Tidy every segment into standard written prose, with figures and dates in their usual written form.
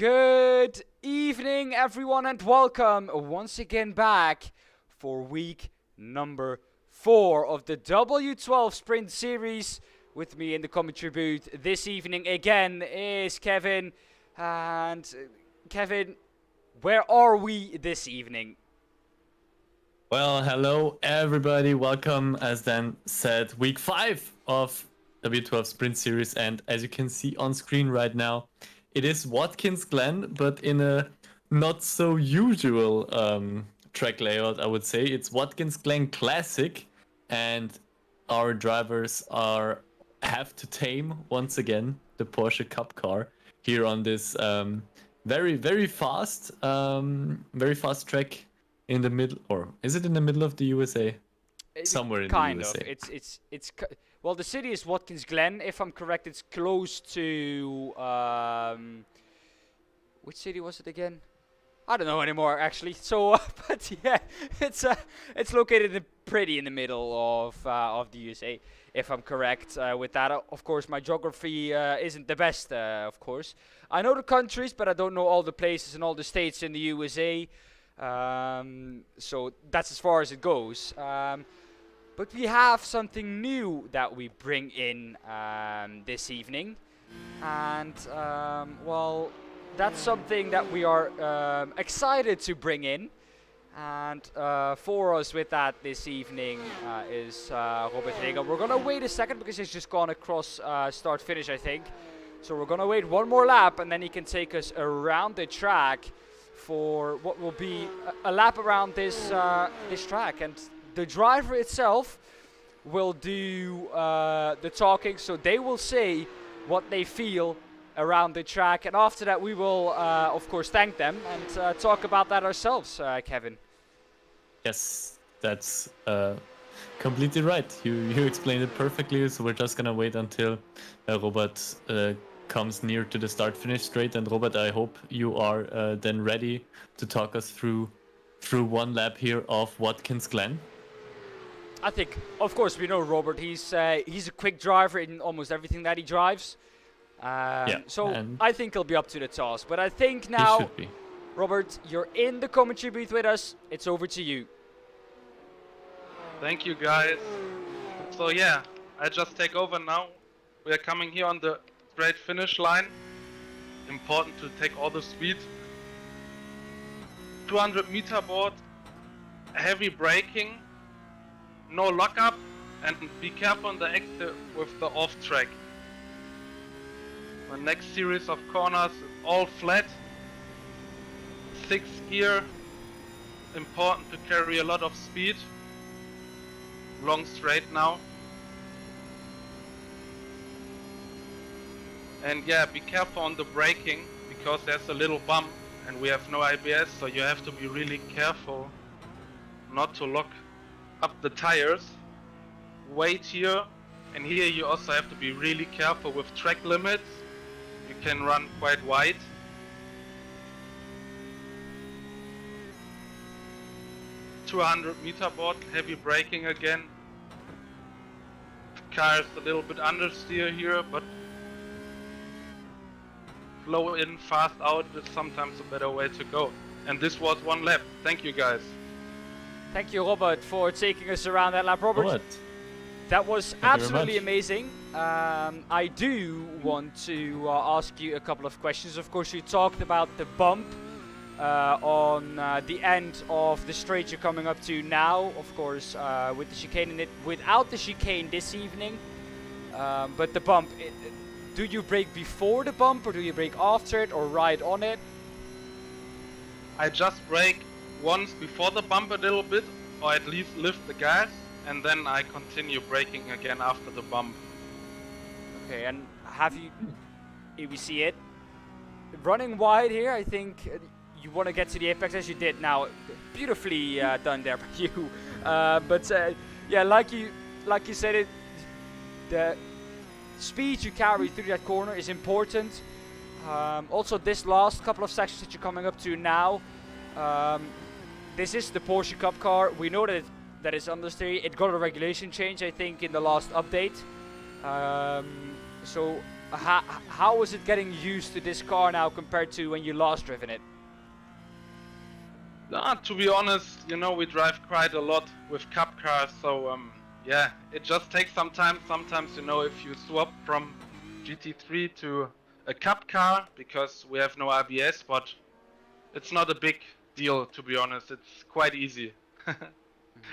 Good evening, everyone, and welcome once again back for week number 4 of the W12 Sprint Series. With me in the commentary booth this evening again is Kevin. And Kevin, where are we this evening? Well, hello everybody. Welcome, as Dan said, week 5 of W12 Sprint Series. And as you can see on screen right now, it is Watkins Glen, but in a not so usual track layout, I would say. It's Watkins Glen Classic, and our drivers have to tame once again the Porsche Cup car here on this very fast track in the middle, or is it in the middle of the USA? Somewhere in the USA. Well, the city is Watkins Glen. If I'm correct, it's close to which city was it again? I don't know anymore, actually. So, but yeah, it's located pretty in the middle of the USA, if I'm correct with that. Of course, my geography isn't the best, of course. I know the countries, but I don't know all the places and all the states in the USA. So that's as far as it goes. But we have something new that we bring in this evening, and well, that's something that we are excited to bring in. And for us with that this evening is Robert Regel. We're gonna wait a second because he's just gone across start-finish, I think. So we're gonna wait one more lap, and then he can take us around the track for what will be a lap around this track. And the driver itself will do the talking, so they will say what they feel around the track, and after that we will of course thank them and talk about that ourselves, Kevin. Yes, that's completely right. You explained it perfectly, so we're just gonna wait until Robert comes near to the start-finish straight. And Robert, I hope you are then ready to talk us through one lap here of Watkins Glen. I think, of course, we know Robert. He's a quick driver in almost everything that he drives. So I think he'll be up to the task. But I think now, he should be. Robert, you're in the commentary booth with us. It's over to you. Thank you, guys. So yeah, I just take over now. We are coming here on the straight finish line. Important to take all the speed. 200-meter board, heavy braking, no lockup, and be careful on the exit with the off track. The next series of corners is all flat. 6th gear, important to carry a lot of speed. Long straight now. And yeah, be careful on the braking because there's a little bump and we have no ABS, so you have to be really careful not to lock up the tires. Wait here, and here you also have to be really careful with track limits. You can run quite wide. (200-meter board, heavy braking again. Car is a little bit understeer here, but slow in, fast out is sometimes a better way to go. And this was one lap. Thank you, guys. Thank you, Robert, for taking us around that lap. Robert, that was absolutely amazing. I do want to ask you a couple of questions. Of course, you talked about the bump on the end of the straight you're coming up to now. Of course, with the chicane in it, without the chicane this evening. But the bump, do you brake before the bump, or do you brake after it, or ride on it? I just brake once before the bump a little bit, or at least lift the gas, and then I continue braking again after the bump. Okay, and we see it running wide here. I think you want to get to the apex as you did now. Beautifully done there by you. Yeah, like you said, the speed you carry through that corner is important. Also, this last couple of sections that you're coming up to now, this is the Porsche Cup car. We know that it's understeer. It got a regulation change, I think, in the last update. So how was it getting used to this car now compared to when you last driven it? To be honest, you know, we drive quite a lot with cup cars, so yeah, it just takes some time. Sometimes, you know, if you swap from GT3 to a cup car, because we have no ABS, but it's not a big deal, to be honest. It's quite easy.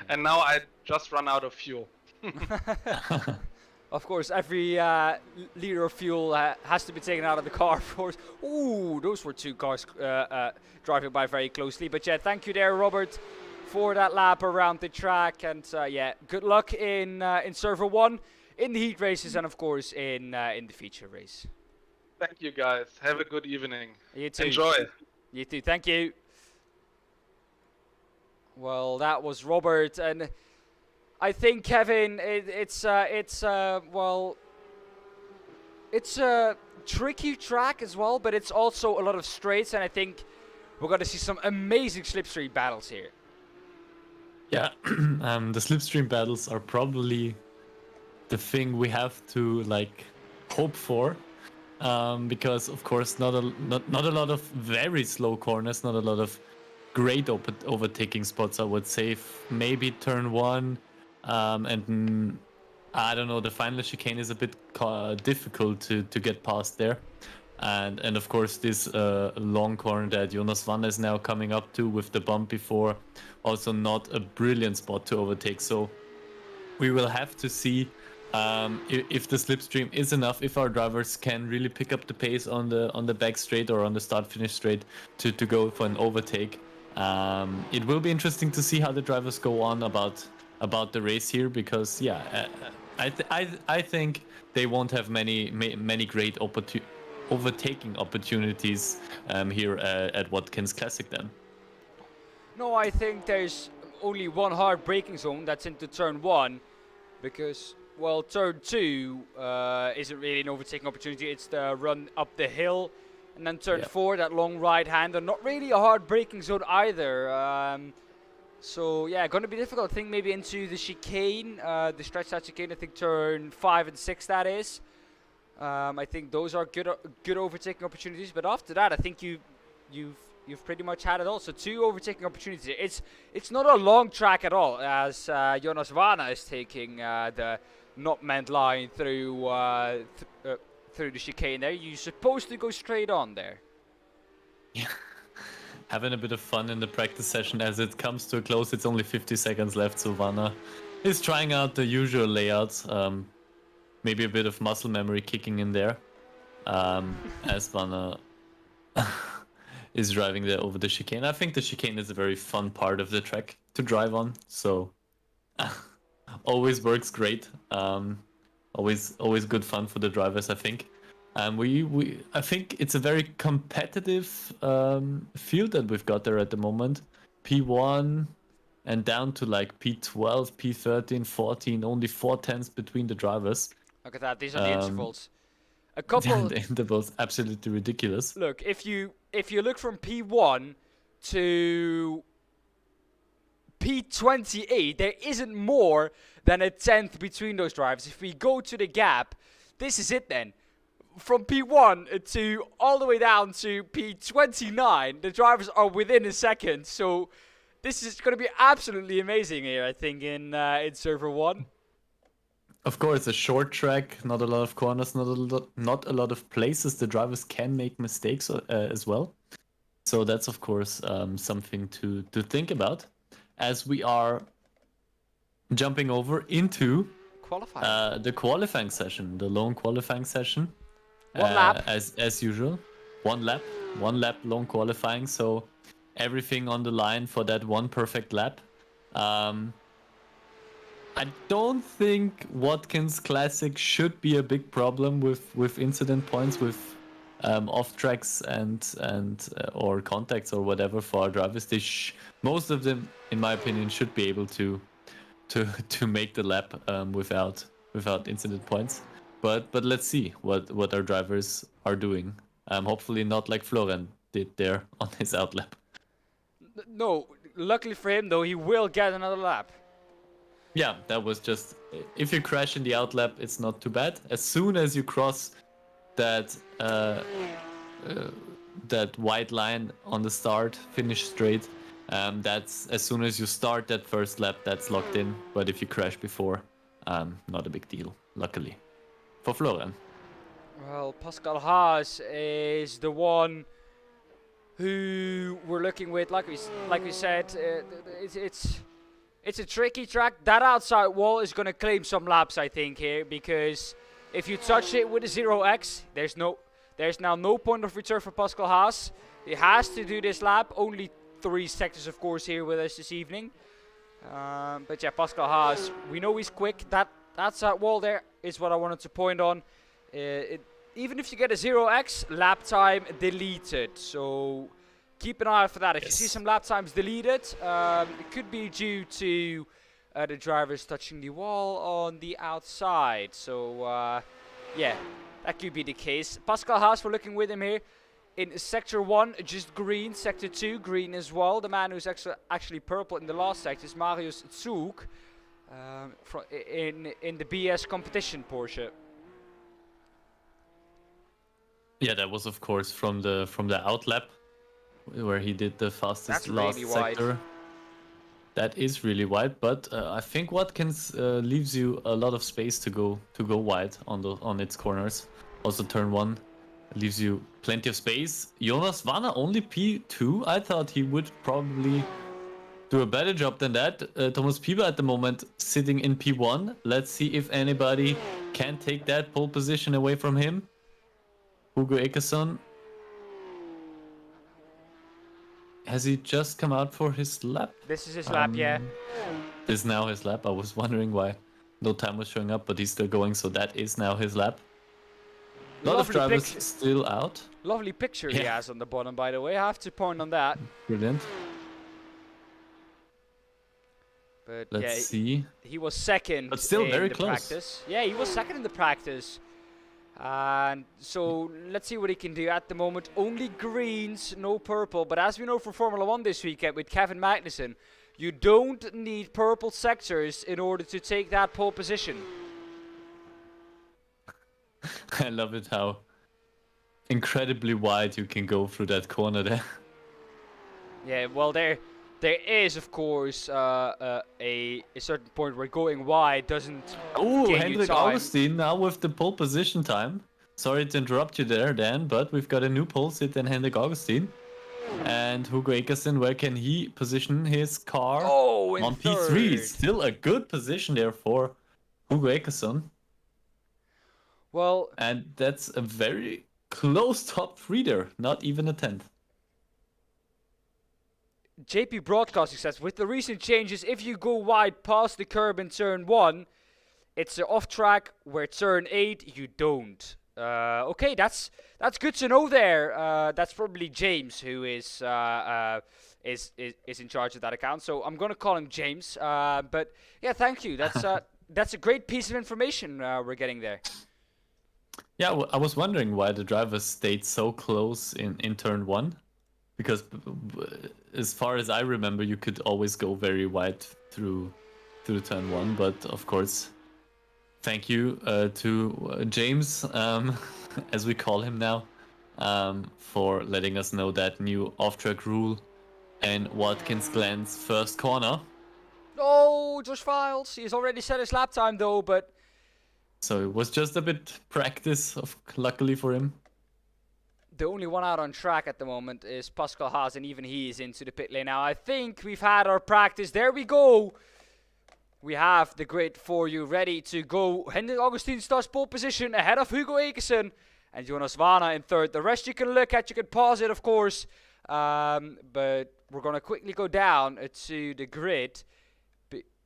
And now I just run out of fuel. Of course, every liter of fuel has to be taken out of the car, of course. Ooh, those were two cars driving by very closely. But yeah, thank you there, Robert, for that lap around the track. And yeah, good luck in Server 1, in the heat races, and of course in the feature race. Thank you, guys. Have a good evening. You too. Enjoy. You too. Thank you. Well, that was Robert, and I think, Kevin, it's a tricky track as well, but it's also a lot of straights, and I think we're going to see some amazing slipstream battles here. Yeah, the slipstream battles are probably the thing we have to like hope for, because of course not a lot of very slow corners, not a lot of great overtaking spots. I would say maybe turn 1. And I don't know, the final chicane is a bit difficult to get past there, and of course this long corner that Jonas Wanne is now coming up to with the bump before, also not a brilliant spot to overtake. So we will have to see if the slipstream is enough, if our drivers can really pick up the pace on the back straight or on the start finish straight to go for an overtake. It will be interesting to see how the drivers go on about the race here, because yeah, I think they won't have many great overtaking opportunities here at Watkins Classic then. No, I think there's only one hard braking zone, that's into turn 1, because well, turn 2 isn't really an overtaking opportunity. It's the run up the hill, and then turn 4, that long right hander, not really a hard braking zone either. So yeah, going to be difficult. I think maybe into the chicane, the stretched out chicane. I think turn 5 and 6 that is. I think those are good overtaking opportunities. But after that, I think you've pretty much had it all. So 2 overtaking opportunities. It's not a long track at all, as Jonas Wanne is taking the not meant line through through the chicane there. You're supposed to go straight on there. Yeah. Having a bit of fun in the practice session as it comes to a close. It's only 50 seconds left, so Wanne is trying out the usual layouts. Maybe a bit of muscle memory kicking in there, as Wanne is driving there over the chicane. I think the chicane is a very fun part of the track to drive on, so always works great. Always good fun for the drivers, I think. I think it's a very competitive field that we've got there at the moment. P1 and down to like P12, P13, 14, only 4/10ths between the drivers. Look at that, these are the intervals. A couple the intervals absolutely ridiculous. Look, if you look from P1 to P28, there isn't more than a 10th between those drivers. If we go to the gap, this is it then. From P1 to all the way down to P29, the drivers are within a second. So this is going to be absolutely amazing here, I think, in Server 1. Of course, a short track, not a lot of corners, not a lot of places. The drivers can make mistakes as well. So that's, of course, something to think about as we are jumping over into the qualifying session, the lone qualifying session. One lap. As usual. One lap long qualifying. So everything on the line for that one perfect lap. I don't think Watkins Classic should be a big problem with incident points, with off tracks and or contacts or whatever for our drivers. Most of them, in my opinion, should be able to make the lap without incident points. But let's see what our drivers are doing. Hopefully not like Florian did there on his outlap. No, luckily for him though, he will get another lap. Yeah, that was just, if you crash in the outlap, it's not too bad. As soon as you cross that that white line on the start, finish straight. That's as soon as you start that first lap, that's locked in. But if you crash before, not a big deal, luckily for Florian. Well, Pascal Haas is the one who we're looking with. Like we said, it's a tricky track. That outside wall is gonna claim some laps, I think, here, because if you touch it with a 0x, there's now no point of return for Pascal Haas. He has to do this lap. Only 3 sectors, of course, here with us this evening. But yeah, Pascal Haas, we know he's quick. That outside wall there is what I wanted to point on. Even if you get a 0x, lap time deleted. So keep an eye out for that. If you see some lap times deleted, it could be due to the drivers touching the wall on the outside. So yeah, that could be the case. Pascal Haas, we're looking with him here. In Sector 1, just green. Sector 2, green as well. The man who's actually purple in the last sector is Marius Zug in the BS competition Porsche. Yeah, that was of course from the out lap where he did the fastest That's last really sector. wide. That is really wide, but I think Watkins leaves you a lot of space to go wide on its corners. Also, turn 1 leaves you plenty of space. Jonas Wanner only P2. I thought he would probably do a better job than that. Thomas Pieper at the moment sitting in P1. Let's see if anybody can take that pole position away from him. Hugo Eckerson. Has he just come out for his lap? This is his lap, yeah. This is now his lap. I was wondering why no time was showing up, but he's still going, so that is now his lap. A lot of drivers still out. Lovely picture he has on the bottom, by the way. I have to point on that. Brilliant. But Let's see. he was second. But still in very the close. Practice. Yeah, he was second in the practice. And so let's see what he can do at the moment. Only greens, no purple. But as we know from Formula 1 this weekend with Kevin Magnussen, you don't need purple sectors in order to take that pole position. I love it how incredibly wide you can go through that corner there. Yeah, well, there is, of course, a certain point where going wide doesn't gain you Hendrik time. Augustin now with the pole position time. Sorry to interrupt you there, Dan, but we've got a new pole sit in Hendrik Augustin. And Hugo Eckerson, where can he position his car? Oh, in on third. P3. Still a good position there for Hugo Eckerson. Well, And that's a very close top 3 there, not even a 10th. JP Broadcasting says, with the recent changes, if you go wide past the curb in turn 1, it's off track, where turn 8 you don't. Okay, that's good to know there. That's probably James who is in charge of that account. So I'm gonna call him James. But yeah, thank you. That's a great piece of information we're getting there. Yeah, I was wondering why the drivers stayed so close in turn 1. Because as far as I remember, you could always go very wide through turn 1. But of course, thank you to James, as we call him now, for letting us know that new off-track rule in Watkins Glen's first corner. Oh, Josh Files. He's already set his lap time though, but... So it was just a bit practice, luckily for him. The only one out on track at the moment is Pascal Haas, and even he is into the pit lane now. I think we've had our practice. There we go. We have the grid for you ready to go. Hendrik Augustin starts pole position ahead of Hugo Eckerson and Jonas Wanner in third. The rest you can look at. You can pause it, of course. But we're going to quickly go down to the grid.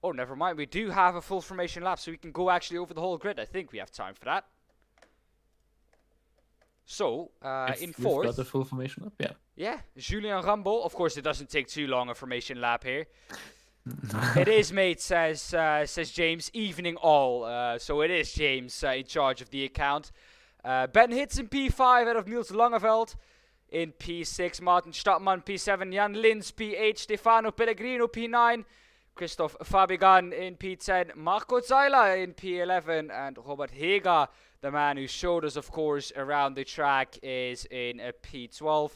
Oh, never mind. We do have a full formation lap, so we can go actually over the whole grid. I think we have time for that. So, in fourth... Got the full formation up, yeah. Yeah, Julien Rambo. Of course, it doesn't take too long a formation lap here. It is, mate, says James. Evening all. So it is James in charge of the account. Ben Hitz in P5 out of Niels Langeveld. In P6, Martin Stadtmann P7, Jan Lins P8, Stefano Pellegrino P9, Christoph Fabigan in P10, Marco Zeiler in P11, and Robert Heger, The man who showed us, of course, around the track is in a P12.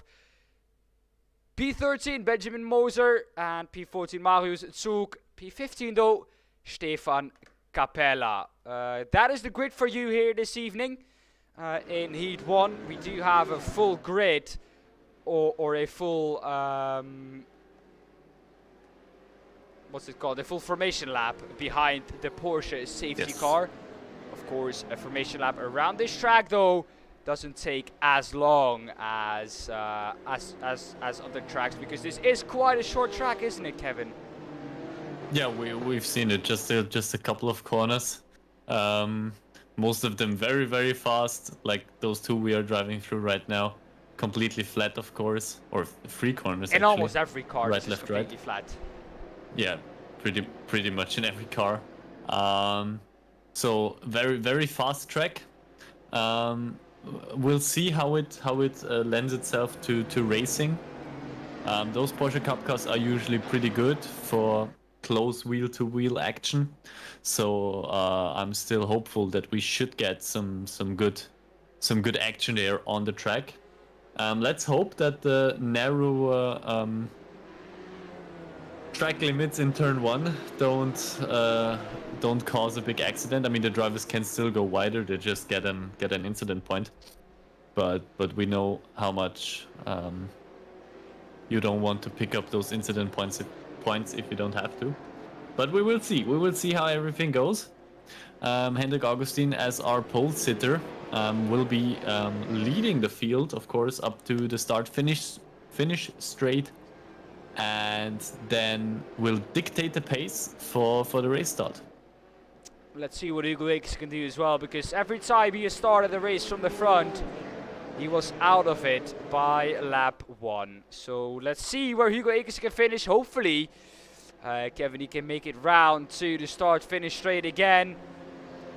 P13, Benjamin Moser, and P14, Marius Zug. P15, though, Stefan Capella. That is the grid for you here this evening. In Heat 1, we do have a full grid, or a full, what's it called? A full formation lap behind the Porsche safety car. Of course, a formation lap around this track, though, doesn't take as long as other tracks, because this is quite a short track, isn't it, Kevin? Yeah, we've seen it. Just a couple of corners. Most of them very, very fast, like those two we are driving through right now. Completely flat, of course, or 3 corners. In almost every car, right, it's left, completely right. flat. Yeah, pretty much in every car. So very, very fast track. We'll see how it lends itself to racing. Those Porsche Cup cars are usually pretty good for close wheel-to-wheel action. So I'm still hopeful that we should get some good action there on the track. Let's hope that the narrow track limits in turn 1 don't cause a big accident. I mean, the drivers can still go wider; they just get an incident point. But we know how much you don't want to pick up those incident points if you don't have to. But we will see. We will see how everything goes. Hendrik Augustin, as our pole sitter, will be leading the field, of course, up to the start-finish straight, and then will dictate the pace for the race start. Let's see what Hugo Ekes can do as well, because every time he has started the race from the front, he was out of it by lap 1. So let's see where Hugo Ekes can finish. Hopefully, Kevin, he can make it round to the start-finish straight again.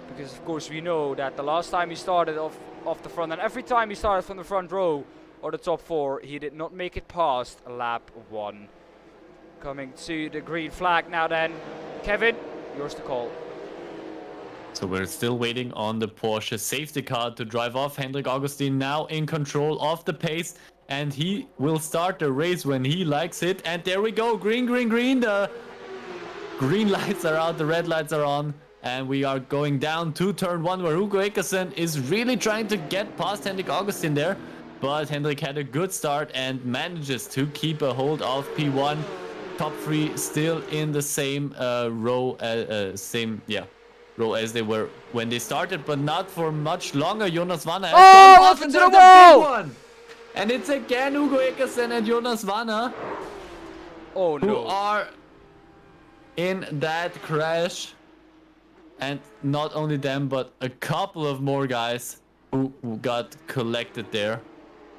Because, of course, we know that the last time he started off the front, and every time he started from the front row or the top 4, he did not make it past lap 1. Coming to the green flag now then. Kevin, yours to call. So we're still waiting on the Porsche safety car to drive off. Hendrik Augustin now in control of the pace, and he will start the race when he likes it. And there we go, green, green, green. The green lights are out, the red lights are on, and we are going down to turn 1, where Hugo Ekesen is really trying to get past Hendrik Augustin there. But Hendrik had a good start and manages to keep a hold of P1. Top 3 still in the same row as they were when they started, but not for much longer. Jonas Wanner has gone off into the wall! And it's again Hugo Ekesen and Jonas Wanner who are in that crash. And not only them, but a couple of more guys who got collected there.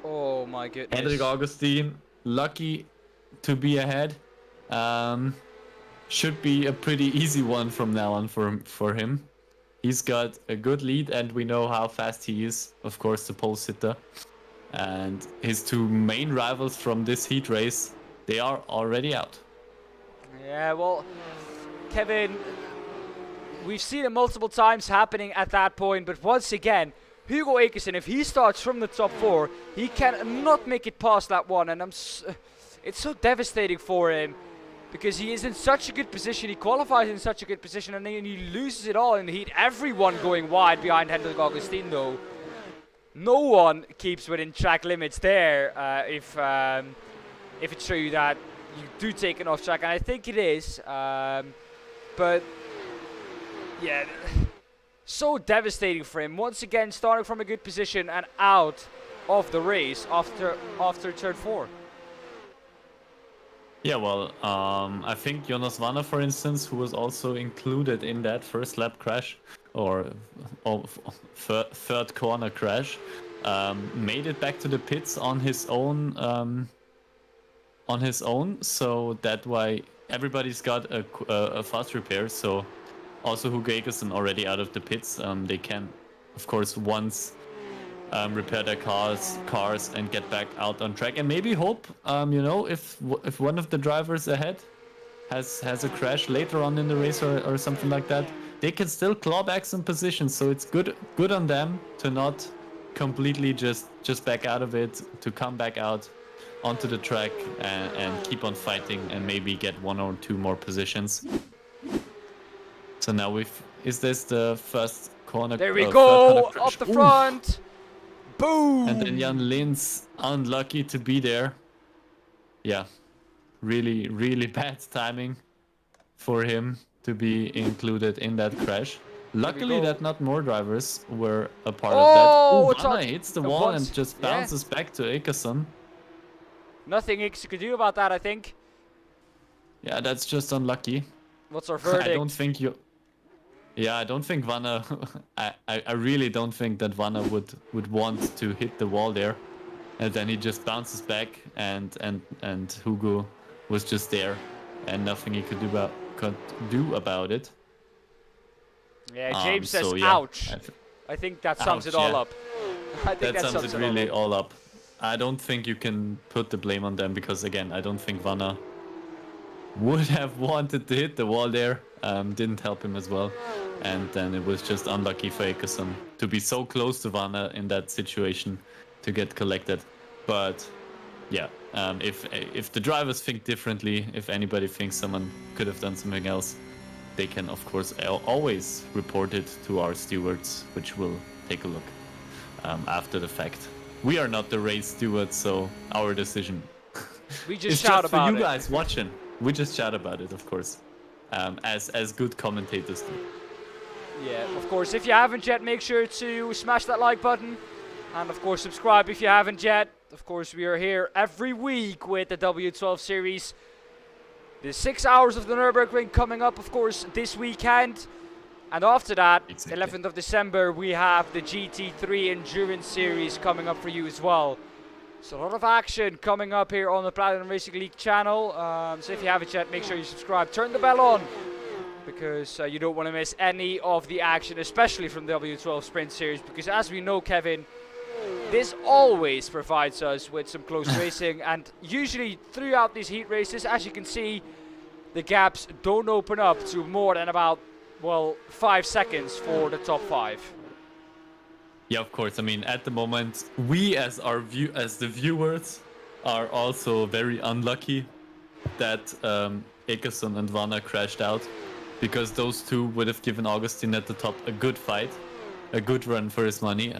Oh my goodness. Hendrik Augustin, lucky to be ahead. Should be a pretty easy one from now on for him. He's got a good lead, and we know how fast he is. Of course, the pole sitter. And his 2 main rivals from this heat race, they are already out. Yeah, well, Kevin, we've seen it multiple times happening at that point, but once again, Hugo Ekesen, if he starts from the top 4, he cannot make it past that one, and it's so devastating for him, because he is in such a good position, he qualifies in such a good position, and then he loses it all in the heat. Everyone going wide behind Hendrik Augustin, though. No one keeps within track limits there, if it's true that you do take an off track, and I think it is, but yeah, so devastating for him. Once again, starting from a good position and out of the race after turn 4. Yeah, well, I think Jonas Wanner, for instance, who was also included in that first lap crash, or third corner crash, made it back to the pits on his own. So that why everybody's got a fast repair. So also Hugo Ekesen already out of the pits. They can, of course, once repair their cars and get back out on track, and maybe hope, if one of the drivers ahead has a crash later on in the race or something like that, they can still claw back some positions. So it's good on them to not completely just back out of it, to come back out onto the track and keep on fighting and maybe get 1 or 2 more positions. So now is this the first corner? There we third go, corner crash? up the Ooh. front. Boom. And then Jan Linz unlucky to be there. Yeah, really, really bad timing for him to be included in that crash. Luckily that not more drivers were a part of that. Oh, Vanna hits the wall and just yeah. bounces back to Ekason. Nothing Ix could do about that, I think. Yeah, that's just unlucky. What's our verdict? I don't think you... Yeah, I don't think Vanna... I really don't think that Vanna would want to hit the wall there. And then he just bounces back and Hugo was just there and nothing he could do about it. Yeah, James says, so, yeah, ouch. I think that sums it all up. I think that sums it really all up. I don't think you can put the blame on them because, again, I don't think Vanna would have wanted to hit the wall there. Didn't help him as well. And then it was just unlucky for Ekason to be so close to Vanna in that situation to get collected. But yeah, if the drivers think differently, if anybody thinks someone could have done something else, they can of course always report it to our stewards, which will take a look after the fact. We are not the race stewards, so our decision. We just shout about it. For you guys watching, we just shout about it, of course, as good commentators do. Yeah, of course. If you haven't yet, make sure to smash that like button, and of course subscribe if you haven't yet. Of course, we are here every week with the W12 series. The 6 hours of the Nürburgring coming up, of course, this weekend. And after that, 11th of December, we have the GT3 Endurance Series coming up for you as well. So a lot of action coming up here on the Platinum Racing League channel. So if you haven't yet, make sure you subscribe. Turn the bell on, because you don't want to miss any of the action, especially from the W12 Sprint Series. Because as we know, Kevin, this always provides us with some close racing, and usually throughout these heat races, as you can see, the gaps don't open up to more than about, well, 5 seconds for the top 5. Yeah, of course. I mean, at the moment, we as the viewers are also very unlucky that Ekason and Vanna crashed out, because those two would have given Augustin at the top a good fight, a good run for his money.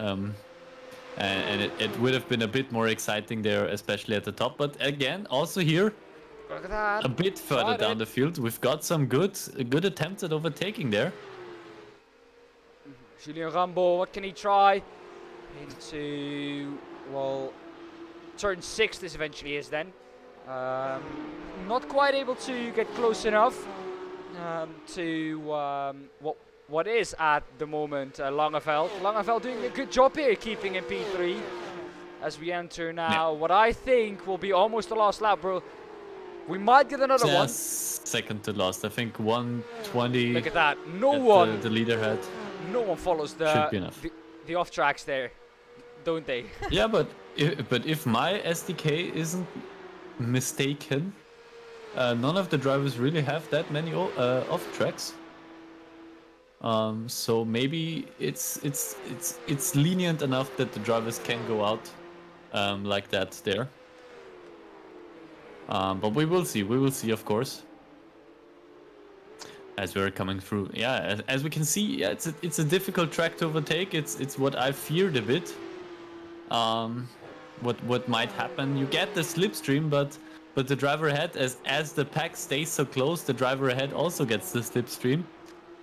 And it would have been a bit more exciting there, especially at the top. But again, also here, Look at that. a bit further down the field, we've got some good attempts at overtaking there. Julien Rambo, what can he try? Into, well, turn 6 this eventually is then. Not quite able to get close enough to what is at the moment Langeveld. Langeveld doing a good job here, keeping in P3 as we enter now what I think will be almost the last lap, bro. We might get another one. Second to last, I think 120. Look at that. No one. The leader had. No one follows the off tracks there, don't they? Yeah, but if my SDK isn't mistaken, none of the drivers really have that many off tracks. So maybe it's lenient enough that the drivers can go out like that there. But we will see. We will see, of course, as we're coming through. Yeah, as we can see, yeah, it's a difficult track to overtake. It's what I feared a bit. What might happen? You get the slipstream, but the driver ahead, as the pack stays so close, the driver ahead also gets the slipstream.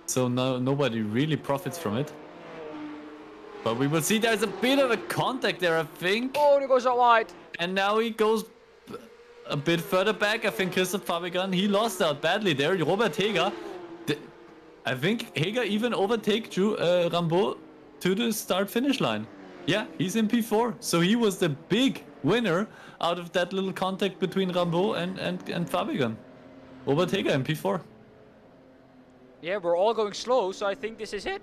So nobody really profits from it. But we will see. There's a bit of a contact there, I think. Oh, he goes out wide. And now he goes a bit further back. I think Christoph Fabigan, he lost out badly there. Robert Heger, I think Heger even overtake Rambo to the start-finish line. Yeah, he's in P4. So he was the big winner out of that little contact between Rambo and Fabigan. Robert Heger in P4. Yeah, we're all going slow, so I think this is it.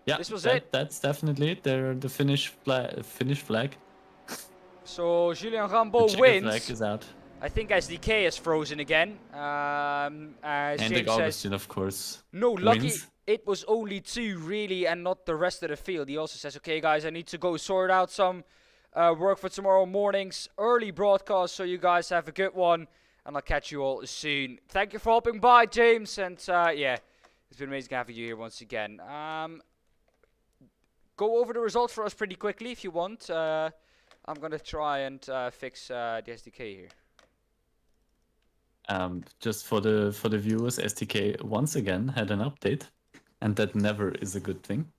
Yeah, this was it. That's definitely it. They're the Finnish flag. So Julien Rambo the wins. flag is out. I think SDK is frozen again. As Hendrik James says, Augustin, of course. no, lucky wins. it was only 2 really, and not the rest of the field. He also says, okay guys, I need to go sort out some work for tomorrow morning's early broadcast, so you guys have a good one, and I'll catch you all soon. Thank you for hopping by, James, and yeah, it's been amazing having you here once again. Go over the results for us pretty quickly if you want. I'm gonna try and fix the SDK here. Just for the viewers, STK once again had an update, and that never is a good thing.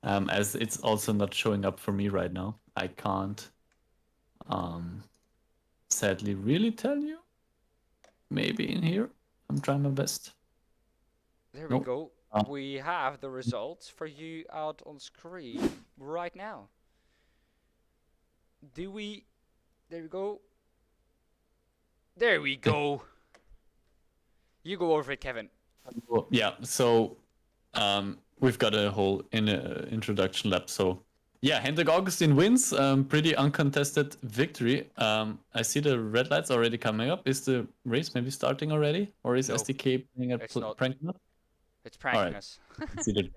As it's also not showing up for me right now. I can't sadly really tell you. Maybe in here. I'm trying my best. There Nope. we go. We have the results for you out on screen right now. Do we? There we go. There we go. You go over it, Kevin. Well, yeah, so we've got a whole introduction lap. So yeah, Hendrik Augustin wins. Pretty uncontested victory. I see the red lights already coming up. Is the race maybe starting already, or is No, SDK playing it's not. pranking us? It's pranking Alright. us. See the-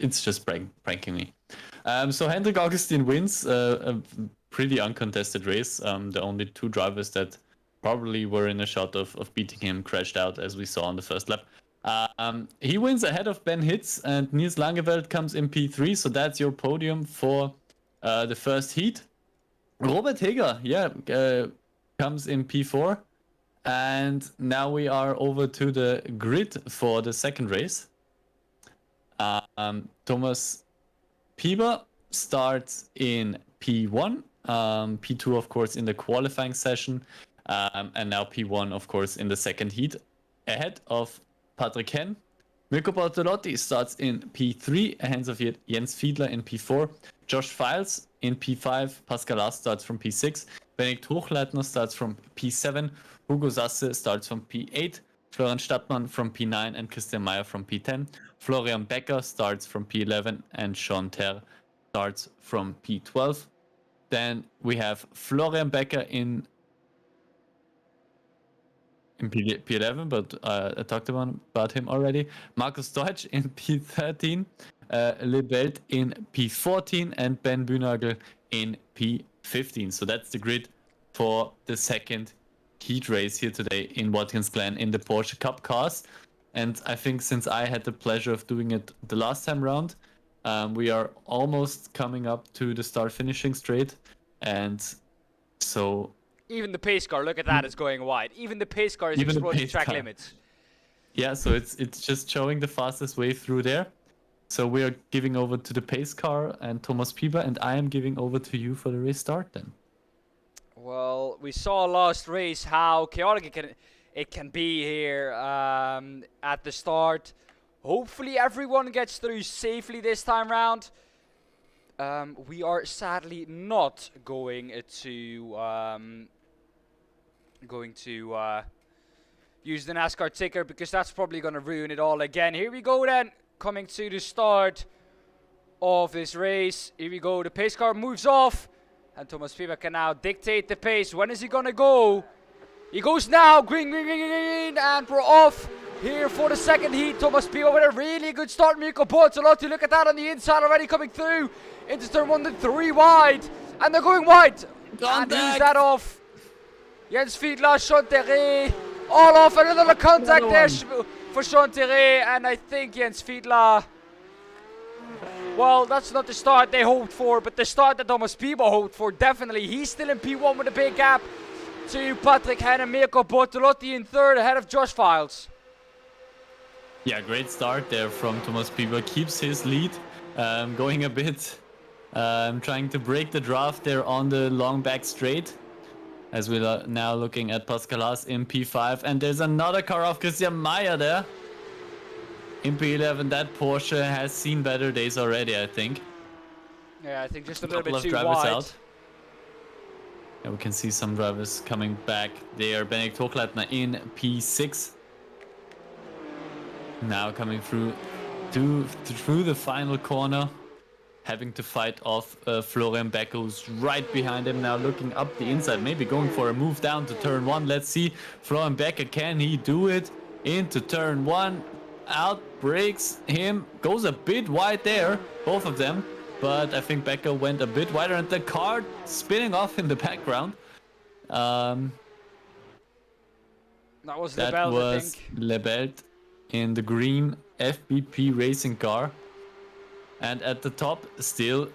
it's just pranking me. So Hendrik Augustin wins a pretty uncontested race. The only 2 drivers that probably were in a shot of beating him crashed out, as we saw on the first lap. He wins ahead of Ben Hitz, and Niels Langeveld comes in P3, so that's your podium for the first heat. Robert Heger, comes in P4, and now we are over to the grid for the second race. Thomas Pieber starts in P1, P2 of course in the qualifying session, and now P1 of course in the second heat, ahead of Patrick Henn. Mirko Bortolotti starts in P3, ahead of Jens Fiedler in P4, Josh Files in P5, Pascal Last starts from P6, Benedikt Hochleitner starts from P7, Hugo Sasse starts from P8, Florian Stadtmann from P9 and Christian Meyer from P10. Florian Becker starts from P11 and Sean Terre starts from P12. Then we have Florian Becker in P11, but I talked about him already. Markus Deutsch in P13, Lebelt in P14, and Ben Bühnagel in P15. So that's the grid for the second heat race here today in Watkins Glen in the Porsche Cup cars. And I think since I had the pleasure of doing it the last time round, we are almost coming up to the start finishing straight. And so Even the pace car, look at that, is going wide. Even the pace car is Even the exploiting pace track car. limits. yeah, so it's just showing the fastest way through there. So we are giving over to the pace car and Thomas Pieber, and I am giving over to you for the race start then. Well, we saw last race how chaotic it can be here at the start. Hopefully everyone gets through safely this time round. We are sadly not going to use the NASCAR ticker, because that's probably going to ruin it all again. Here we go then, coming to the start of this race. Here we go, the pace car moves off, and Thomas Pieber can now dictate the pace. When is he going to go? He goes now, green, green, green, green, and we're off here for the second heat. Thomas Pieber with a really good start. Mirko Bortolotti, look at that on the inside already coming through into turn 1 to 3 wide, and they're going wide. And who's that off? Jens Fiedler, Sean Terre, all off, and another contact there for Sean Terre, and I think Jens Fiedler, well, that's not the start they hoped for, but the start that Thomas Pieber hoped for, definitely. He's still in P1 with a big gap to Patrick Henn and Mirko Bortolotti in third, ahead of Josh Files. Yeah, great start there from Thomas Pieber. Keeps his lead, going a bit, trying to break the draft there on the long back straight. As we are now looking at Pascal Haas in P5, and there's another car of Christian Meyer there in P11. That Porsche has seen better days already, I think. Yeah, I think just a A little couple bit of too drivers wide. out. Yeah, we can see some drivers coming back there. Benedikt Hochleitner in P6. Now coming through the final corner. having to fight off Florian Becker, who's right behind him now, looking up the inside, maybe going for a move down to turn 1. Let's see, Florian Becker, can he do it? Into turn 1, out, breaks him, goes a bit wide there, both of them, but I think Becker went a bit wider, and the car spinning off in the background. That was Lebelt, I think. Lebelt in the green FBP racing car. And at the top, still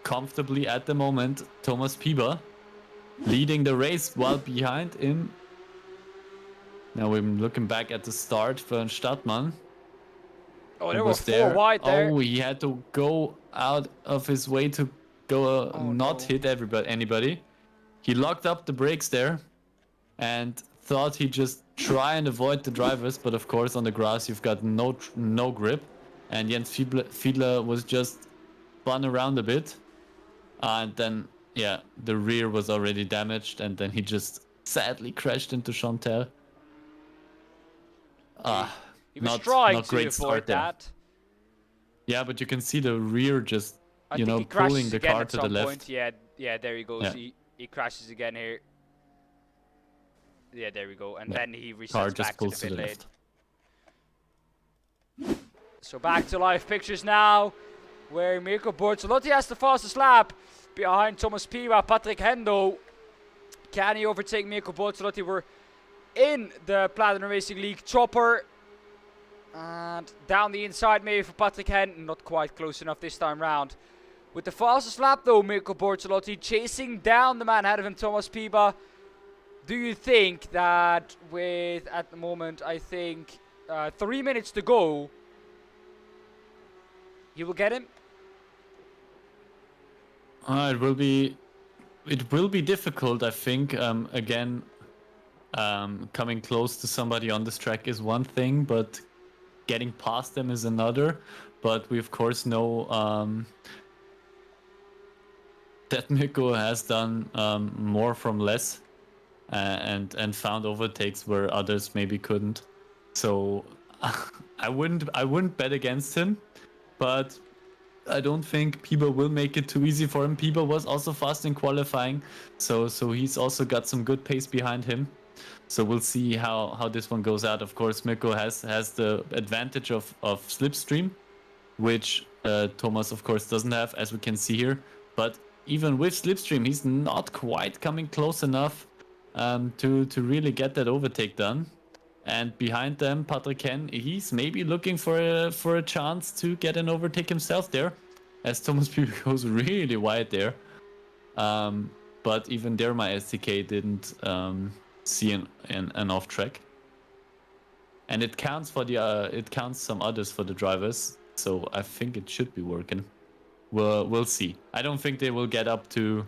comfortably at the moment, Thomas Pieber leading the race, while behind him. Now we're looking back at the start for Stadtmann. Oh, there was 4 wide there. Oh, he had to go out of his way to go not hit anybody. He locked up the brakes there and thought he'd just try and avoid the drivers, but of course on the grass you've got no grip. And Jens Fiedler was just spun around a bit. And then, yeah, the rear was already damaged, and then he just sadly crashed into Chantel. He was trying to avoid that. Yeah, but you can see the rear just, I you think know, he crashes pulling the again car at to the some left. point. Yeah, there he goes. Yeah. He crashes again here. Yeah, there we go. And Yeah. then he Car resets just back to pulls the to pit the lane. left. So back to live pictures now, where Mirko Bortolotti has the fastest lap behind Thomas Pieber. Patrick Hendo, can he overtake Mirko Bortolotti? We're in the Platinum Racing League chopper. And down the inside maybe for Patrick Hen, not quite close enough this time round. With the fastest lap though, Mirko Bortolotti chasing down the man ahead of him, Thomas Pieber. Do you think that with, at the moment, I think 3 minutes to go, you will get him? It will be difficult, I think. Again, coming close to somebody on this track is one thing, but getting past them is another. But we of course know that Mirko has done more from less, and found overtakes where others maybe couldn't. So I wouldn't bet against him, but I don't think Pieber will make it too easy for him. Pieber was also fast in qualifying, so he's also got some good pace behind him. So we'll see how this one goes out. Of course, Mirko has the advantage of slipstream, which Thomas of course doesn't have, as we can see here. But even with slipstream, he's not quite coming close enough to really get that overtake done. And behind them, Patrick Hen, he's maybe looking for a chance to get an overtake himself there, as Thomas Pieber goes really wide there. But even there, my SDK didn't see an off track. And it counts for it counts some others for the drivers, so I think it should be working. We'll see. I don't think they will get up to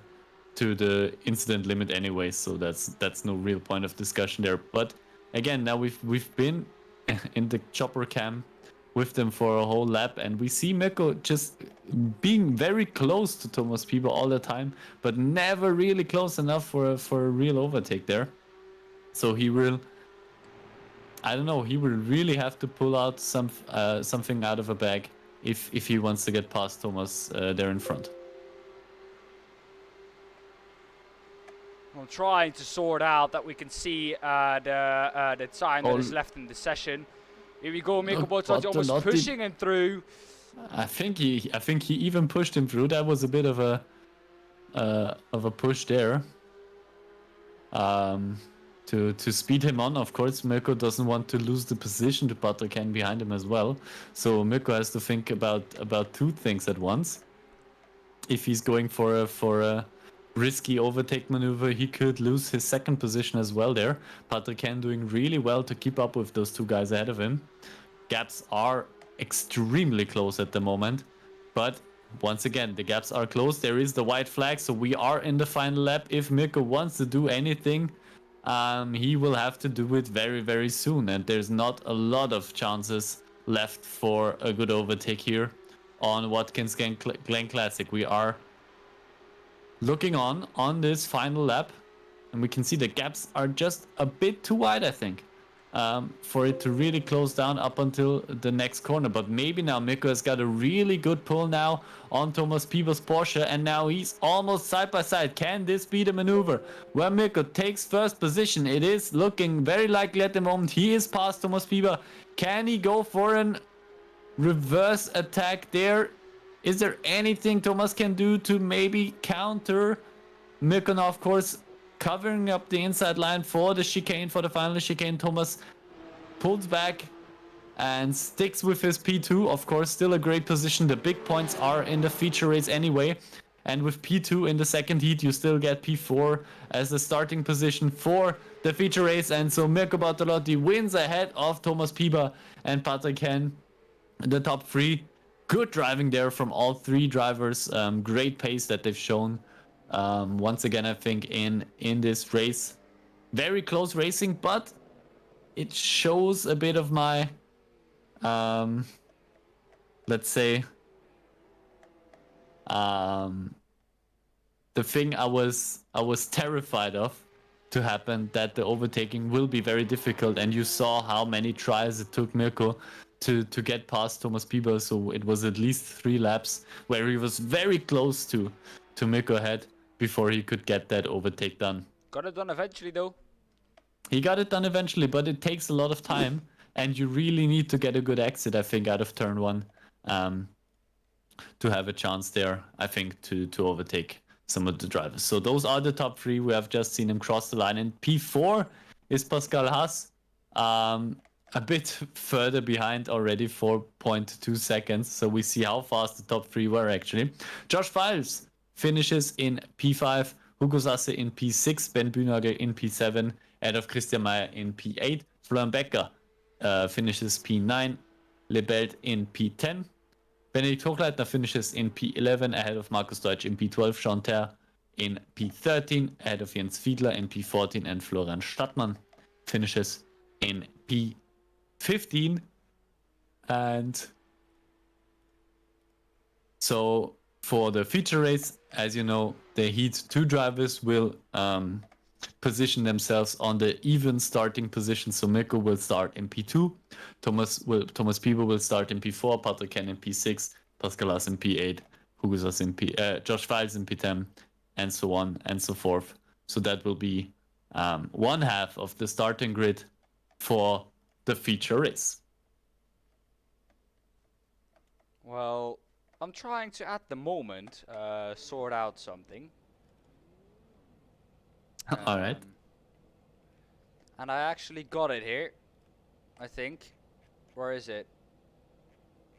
the incident limit anyway, so that's no real point of discussion there. But again, now we've been in the chopper cam with them for a whole lap, and we see Mirko just being very close to Thomas Pieber all the time, but never really close enough for a real overtake there. So he will, I don't know, he will really have to pull out something out of a bag if he wants to get past Thomas there in front. I'm trying to sort out that we can see the time that is left in the session. Here we go, Mirko Bortolotti almost pushing him through. I think he even pushed him through. That was a bit of a push there. To speed him on, of course, Mirko doesn't want to lose the position to Patrick Hen behind him as well. So Mirko has to think about two things at once. If he's going for a risky overtake maneuver, he could lose his second position as well there. Patrick Hen doing really well to keep up with those two guys ahead of him. Gaps are extremely close at the moment, but once again, the gaps are close. There is the white flag, so we are in the final lap. If Mirko wants to do anything, he will have to do it very, very soon, and there's not a lot of chances left for a good overtake here on Watkins Glen Classic. We are looking on this final lap, and we can see the gaps are just a bit too wide, I think. for it to really close down up until the next corner. But maybe now Mirko has got a really good pull now on Thomas Pieper's Porsche, and now he's almost side by side. Can this be the maneuver where Mirko takes first position? It is looking very likely at the moment. He is past Thomas Pieper. Can he go for an reverse attack there? Is there anything Thomas can do to maybe counter Mirko? Now, of course, covering up the inside line for the chicane, for the final chicane. Thomas pulls back and sticks with his P2. Of course, still a great position. The big points are in the feature race anyway. And with P2 in the second heat, you still get P4 as the starting position for the feature race. And so Mirko Bartolotti wins ahead of Thomas Pieper and Patrick Henn, the top three. Good driving there from all three drivers. Great pace that they've shown. Once again, I think in this race, very close racing, but it shows a bit of my, let's say, the thing I was terrified of to happen, that the overtaking will be very difficult. And you saw how many tries it took Mirko to get past Thomas Pieper. So it was at least 3 laps where he was very close to Mirko ahead before he could get that overtake done. Got it done eventually, though. He got it done eventually, but it takes a lot of time, and you really need to get a good exit, I think, out of turn 1 to have a chance there, I think, to overtake some of the drivers. So those are the top 3. We have just seen him cross the line. And P4 is Pascal Haas, a bit further behind already, 4.2 seconds. So we see how fast the top 3 were, actually. Josh Files finishes in P5, Hugo Sasse in P6, Ben Bühnagel in P7, ahead of Christian Meyer in P8, Florian Becker finishes P9, Lebelt in P10, Benedikt Hochleitner finishes in P11, ahead of Markus Deutsch in P12, Jean Terre in P13, ahead of Jens Fiedler in P14, and Florian Stadtmann finishes in P15. And so for the feature race, as you know, the Heat 2 drivers will position themselves on the even starting position. So Mirko will start in P2, Thomas Pieper will start in P4, Patrick Henn in P6, Pascal Haas in P8, Hugo Sass in Josh Files in P10, and so on and so forth. So that will be one half of the starting grid for the feature race. Well, I'm trying to, at the moment, sort out something. All right. And I actually got it here, I think. Where is it?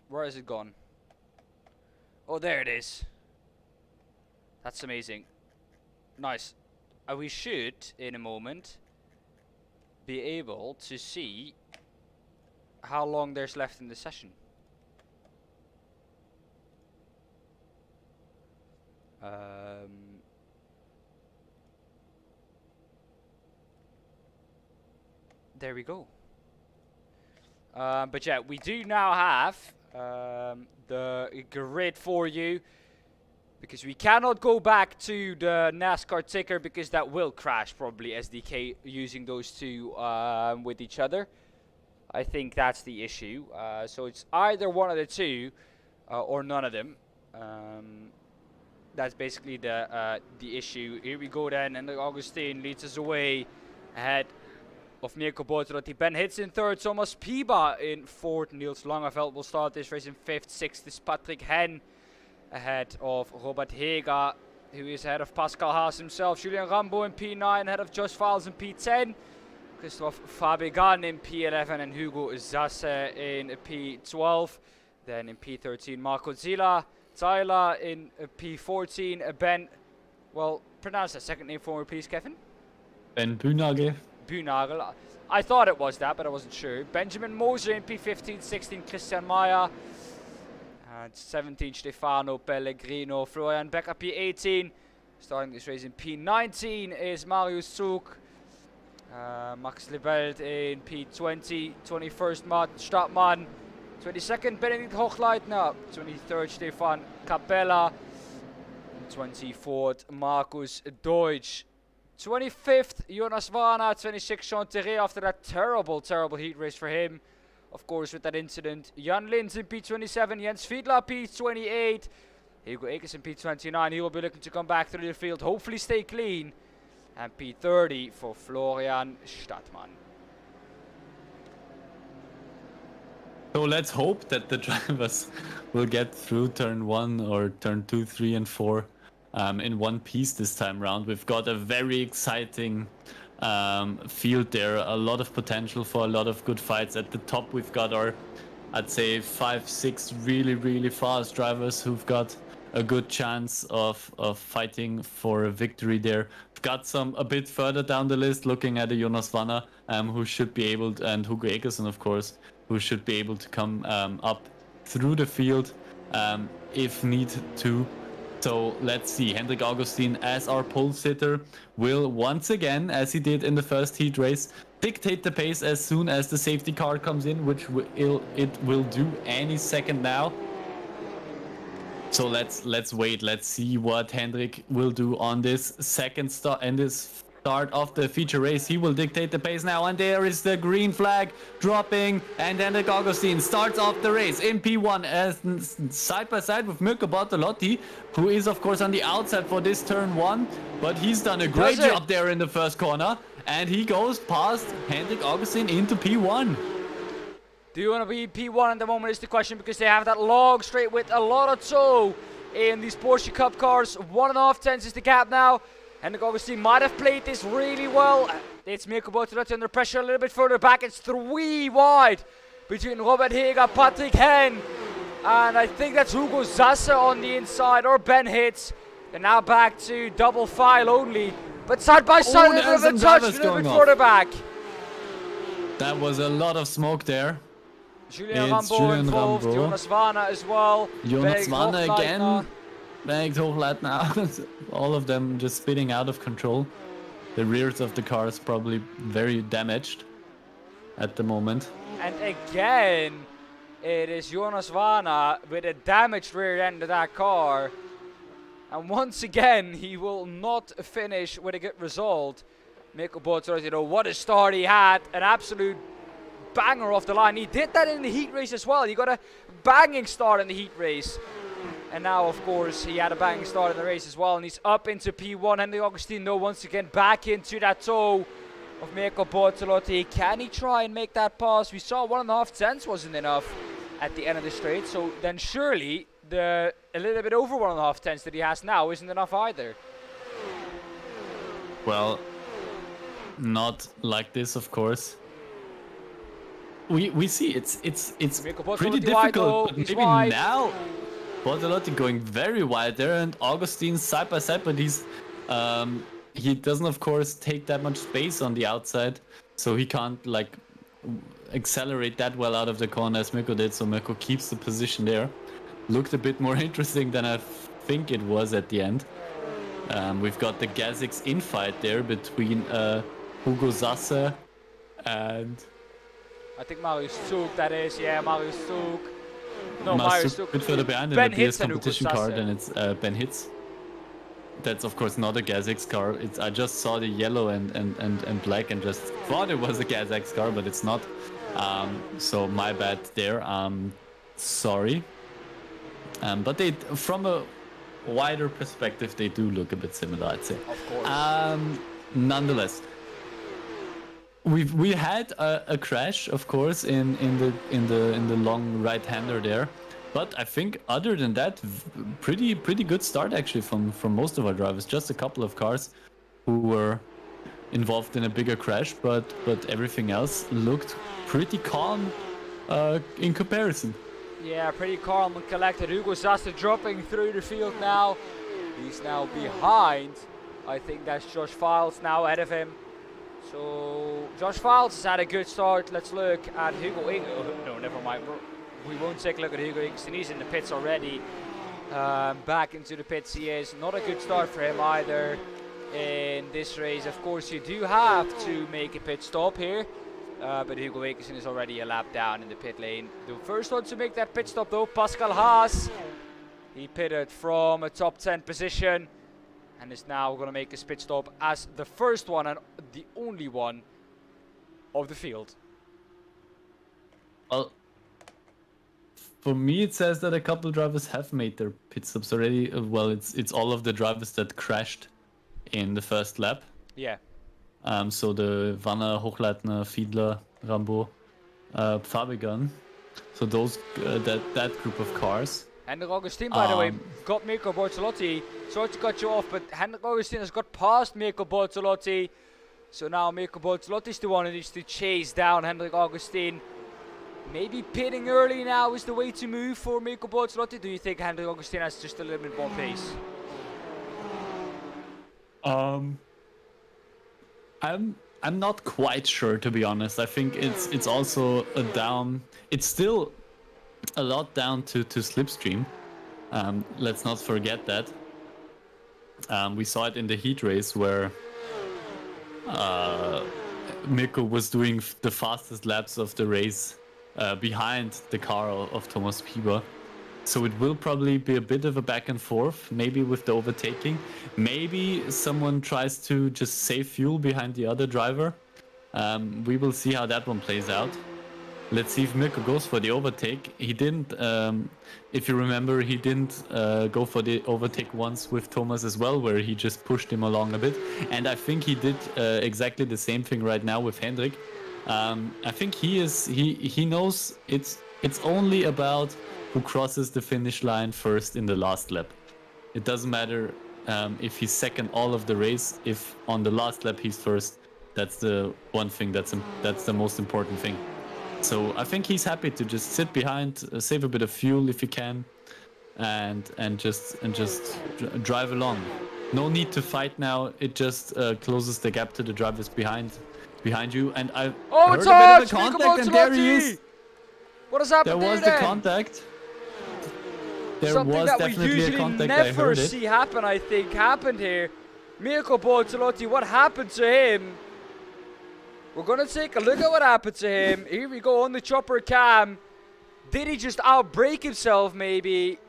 Where is it gone? Oh, there it is. That's amazing. Nice. We should, in a moment, be able to see how long there's left in the session. There we go. But yeah, we do now have the grid for you, because we cannot go back to the NASCAR ticker, because that will crash probably, SDK using those two with each other. I think that's the issue. So it's either one of the two or none of them. That's basically the issue. Here we go then, and Augustine leads us away ahead of Mirko Bortolotti. Ben Hitz in third, Thomas Pieper in fourth, Niels Langeveld will start this race in fifth. Sixth is Patrick Henn ahead of Robert Heger, who is ahead of Pascal Haas himself. Julien Rambo in P9 ahead of Josh Files in P10. Christophe Fabigan in P11 and Hugo Sasse in P12. Then in P13, Marco Zila. Tyler in P14. Ben, well, pronounce that second name for me, please, Kevin. Ben Bühnagel. Bühnagel. I thought it was that, but I wasn't sure. Benjamin Moser in P15, 16, Christian Meyer. And 17, Stefano Pellegrino. Florian Becker, P18. Starting this race in P19 is Marius Zug. Max Lebelt in P20. 21st, Martin Stadtmann. 22nd, Benedikt Hochleitner. 23rd, Stefan Capella. 24th, Markus Deutsch. 25th, Jonas Vana. 26th, Sean Terre after that terrible heat race for him. Of course, with that incident. Jan Lins in P27, Jens Fiedler P28. Hugo Ekers in P29. He will be looking to come back through the field, hopefully stay clean. And P30 for Florian Stadtmann. So let's hope that the drivers will get through turn 1 or turn 2, 3, and 4 in one piece this time round. We've got a very exciting field there, a lot of potential for a lot of good fights. At the top we've got our, I'd say, 5, 6 really fast drivers who've got a good chance of fighting for a victory there. We've got some a bit further down the list, looking at a Jonas Vanna, who should be able to, and Hugo Ekersen of course, who should be able to come up through the field if need to. So let's see, Hendrik Augustin as our pole sitter will once again, as he did in the first heat race, dictate the pace as soon as the safety car comes in, which it will do any second now. So let's wait. Let's see what Hendrik will do on this second start and this start of the feature race. He will dictate the pace now, and there is the green flag dropping, and Hendrik Augustin starts off the race in P1 as side by side with Mirko Bortolotti, who is of course on the outside for this turn 1, but he's done a great job there in the first corner, and he goes past Hendrik Augustin into P1. Do you want to be P1 at the moment is the question, because they have that long straight with a lot of tow in these Porsche Cup cars. 1.5 tenths is the gap now. Hendrik Augustin might have played this really well. It's Mirko Bortolotti under pressure a little bit further back. It's 3 wide between Robert Heger, Patrick Henn, and I think that's Hugo Zasse on the inside, or Ben Hitz. They're now back to double file only, but side by side, a little bit touch, a little bit further back. That was a lot of smoke there. Julien Rambo involved, Jonas Vana as well. Jonas Vana again. Bengt Hochleitner. All of them just spinning out of control. The rears of the cars probably very damaged at the moment. And again, it is Jonas Vana with a damaged rear end of that car. And once again, he will not finish with a good result. Mirko Bortolotti, you know, what a start he had. An absolute banger off the line. He did that in the heat race as well. He got a banging start in the heat race. And now, of course, he had a banging start in the race as well. And he's up into P1. Hendrik Augustin, though, once again back into that tow of Mirko Bortolotti. Can he try and make that pass? We saw 1.5 tenths wasn't enough at the end of the straight. So then surely a little bit over 1.5 tenths that he has now isn't enough either. Well, not like this, of course. We see it's pretty difficult, but maybe wide. Now Bortolotti going very wide there, and Augustin side by side, but he doesn't of course take that much space on the outside, so he can't like accelerate that well out of the corner as Mirko did, so Mirko keeps the position there. Looked a bit more interesting than I think it was at the end. We've got the Gazix infight there between Hugo Zasse and I think Marius Zug, that is, yeah, Marius Zug. No, Marius Zug. A bit further behind in the BS competition car, then it's Ben Hitz. That's of course not a Gazix car. I just saw the yellow and black and just thought it was a Gazix car, but it's not. So my bad there. Sorry. But they, from a wider perspective, they do look a bit similar, I'd say. Of course. Nonetheless. We had a crash, of course, in the long right-hander there, but I think other than that, pretty good start actually from most of our drivers. Just a couple of cars who were involved in a bigger crash, but everything else looked pretty calm in comparison. Yeah, pretty calm and collected. Hugo Zasse dropping through the field now. He's now behind. I think that's Josh Files now ahead of him. So Josh Files has had a good start. Let's look at Hugo. No, never mind. We won't take a look at Hugo Ingsten. He's in the pits already. Back into the pits he is. Not a good start for him either in this race. Of course, you do have to make a pit stop here. But Hugo Ingsten is already a lap down in the pit lane. The first one to make that pit stop though, Pascal Haas. He pitted from a top 10 position. and is now going to make a pit stop as the first one and the only one of the field. Well, for me, it says that a couple drivers have made their pit stops already. Well, it's all of the drivers that crashed in the first lap. Yeah. So the Wanner, Hochleitner, Fiedler, Rambo, Fabigan. So those that group of cars. Hendrik Augustin, by the way, got Mirko Bortolotti. Sorry to cut you off, but Hendrik Augustin has got past Mirko Bortolotti. So now Mirko Bortolotti is the one who needs to chase down Hendrik Augustin. Maybe pitting early now is the way to move for Mirko Bortolotti. Do you think Hendrik Augustin has just a little bit more pace? I'm not quite sure, to be honest. I think it's also a down. It's still a lot down to slipstream. Let's not forget that. We saw it in the heat race where Mirko was doing the fastest laps of the race behind the car of Thomas Pieber. So it will probably be a bit of a back and forth, maybe with the overtaking. Maybe someone tries to just save fuel behind the other driver. We will see how that one plays out. Let's see if Mirko goes for the overtake. He didn't, if you remember, he didn't go for the overtake once with Thomas as well, where he just pushed him along a bit. And I think he did exactly the same thing right now with Hendrik. I think he knows it's only about who crosses the finish line first in the last lap. It doesn't matter if he's second all of the race. If on the last lap he's first, that's the one thing that's the most important thing. So I think he's happy to just sit behind, save a bit of fuel if he can, and just drive along. No need to fight now. It just closes the gap to the drivers behind you. And I heard It's a hard! bit of a contact, and there he is. What has happened There was there the then? contact. There Something was that we definitely a usually contact. I never heard it. see happen, I think, happened here. Mirko Bortolotti, what happened to him? We're gonna take a look at what happened to him. Here we go on the chopper cam. Did he just outbrake himself, maybe?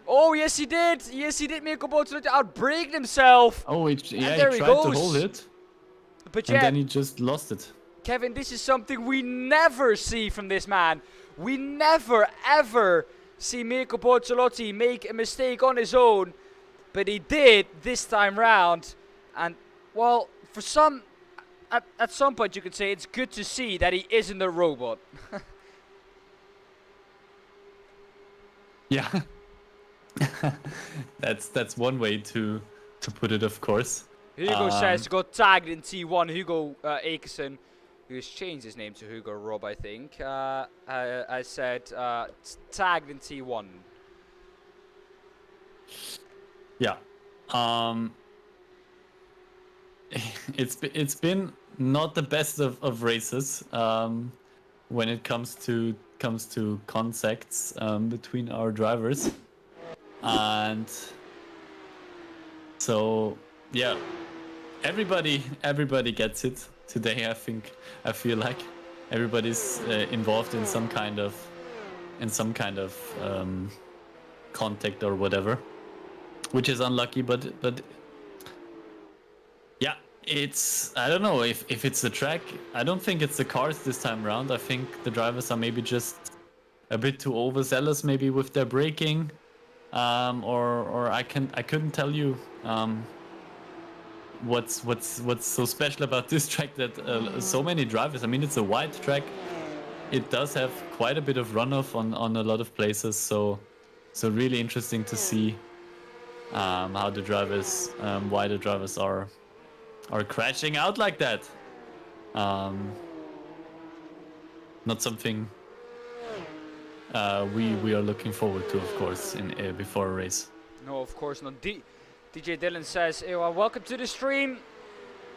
Oh, yes he did. Yes he did. Mirko Bortolotti outbraked himself. Oh, yeah, there he he tried to goes. hold it, But and yeah, then he just lost it. Kevin, this is something we never see from this man. We never, ever see Mirko Bortolotti make a mistake on his own. But he did this time round. And, well, for some... At some point you could say it's good to see that he isn't a robot. Yeah, that's one way to put it, of course. Hugo says got tagged in T1. Hugo Akerson, who has changed his name to Hugo Rob, I think. I said tagged in T1. Yeah. It's been not the best of races when it comes to contacts between our drivers, and so yeah, everybody gets it today. I feel like everybody's involved in some kind of contact or whatever, which is unlucky, but yeah, I don't know if it's the track. I don't think it's the cars this time around. I think the drivers are maybe just a bit too overzealous, maybe with their braking, or I couldn't tell you what's so special about this track that so many drivers. I mean, it's a wide track. It does have quite a bit of runoff on a lot of places, so really interesting to see how the drivers, why the drivers are crashing out like that. Not something we are looking forward to, of course, in before a race. No, of course not. DJ Dylan says, hey, well, welcome to the stream.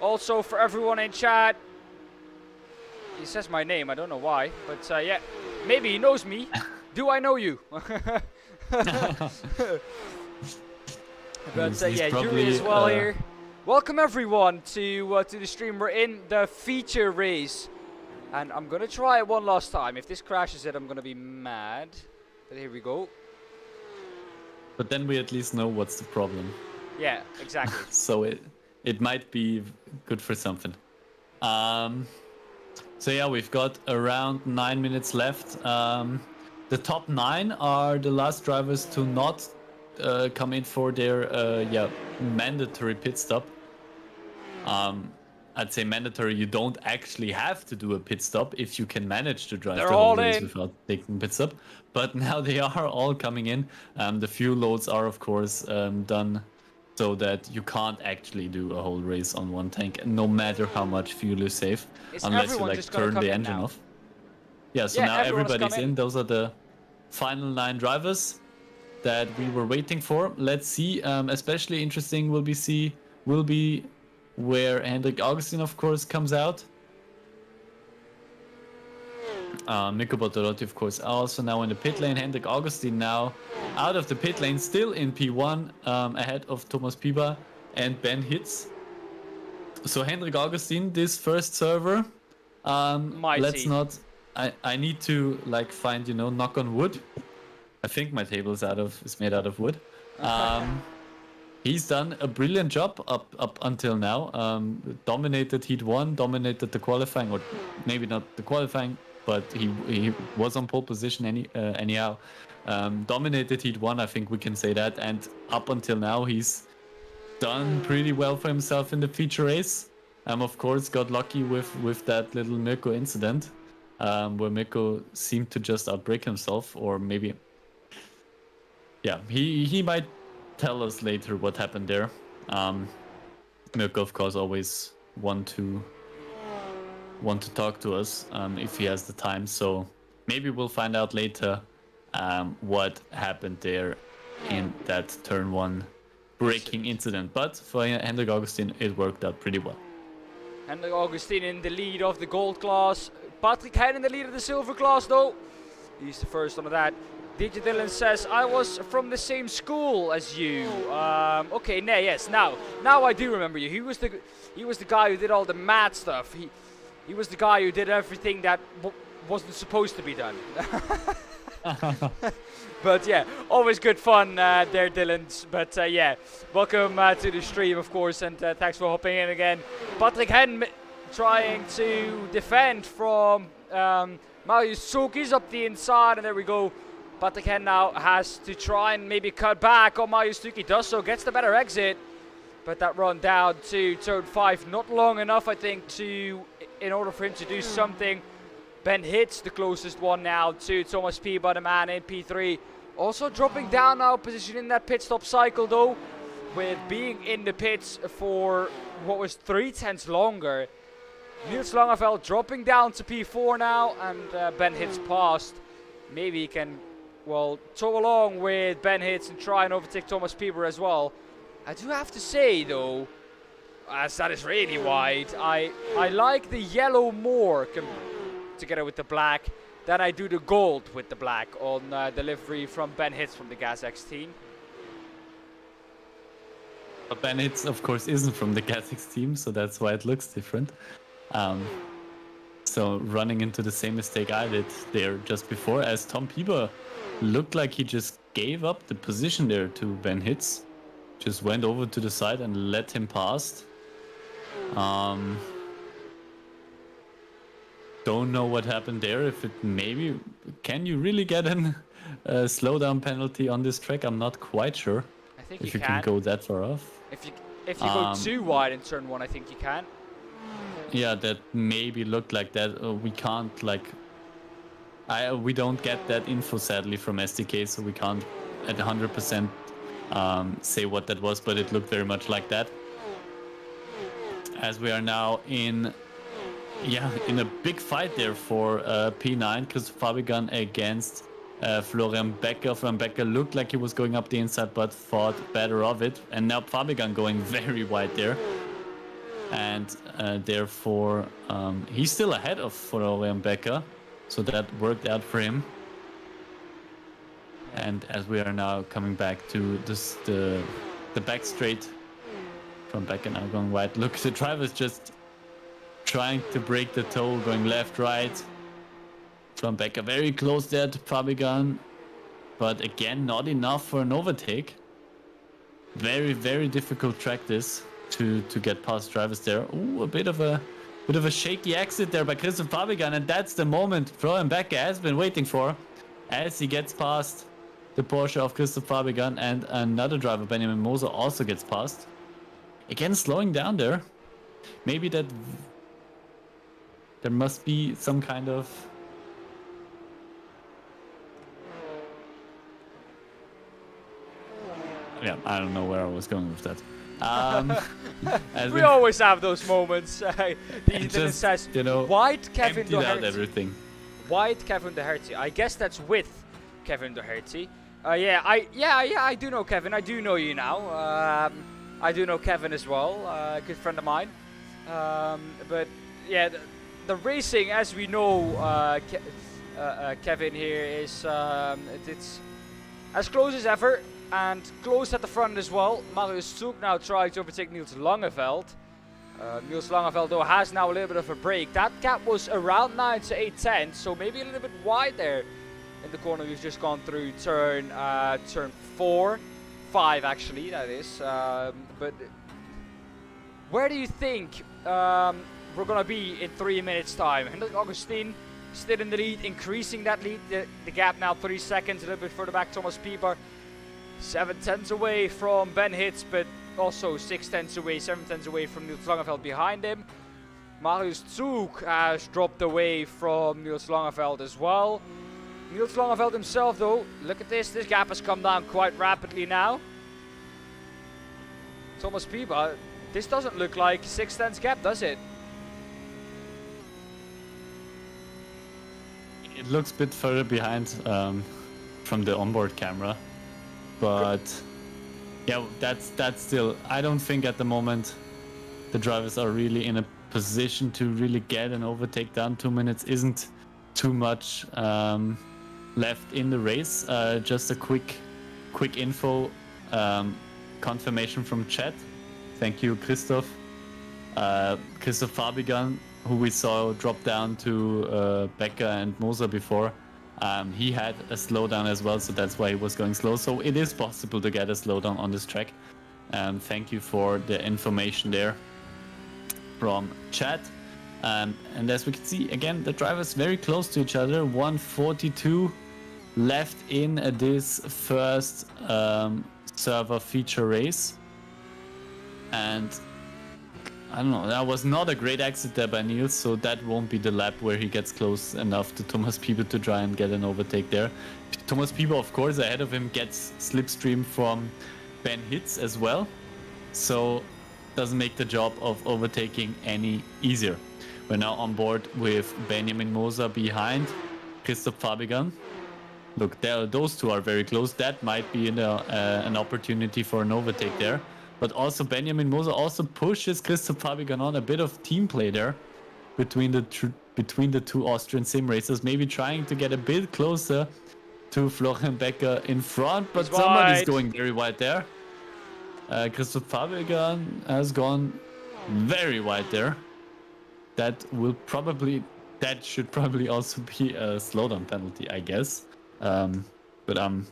Also for everyone in chat. He says my name, I don't know why, but yeah, maybe he knows me. Do I know you? But yeah, Yuri as well here. Welcome everyone to the stream. We're in the feature race, and I'm gonna try it one last time. If this crashes it, I'm gonna be mad. But here we go. But then we at least know what's the problem. Yeah, exactly. So it might be good for something. So yeah, we've got around 9 minutes left. The top 9 are the last drivers to not come in for their mandatory pit stop. I'd say mandatory. You don't actually have to do a pit stop if you can manage to drive They're the whole all race in. without taking pit stop. But now they are all coming in. The fuel loads are of course done so that you can't actually do a whole race on one tank, no matter how much fuel you save, Is unless you everyone like just gonna turn come the in engine now? off. Yeah, so Yeah, now everyone's everybody's come in. in. Those are the final 9 drivers that we were waiting for. Let's see. Especially interesting will be where Hendrik Augustin, of course, comes out. Mikko Bortolotti, of course, also now in the pit lane. Hendrik Augustin now out of the pit lane, still in P1, ahead of Thomas Pieper and Ben Hitz. So Hendrik Augustin, this first server. Let's Mighty. not. I need to like find, knock on wood. I think my table is made out of wood. He's done a brilliant job up until now. Dominated Heat 1, dominated the qualifying, or maybe not the qualifying, but he was on pole position anyhow. Dominated Heat 1, I think we can say that. And up until now, he's done pretty well for himself in the feature race. Of course, got lucky with that little Mirko incident, where Mirko seemed to just outbrake himself, or maybe... Yeah, he might tell us later what happened there. Mirko, of course, always want to talk to us if he has the time. So maybe we'll find out later what happened there in that turn 1 braking incident. But for Hendrik Augustin, it worked out pretty well. Hendrik Augustin in the lead of the gold class. Patrick Hein in the lead of the silver class, though. He's the first on that. DJ Dylan says, I was from the same school as you. Okay, yes, now I do remember you. He was the guy who did all the mad stuff. He was the guy who did everything that wasn't supposed to be done. But yeah, always good fun there, Dylan. But yeah, welcome to the stream, of course, and thanks for hopping in again. Patrick Hen trying to defend from Marius Suki's up the inside, and there we go. Patrick Hen now has to try and maybe cut back on Marius Suki. Does so, gets the better exit. But that run down to turn 5, not long enough, I think, in order for him to do something. Ben Hitz, the closest one now to Thomas Pieper, the man in P3. Also dropping down now, position in that pit stop cycle though, with being in the pits for what was 3/10 longer. Niels Langeveld dropping down to P4 now, and Ben Hitz passed. Maybe he can, tow along with Ben Hitz and try and overtake Thomas Pieper as well. I do have to say though, as that is really wide, I like the yellow more together with the black than I do the gold with the black on delivery from Ben Hitz from the Gas X team. But Ben Hitz, of course, isn't from the Gas team, so that's why it looks different. So running into the same mistake I did there just before, as Tom Pieper looked like he just gave up the position there to Ben Hitz. Just went over to the side and let him pass. Don't know what happened there. If it maybe... Can you really get a slowdown penalty on this track? I'm not quite sure. I think if you can go that far off. If you go too wide in turn 1, I think you can. Yeah, that maybe looked like that. We can't we don't get that info sadly from SDK, so we can't at 100% say what that was, but it looked very much like that. As we are now in a big fight there for P9, because Fabigan against Florian Becker. Florian Becker looked like he was going up the inside, but thought better of it. And now Fabigan going very wide there. And therefore, he's still ahead of Florian Becker. So that worked out for him. And as we are now coming back to the back straight from Becker now going wide. Look, the driver's just trying to break the toe, going left, right. From Becker very close there to Fabigan. But again, not enough for an overtake. Very, very difficult track this to get past drivers there. Ooh, a bit of a shaky exit there by Christoph Fabigan, and that's the moment Florian Becker has been waiting for, as he gets past the Porsche of Christoph Fabigan, and another driver, Benjamin Moser, also gets past. Again, slowing down there. Maybe that there must be some kind of... Yeah, I don't know where I was going with that. We always have those moments. The internet says, you know, white Kevin emptied out Doherty. everything. White Kevin Doherty. I guess that's with Kevin Doherty. I do know Kevin. I do know you now. I do know Kevin as well. Good friend of mine. But yeah, the racing, as we know, Kevin here is it's as close as ever. And close at the front as well. Marius Zug now trying to overtake Niels Langeveld. Niels Langeveld though has now a little bit of a break. That gap was around 9 to 8 tenths, so maybe a little bit wide there in the corner we've just gone through. Turn 5 actually, that is. But where do you think we're gonna be in 3 minutes time? Hendrik Augustin still in the lead, increasing that lead. The gap now 3 seconds, a little bit further back. Thomas Pieper 7 tenths away from Ben Hitz, but also 6 tenths away, 7 tenths away from Niels Langeveld behind him. Marius Zug has dropped away from Niels Langeveld as well. Niels Langeveld himself though, look at this gap has come down quite rapidly now. Thomas Pieper, this doesn't look like 6 tenths gap, does it? It looks a bit further behind from the onboard camera. But yeah, that's still, I don't think at the moment the drivers are really in a position to really get an overtake down. 2 minutes isn't too much left in the race. Just a quick info confirmation from chat. Thank you, Christoph. Christoph Fabigan, who we saw drop down to Becker and Moser before. He had a slowdown as well, so that's why he was going slow. So it is possible to get a slowdown on this track. Thank you for the information there from chat. And as we can see, again, the drivers very close to each other. 1:42 left in this first server feature race. And I don't know, that was not a great exit there by Niels, so that won't be the lap where he gets close enough to Thomas Pieper to try and get an overtake there. Thomas Pieper, of course, ahead of him gets slipstream from Ben Hitz as well, so doesn't make the job of overtaking any easier. We're now on board with Benjamin Moser behind Christoph Fabigan. Look, those two are very close. That might be an opportunity for an overtake there. But also Benjamin Moser also pushes Christoph Fabigan on. A bit of team play there between the two Austrian sim racers, maybe trying to get a bit closer to Florian Becker in front, but somebody's going very wide there. Christoph Fabigan has gone very wide there. That should probably also be a slowdown penalty, I guess. But I'm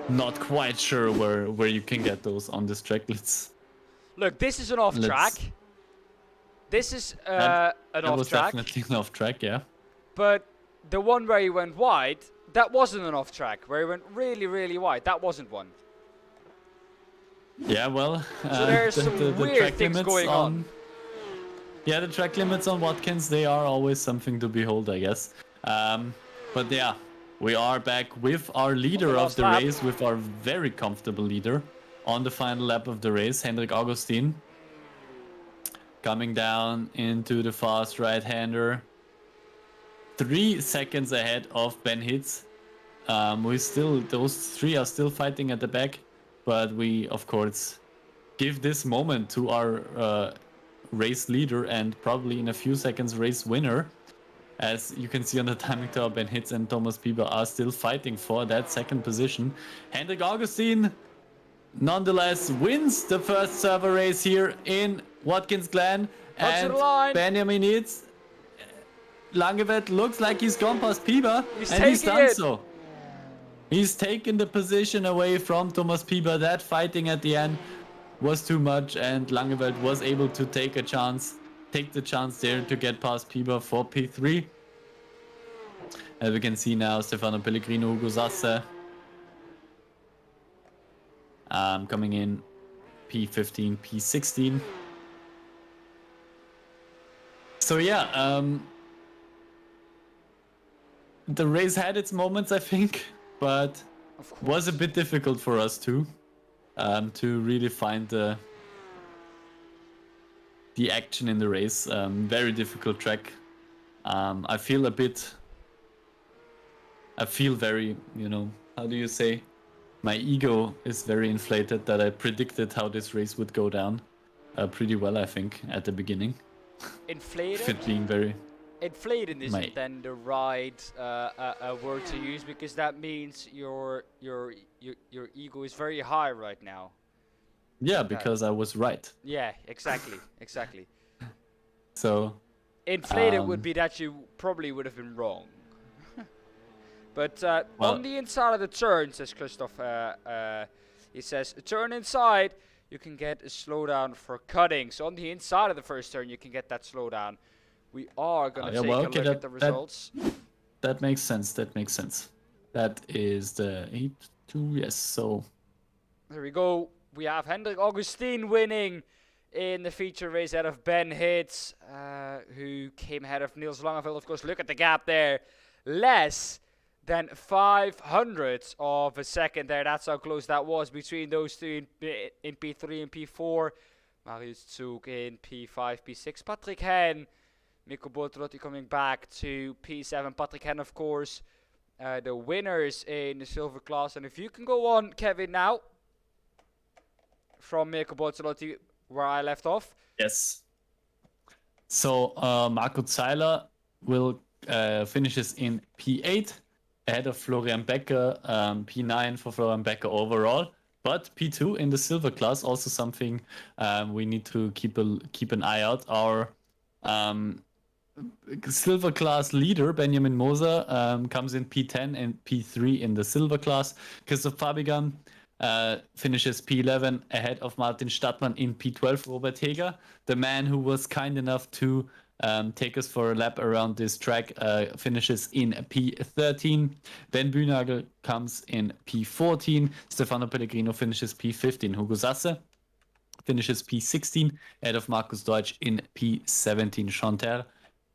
not quite sure where you can get those on this track. Look, this is an off track. This is an off track. That was definitely an off track, yeah. But the one where he went wide, that wasn't an off track. Where he went really, really wide, that wasn't one. Yeah, well, so there's some weird things going on. Yeah, the track limits on Watkins, they are always something to behold, I guess. But yeah, we are back with our leader of the race, with our very comfortable leader on the final lap of the race, Hendrik Augustin. Coming down into the fast right-hander. 3 seconds ahead of Ben Hitz. Those three are still fighting at the back, but we, of course, give this moment to our race leader and probably in a few seconds race winner. As you can see on the timing tower, Ben Hitz and Thomas Pieper are still fighting for that second position. Hendrik Augustin, nonetheless, wins the first server race here in Watkins Glen. And Benjamin Hitz, Langeveld looks like he's gone past Pieper, and he's done so. He's taken the position away from Thomas Pieper. That fighting at the end was too much, and Langeveld was able to take the chance there to get past Pieper for P3. As we can see now, Stefano Pellegrino, Hugo Sasse coming in P15, P16. So yeah, the race had its moments, I think, but was a bit difficult for us too, to really find the action in the race. Very difficult track. I feel very, how do you say? My ego is very inflated that I predicted how this race would go down pretty well, I think, at the beginning. Inflated? It being very... Inflated isn't then the right word to use, because that means your ego is very high right now. Yeah, because I was right. Yeah, exactly, exactly. So... Inflated would be that you probably would have been wrong. But well, on the inside of the turn, says Christoph, he says, turn inside, you can get a slowdown for cutting. So on the inside of the first turn, you can get that slowdown. We are going to take a look at the results. That makes sense. That makes sense. That is the 8-2, yes. So there we go. We have Hendrik Augustin winning in the feature race ahead of Ben Hitz, who came ahead of Niels Langeveld. Of course, look at the gap there. Less than 500 of a second there. That's how close that was between those two in P3 and P4. Marius Zug in P5, P6. Patrick Hen, Mikko Bortolotti coming back to P7. Patrick Hen, of course, the winners in the silver class. And if you can go on, Kevin, now, from Mikko Bortolotti, where I left off. Yes. So Marco Zeiler will finishes in P8 ahead of Florian Becker, P9 for Florian Becker overall, but P2 in the silver class, also something we need to keep an eye out. Our silver class leader, Benjamin Moser, comes in P10 and P3 in the silver class. Christoph Fabigan finishes P11 ahead of Martin Stadtmann in P12. Robert Heger, the man who was kind enough to take us for a lap around this track, finishes in P13. Ben Bühnagel comes in P14. Stefano Pellegrino finishes P15. Hugo Sasse finishes P16 ahead of Markus Deutsch in P17. Chanter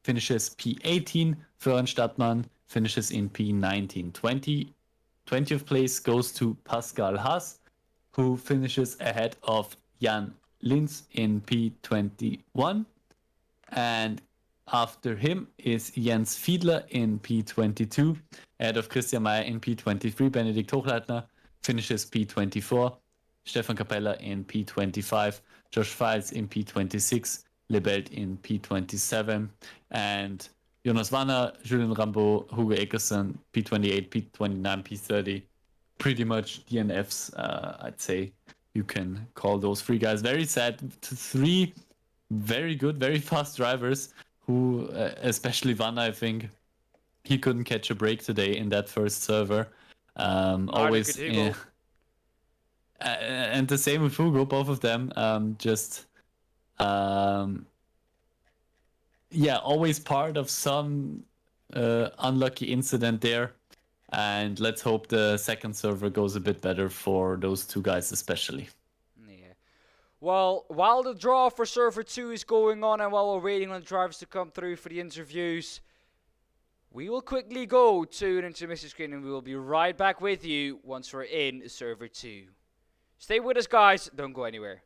finishes P18. Florian Stadtmann finishes in P19. 20th place goes to Pascal Haas, who finishes ahead of Jan Linz in P21. And after him is Jens Fiedler in P22, ahead of Christian Meyer in P23. Benedikt Hochleitner finishes P24. Stefan Capella in P25. Josh Files in P26. Lebelt in P27. And Jonas Wanner, Julien Rambeau, Hugo Eckerson, P28, P29, P30. Pretty much DNFs, I'd say. You can call those three guys. Very sad. Three very good, very fast drivers who, especially Vanna, I think, he couldn't catch a break today in that first server. Always, and the same with Hugo, both of them. Always part of some unlucky incident there. And let's hope the second server goes a bit better for those two guys, especially. Well, while the draw for server 2 is going on and while we're waiting on the drivers to come through for the interviews, we will quickly go to an intermission screen and we will be right back with you once we're in server 2. Stay with us, guys. Don't go anywhere.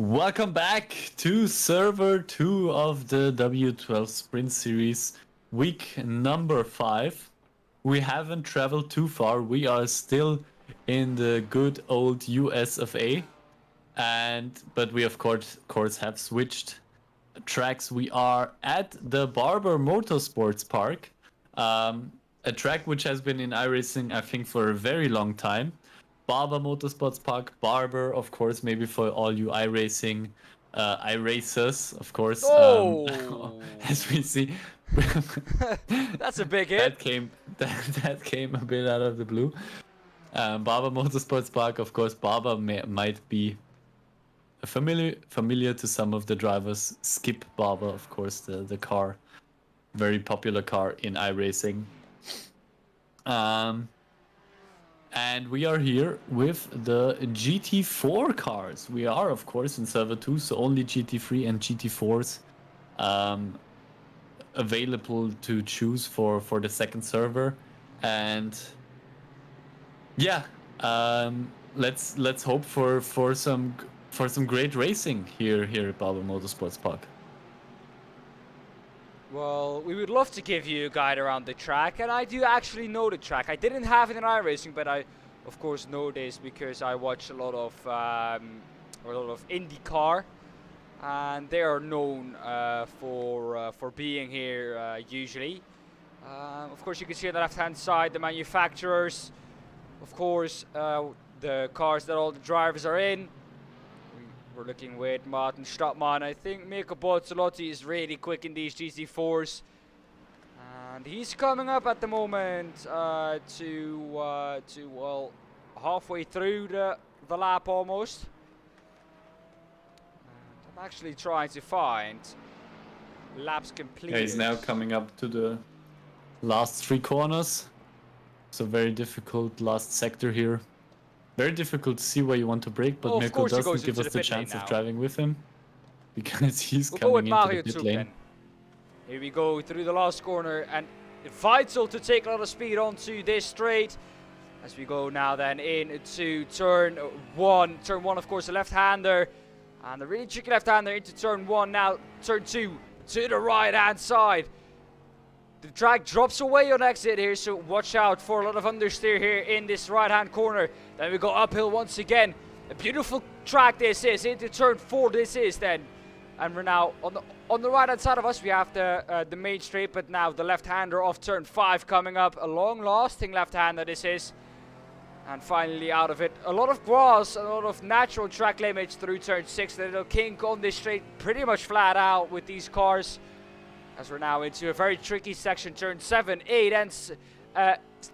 Welcome back to server 2 of the W12 Sprint Series, week number 5. We haven't traveled too far. We are still in the good old US of A. But we of course have switched tracks. We are at the Barber Motorsports Park, a track which has been in iRacing I think for a very long time. Barber Motorsports Park, Barber, of course, maybe for all you iRacing, iRacers, of course. Oh! As we see, That's a big hit. that came a bit out of the blue. Barber Motorsports Park, of course, Barber might be familiar to some of the drivers. Skip Barber, of course, the car, very popular car in iRacing. And we are here with the GT4 cars. We are, of course, in server 2, so only GT3 and GT4s available to choose for the second server. And yeah, let's hope for some great racing here at Barber Motorsports Park. Well, we would love to give you a guide around the track, and I do actually know the track. I didn't have it in iRacing, but I, of course, know this because I watch a lot of IndyCar, and they are known for being here usually. Of course, you can see on the left-hand side the manufacturers. Of course, the cars that all the drivers are in. We're looking with Martin Stottmann. I think Mirko Bortolotti is really quick in these GT4s. And he's coming up at the moment to halfway through the lap almost. And I'm actually trying to find laps completed. Yeah, he's now coming up to the last 3 corners. So very difficult last sector here. Very difficult to see where you want to brake, but Mirko doesn't give us the chance of driving with him because he's coming into the pit lane. Then. Here we go through the last corner, and vital to take a lot of speed onto this straight as we go now then into turn 1. Turn 1, of course, a left-hander, and a really tricky left-hander into turn 1. Now turn 2 to the right-hand side. The track drops away on exit here, so watch out for a lot of understeer here in this right-hand corner. Then we go uphill once again. A beautiful track this is. Into turn 4 this is then. And we're now on the right-hand side of us. We have the main straight, but now the left-hander off turn 5 coming up. A long-lasting left-hander this is. And finally out of it. A lot of grass, a lot of natural track limits through turn 6. The little kink on this straight pretty much flat out with these cars. As we're now into a very tricky section, turn 7, 8, and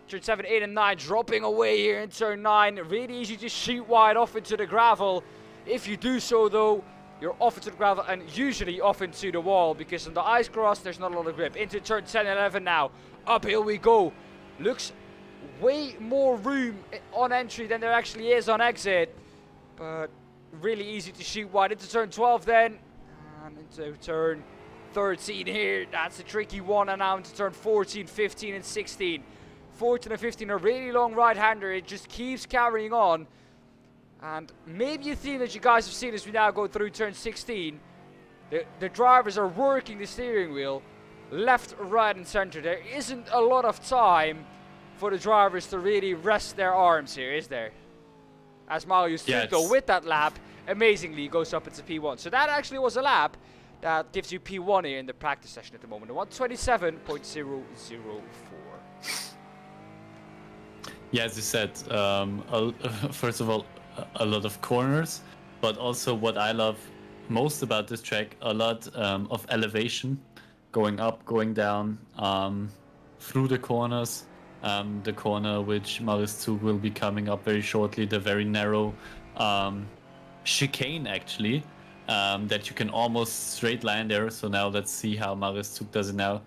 turn 7, 8, and 9, dropping away here in turn 9. Really easy to shoot wide off into the gravel. If you do so, though, you're off into the gravel and usually off into the wall because on the ice grass there's not a lot of grip. Into turn 10, 11 now. Uphill we go. Looks way more room on entry than there actually is on exit, but really easy to shoot wide. Into turn 12 then, and into turn 13 here, that's a tricky one, and now into turn 14, 15 and 16. 14 and 15, a really long right-hander, it just keeps carrying on. And maybe a theme that you guys have seen as we now go through turn 16, the drivers are working the steering wheel, left, right and center. There isn't a lot of time for the drivers to really rest their arms here, is there? As Mario Stuto with that lap, amazingly goes up into P1. So that actually was a lap that gives you P1 here in the practice session at the moment, 127.004. Yeah, as you said, first of all, a lot of corners, but also what I love most about this track, a lot of elevation, going up, going down, through the corners. The corner which Marius Zug will be coming up very shortly, the very narrow chicane actually. That you can almost straight line there. So now let's see how Marius Zug does it now.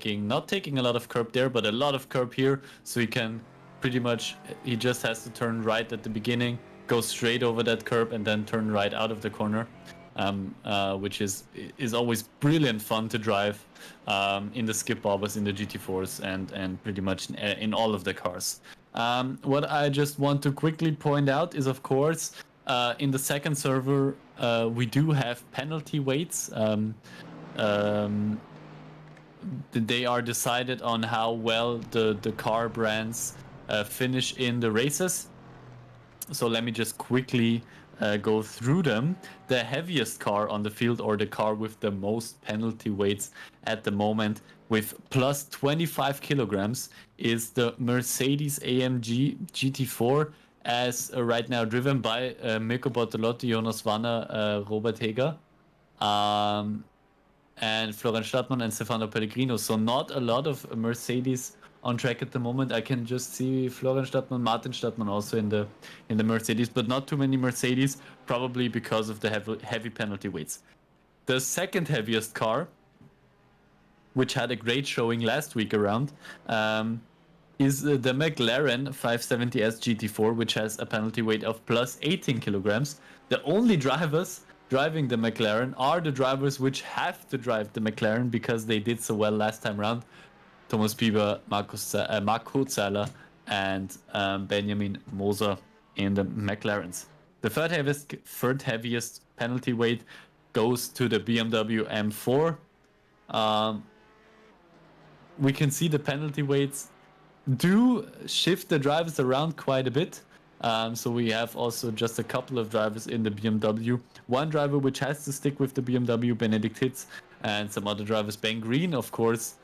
Not taking a lot of curb there, but a lot of curb here. So he can pretty much, he just has to turn right at the beginning, go straight over that curb and then turn right out of the corner. Which is always brilliant fun to drive in the skip barbers, in the GT4s and pretty much in all of the cars. What I just want to quickly point out is, of course, in the second server, we do have penalty weights. They are decided on how well the car brands finish in the races. So let me just quickly go through them. The heaviest car on the field, or the car with the most penalty weights at the moment, with plus 25 kilograms, is the Mercedes AMG GT4, as right now driven by Mirko Bortolotti, Jonas Wanner, Robert Heger, and Florian Stadtmann and Stefano Pellegrino. So not a lot of Mercedes on track at the moment. I can just see Florian Stadtmann, Martin Stadtmann also in the Mercedes, but not too many Mercedes, probably because of the heavy penalty weights. The second heaviest car, which had a great showing last week around, is the McLaren 570S GT4, which has a penalty weight of plus 18 kilograms. The only drivers driving the McLaren are the drivers which have to drive the McLaren because they did so well last time around. Thomas Bieber, Marco Zahler, and Benjamin Moser in the McLarens. The third heaviest penalty weight goes to the BMW M4. We can see the penalty weights do shift the drivers around quite a bit. So we have also just a couple of drivers in the BMW. One driver which has to stick with the BMW, Benedikt Hitz, and some other drivers. Ben Green, of course,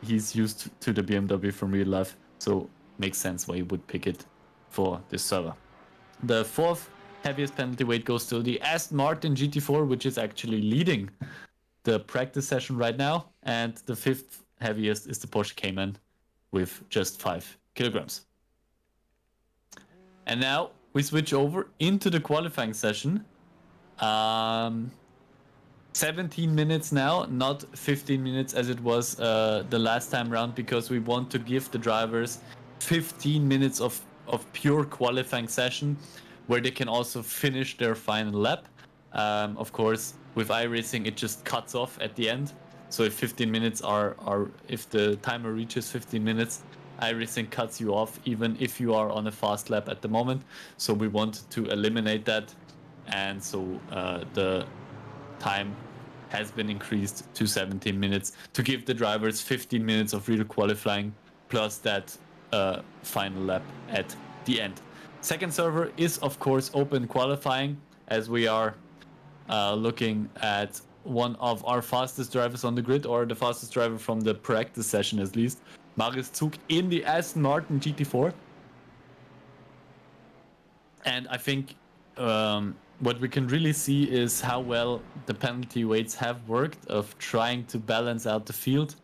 he's used to the BMW from real life, so makes sense why he would pick it for this server. The fourth heaviest penalty weight goes to the Aston Martin GT4, which is actually leading the practice session right now. And the fifth heaviest is the Porsche Cayman with just 5 kilograms. And now we switch over into the qualifying session. 17 minutes now, not 15 minutes as it was the last time round, because we want to give the drivers 15 minutes of pure qualifying session where they can also finish their final lap. Of course, with iRacing, it just cuts off at the end. So if 15 minutes if the timer reaches 15 minutes, iRacing cuts you off even if you are on a fast lap at the moment. So we wanted to eliminate that, and so the time has been increased to 17 minutes to give the drivers 15 minutes of real qualifying plus that final lap at the end. Second server is of course open qualifying, as we are looking at one of our fastest drivers on the grid, or the fastest driver from the practice session at least, Marius Zug in the Aston Martin GT4. And I think what we can really see is how well the penalty weights have worked of trying to balance out the field.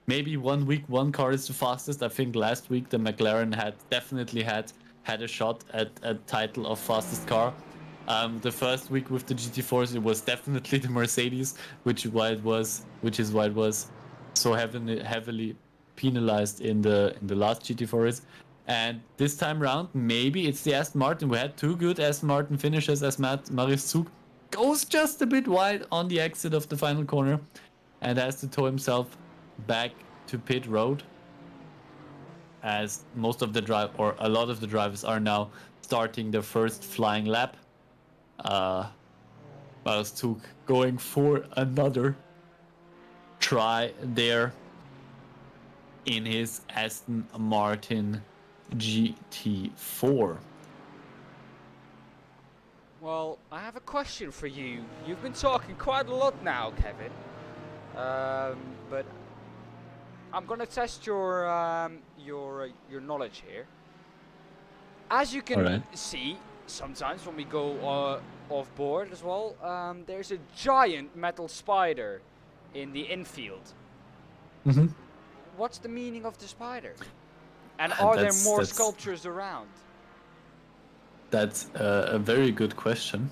Maybe 1 week one car is the fastest. I think last week the McLaren definitely had a shot at a title of fastest car. The first week with the GT4s, it was definitely the Mercedes, which is why it was so heavily penalized in the last GT4s. And this time around, maybe it's the Aston Martin. We had two good Aston Martin finishes, as Marius Zug goes just a bit wide on the exit of the final corner and has to tow himself back to pit road, as most of the a lot of the drivers are now starting their first flying lap. Marius Zug going for another try there in his Aston Martin GT4. Well, I have a question for you. You've been talking quite a lot now, Kevin. But I'm gonna test your knowledge here. As you can see, sometimes when we go off board as well, there's a giant metal spider in the infield. Mm-hmm. What's the meaning of the spider? And are there more sculptures around? That's a very good question.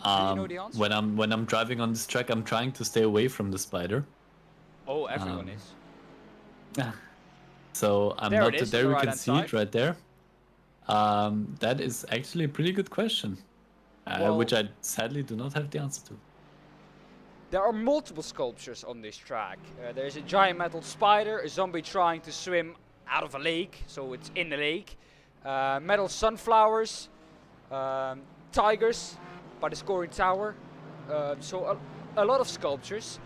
Do you know the answer? When I'm driving on this track, I'm trying to stay away from the spider. Oh, everyone is. So I'm there not it is, there. on the We can right-hand see side. it right there. That is actually a pretty good question, which I sadly do not have the answer to. There are multiple sculptures on this track. There's a giant metal spider, a zombie trying to swim out of a lake, so it's in the lake. Metal sunflowers, tigers by the scoring tower. So a lot of sculptures.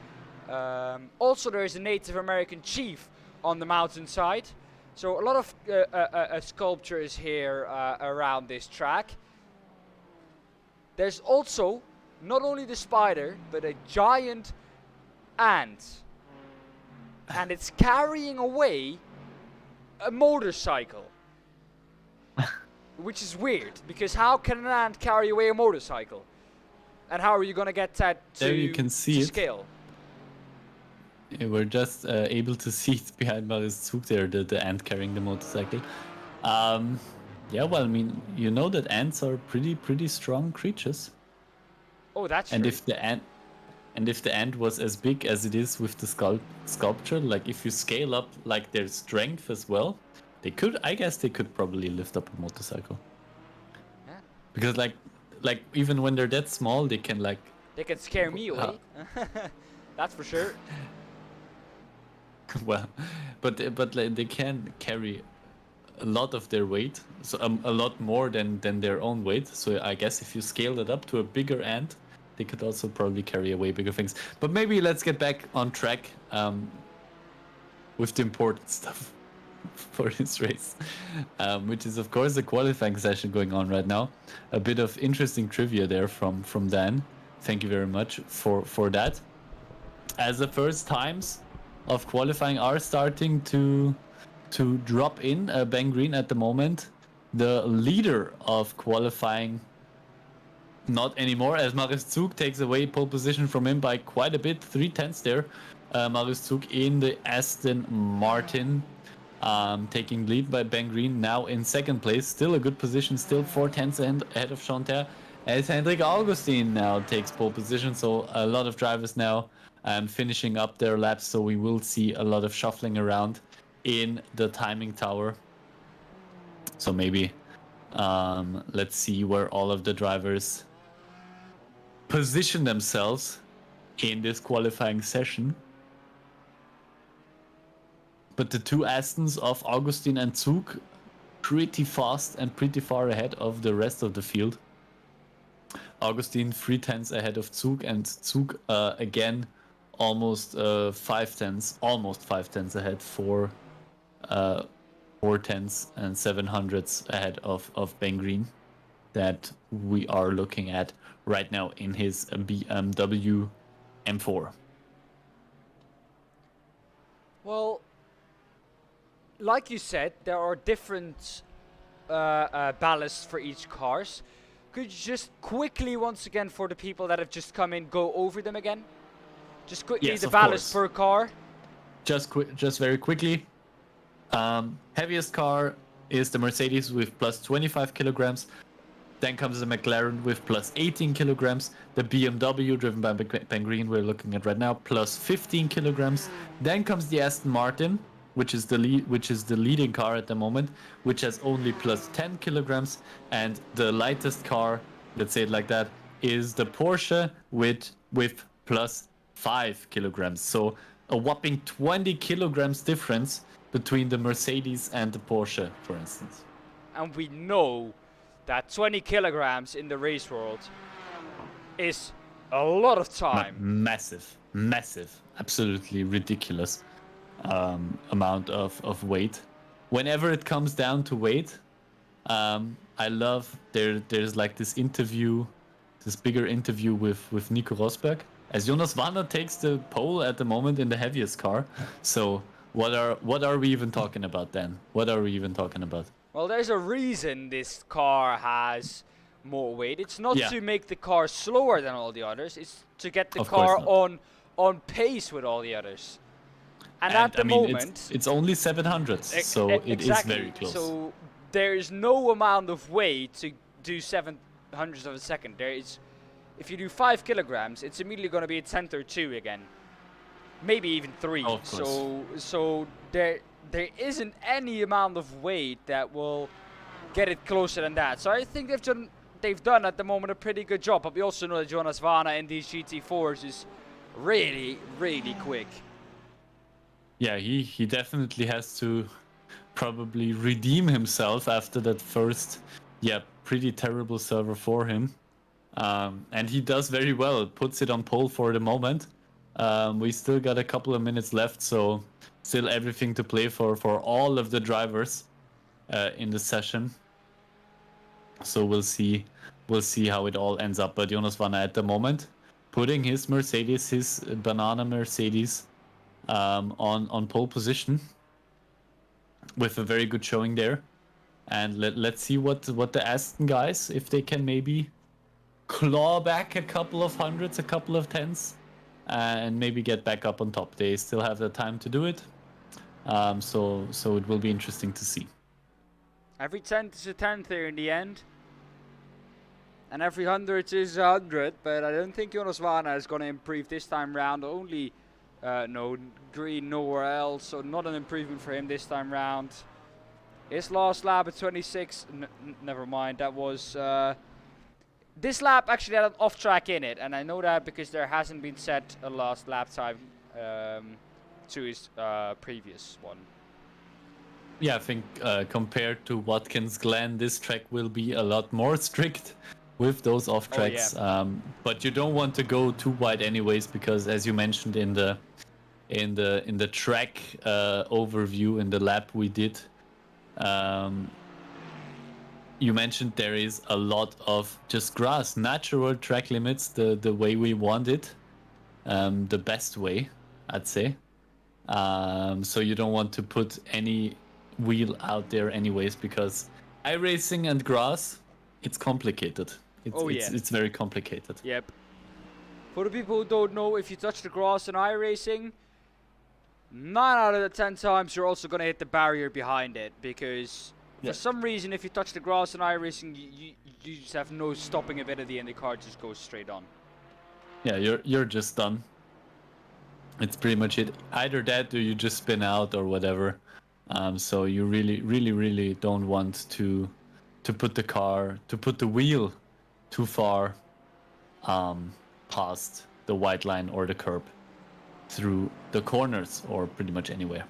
Also, there is a Native American chief on the mountainside. So a lot of sculptures here around this track. There's also not only the spider, but a giant ant. And it's carrying away a motorcycle. Which is weird, because how can an ant carry away a motorcycle? And how are you gonna get that to, There you can see it. scale? We're just able to see it behind Marius Zug there, the ant carrying the motorcycle. Yeah, well, I mean, you know that ants are pretty strong creatures. Oh, that's And true. if the ant was as big as it is with the sculpture, like if you scale up like their strength as well, I guess they could probably lift up a motorcycle. Yeah. Because like even when they're that small, they can like They can scare me away. That's for sure. well, but like, they can carry a lot of their weight, so a lot more than their own weight. So I guess if you scale it up to a bigger ant, they could also probably carry away bigger things. But maybe let's get back on track with the important stuff for this race, which is of course the qualifying session going on right now. A bit of interesting trivia there from Dan. Thank you very much for that. As the first times of qualifying are starting to drop in, Ben Green at the moment, the leader of qualifying, not anymore, as Marius Zug takes away pole position from him by quite a bit, 3/10 there. Marius Zug in the Aston Martin, taking lead by Ben Green, now in second place. Still a good position, still 4/10 ahead of Chanter, as Hendrik Augustin now takes pole position. So a lot of drivers now finishing up their laps, so we will see a lot of shuffling around in the timing tower. So maybe let's see where all of the drivers position themselves in this qualifying session. But the two Astons of Augustin and Zug pretty fast and pretty far ahead of the rest of the field. Augustin 3/10 ahead of Zug, and Zug again almost 5/10 ahead, 4/10 and 700ths ahead of Ben Green, that we are looking at right now in his BMW M4. Well, like you said, there are different ballasts for each cars. Could you just quickly, once again, for the people that have just come in, go over them again? Just quickly, Yes, the of ballast course. per car. Just very quickly. Heaviest car is the Mercedes with plus 25 kilograms. Then comes the McLaren with plus 18 kilograms. The BMW, driven by Ben Green, we're looking at right now, plus 15 kilograms. Then comes the Aston Martin, which is the leading car at the moment, which has only plus 10 kilograms. And the lightest car, let's say it like that, is the Porsche with plus 5 kilograms. So a whopping 20 kilograms difference between the Mercedes and the Porsche, for instance. And we know that 20 kilograms in the race world is a lot of time. Massive, absolutely ridiculous amount of weight. Whenever it comes down to weight, I love there's like this bigger interview with Nico Rosberg, as Jonas Warner takes the pole at the moment in the heaviest car. So what are we even talking about then? What are we even talking about? Well, there's a reason this car has more weight. It's not Yeah. to make the car slower than all the others. It's to get the Of course car not. on pace with all the others. And And at the I mean, moment, it's only 700, so it is exactly. very close. So there is no amount of weight to do 700ths of a second. There is, if you do 5 kilograms, it's immediately going to be a tenth or two again, maybe even 3. Oh, of course. So there isn't any amount of weight that will get it closer than that. So I think they've done at the moment a pretty good job. But we also know that Jonas Warner in these GT4s is really quick. Yeah, he definitely has to probably redeem himself after that first pretty terrible server for him. And he does very well, puts it on pole for the moment. We still got a couple of minutes left, so still everything to play for all of the drivers in the session. So we'll see how it all ends up. But Jonas Wanner at the moment putting his Mercedes, his banana Mercedes, on pole position with a very good showing there. And let's see what the Aston guys, if they can maybe claw back a couple of hundreds, a couple of tens, and maybe get back up on top. They still have the time to do it. So it will be interesting to see. Every 10th is a 10th here in the end. And every 100 is a 100, but I don't think Jonas Wanner is going to improve this time round. Only no green nowhere else, so not an improvement for him this time round. His last lap at 26, never mind, that was... this lap actually had an off-track in it, and I know that because there hasn't been set a last lap time to his previous one. Yeah, I think compared to Watkins Glen, this track will be a lot more strict with those off tracks. Oh, yeah. But you don't want to go too wide anyways, because as you mentioned in the track overview in the lap we did, you mentioned there is a lot of just grass, natural track limits, the way we want it, the best way, I'd say. So you don't want to put any wheel out there anyways, because iRacing and grass, it's complicated. It's very complicated. Yep. For the people who don't know, if you touch the grass in iRacing, 9 out of the 10 times you're also going to hit the barrier behind it, because for some reason if you touch the grass in iRacing, you just have no stopping ability and the car just goes straight on. Yeah, you're just done. It's pretty much it. Either that or you just spin out or whatever. So you really don't want to put the wheel too far past the white line or the curb through the corners or pretty much anywhere.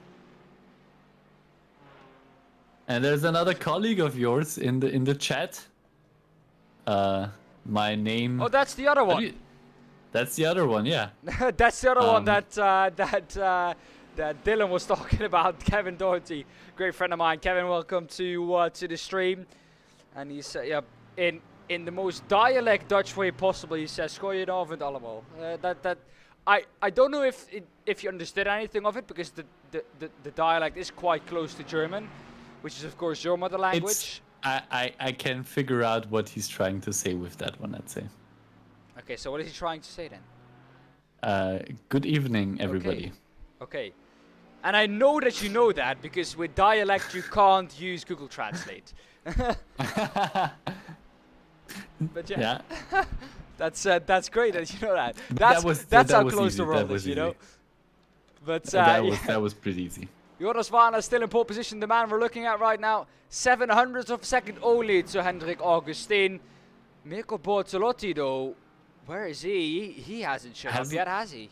And there's another colleague of yours in the chat. My name. Oh, that's the other one. That's the other one, yeah. That's the other one that Dylan was talking about. Kevin Doherty, great friend of mine. Kevin, welcome to the stream. And he said, yeah, in the most dialect Dutch way possible, he says, "Goedenavond allemaal." I don't know if you understood anything of it, because the dialect is quite close to German, which is of course your mother language. I can figure out what he's trying to say with that one, I'd say. Okay, so what is he trying to say then? Good evening, everybody. Okay. And I know that you know that, because with dialect you can't use Google Translate. But yeah. That's great that you know that. That's how close the world is, you know. But that was pretty easy. Jonas Wanner still in pole position. The man we're looking at right now, 700ths of a second only to Hendrik Augustin. Mirko Bortolotti though, where is he? He hasn't shown up yet, has he?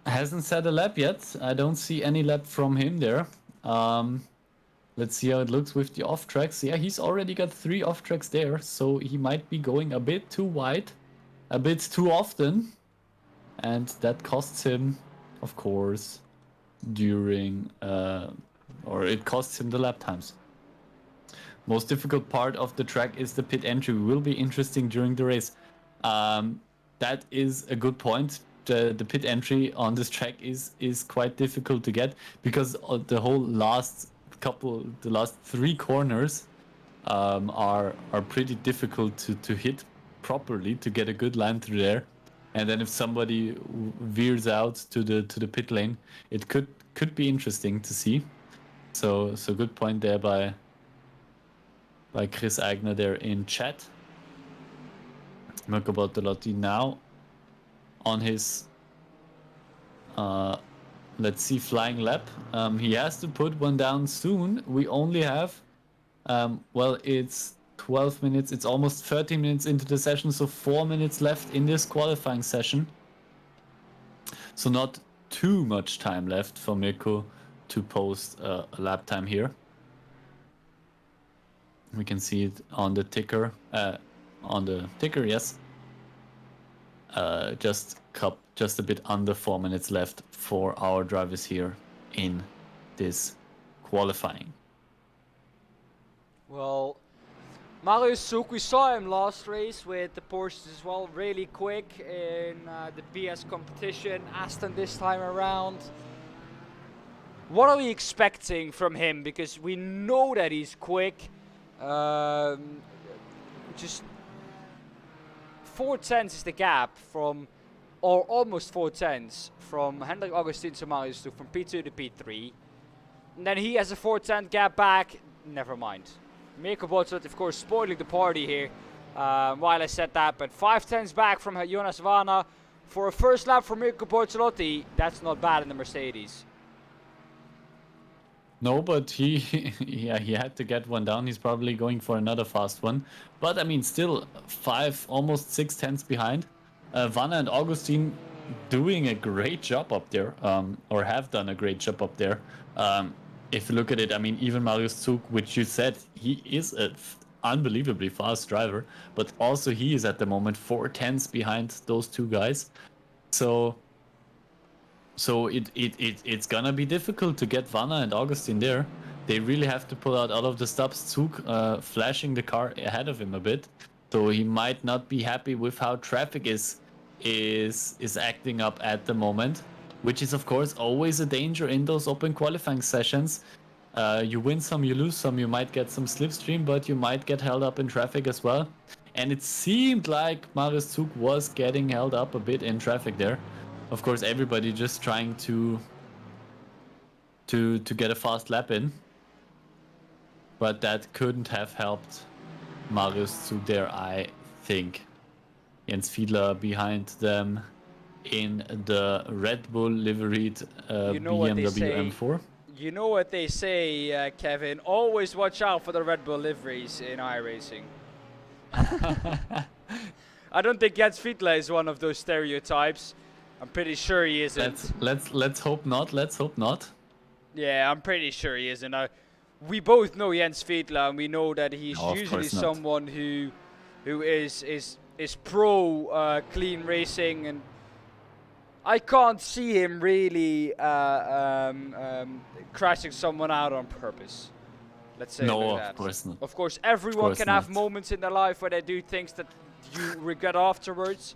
Hasn't set a lap yet. I don't see any lap from him there. Let's see how it looks with the off tracks. Yeah, he's already got 3 off tracks there, so he might be going a bit too wide, a bit too often, and that costs him, of course, during or it costs him the lap times. Most difficult part of the track is the pit entry. Will be interesting during the race. That is a good point. The pit entry on this track is quite difficult to get, because the whole last 3 corners are pretty difficult to hit properly, to get a good line through there. And then if somebody veers out to the pit lane, it could be interesting to see. So good point there by Chris Agner there in chat. Mirko Bortolotti now on his let's see, flying lap. He has to put one down soon. We only have well, it's 12 minutes, it's almost 13 minutes into the session, so 4 minutes left in this qualifying session. So not too much time left for Mirko to post a lap time here. We can see it on the ticker. Yes. Just a bit under 4 minutes left for our drivers here in this qualifying. Well, Marius Suk, we saw him last race with the Porsches as well, really quick in the BS competition. Aston this time around. What are we expecting from him? Because we know that he's quick. Just 4/10 is the gap from, or almost 4/10 from Hendrik Augustin to Marius Suk, from P2 to P3. And then he has a 4/10 gap back. Never mind. Mirko Bortoletti, of course, spoiling the party here while I said that. But 5/10s back from Jonas Vana. For a first lap for Mirko Bortoletti, that's not bad in the Mercedes. No, but he had to get one down. He's probably going for another fast one. But I mean, still 5, almost 6/10s behind. Vanna and Augustin doing a great job up there, or have done a great job up there. If you look at it, I mean, even Marius Zug, which you said, he is an unbelievably fast driver, but also he is at the moment 4/10s behind those two guys. So it's gonna be difficult to get Vanna and Augustin there. They really have to pull out all of the stops. Zug flashing the car ahead of him a bit, so he might not be happy with how traffic is acting up at the moment, which is of course always a danger in those open qualifying sessions. You win some, you lose some, you might get some slipstream, but you might get held up in traffic as well. And it seemed like Marius Zug was getting held up a bit in traffic there. Of course, everybody just trying to get a fast lap in, but that couldn't have helped Marius Zug there, I think. Jens Fiedler behind them in the Red Bull liveried BMW M4. You know what they say, Kevin. Always watch out for the Red Bull liveries in iRacing. I don't think Jens Fiedler is one of those stereotypes. I'm pretty sure he isn't. Let's hope not. Let's hope not. Yeah, I'm pretty sure he isn't. We both know Jens Fiedler, and we know that he's usually someone who is pro clean racing, and I can't see him really crashing someone out on purpose. Let's say no, that. Of course not. Of course, everyone can have moments in their life where they do things that you regret afterwards.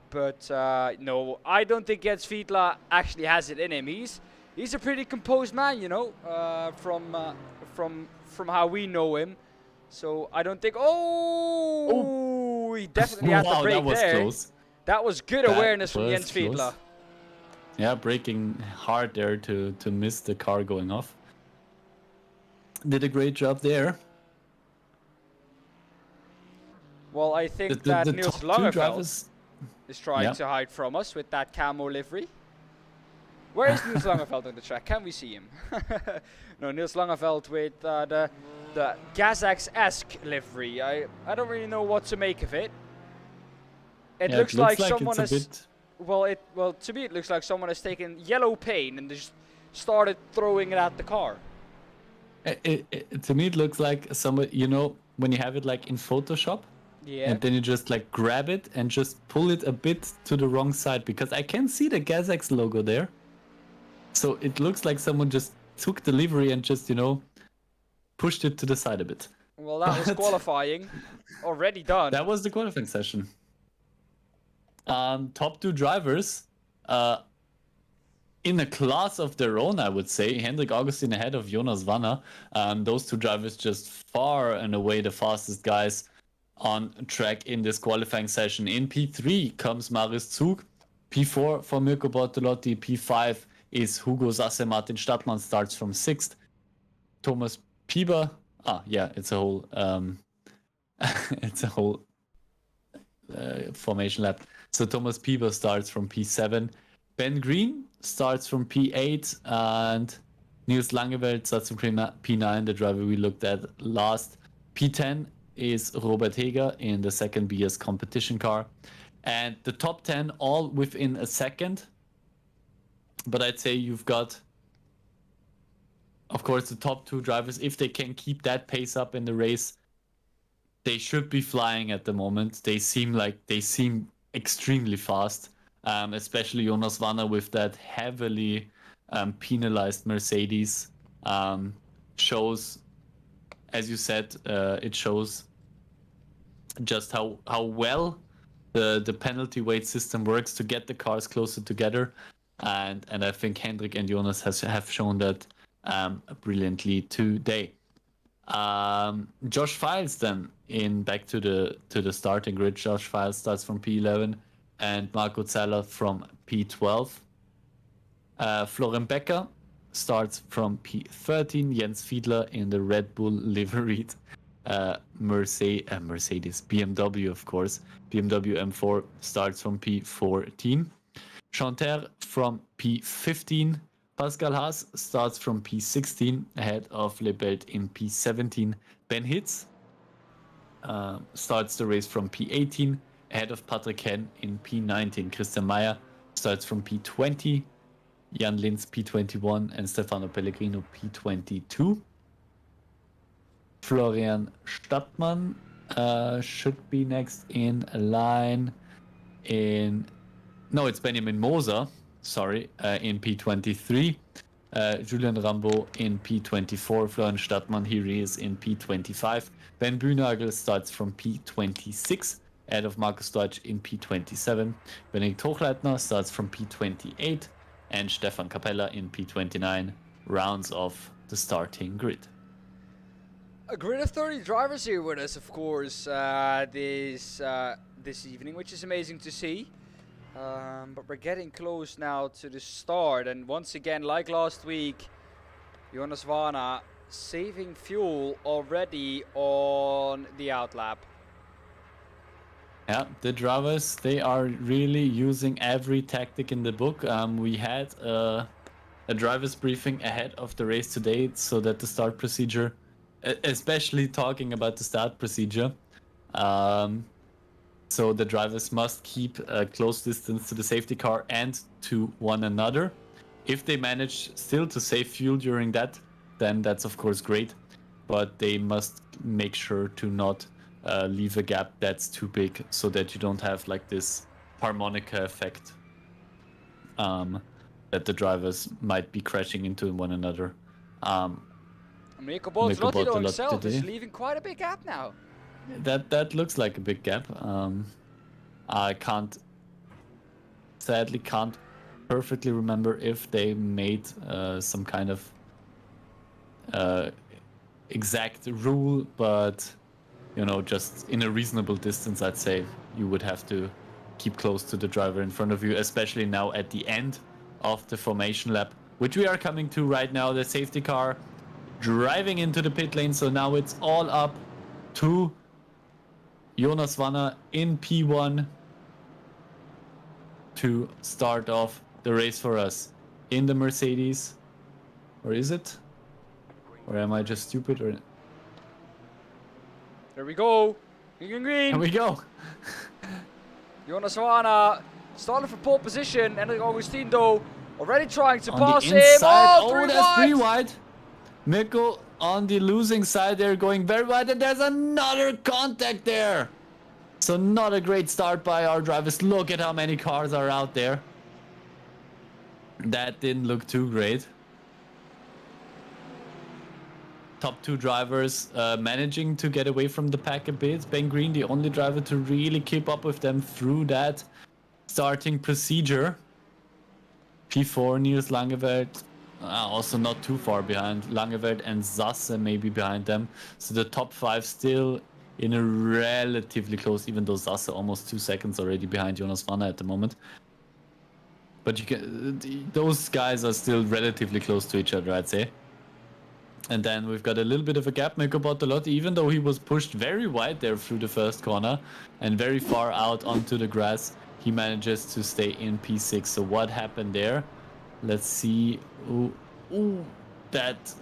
But no, I don't think Jens Fiedler actually has it in him. He's a pretty composed man, you know, from how we know him. So I don't think. Oh, he definitely had to brake there. Close. That was good awareness from Jens Fiedler. Yeah, braking hard there to miss the car going off. Did a great job there. Well, I think that Niels Langeveld is trying to hide from us with that camo livery. Where is Niels Langeveld on the track? Can we see him? No, Niels Langeveld with the Gazax-esque livery. I don't really know what to make of it. It looks like someone has. Well, to me it looks like someone has taken yellow paint and just started throwing it at the car. To me, it looks like somebody, you know, when you have it like in Photoshop. Yeah. And then you just like grab it and just pull it a bit to the wrong side, because I can see the Gazax logo there. So it looks like someone just took the livery and just, you know, pushed it to the side a bit. Well, that was qualifying. Already done. That was the qualifying session. Top two drivers in a class of their own, I would say. Hendrik Augustin ahead of Jonas Vanna. Those two drivers just far and away the fastest guys on track in this qualifying session. In P3 comes Marius Zug. P4 for Mirko Bortolotti. P5 is Hugo Sasse. Martin Stadtmann starts from 6th. Thomas Pieber. It's a whole formation lap. So Thomas Pieber starts from P7. Ben Green starts from P8, and Niels Langeveld starts from P9, the driver we looked at last. P10 is Robert Heger in the second BS competition car. And the top 10 all within a second. But I'd say you've got, of course, the top 2 drivers, if they can keep that pace up in the race, they should be flying at the moment. They seem extremely fast, especially Jonas Wanner with that heavily penalized Mercedes. Shows, as you said, it shows just how well the penalty weight system works to get the cars closer together, and I think Hendrik and Jonas have shown that brilliantly today. Josh Files then back to the starting grid. Josh Files starts from P11 and Marco Zeller from P12. Florian Becker starts from P13. Jens Fiedler in the Red Bull liveried Mercedes BMW, of course. BMW M4 starts from P14. Chanter from P15. Pascal Haas starts from P16 ahead of Lebelt in P17. Ben Hitz starts the race from P18 ahead of Patrick Henn in P19. Christian Meyer starts from P20. Jan Linz P21 and Stefano Pellegrino P22. Florian Stadtmann should be next in line it's Benjamin Moser, in P23. Julian Rambo in P24. Florian Stadtmann, here he is in P25. Ben Bühnagel starts from P26 ahead of Markus Deutsch in P27. Benedikt Hochleitner starts from P28 and Stefan Capella in P29 rounds off the starting grid. A grid of 30 drivers here with us, of course, this evening, which is amazing to see. But we're getting close now to the start, and once again, like last week, Jonas Wanner saving fuel already on the outlap. Yeah, the drivers, they are really using every tactic in the book. We had a driver's briefing ahead of the race today, so that the start procedure, especially talking about the start procedure, so the drivers must keep a close distance to the safety car and to one another. If they manage still to save fuel during that, then that's of course great, but they must make sure to not leave a gap that's too big, so that you don't have like this harmonica effect, that the drivers might be crashing into one another. Mirko Bortolotti himself is leaving quite a big gap now. That looks like a big gap. I sadly can't perfectly remember if they made some kind of exact rule, but just in a reasonable distance, I'd say you would have to keep close to the driver in front of you, especially now at the end of the formation lap, which we are coming to right now. The safety car driving into the pit lane, so now it's all up to Jonas Wanner in P1 to start off the race for us in the Mercedes. Or is it? Or am I just stupid? Or There we go. Green. Here we go. Jonas Wanner started for pole position, and Augustin though already trying to On pass the him. inside. Oh, That's 3 wide. Mirko on the losing side there, going very wide, and there's another contact there. So not a great start by our drivers. Look at how many cars are out there. That didn't look too great. Top 2 drivers managing to get away from the pack a bit. Ben Green, the only driver to really keep up with them through that starting procedure. P4, Niels Langeveld, also not too far behind. Langeveld and Zasse maybe behind them. So the top 5 still in a relatively close, even though Zasse almost 2 seconds already behind Jonas Wanner at the moment. But those guys are still relatively close to each other, I'd say. And then we've got a little bit of a gap. Mirko Bortolotti, even though he was pushed very wide there through the first corner and very far out onto the grass, he manages to stay in P6. So what happened there? Let's see. Ooh, that.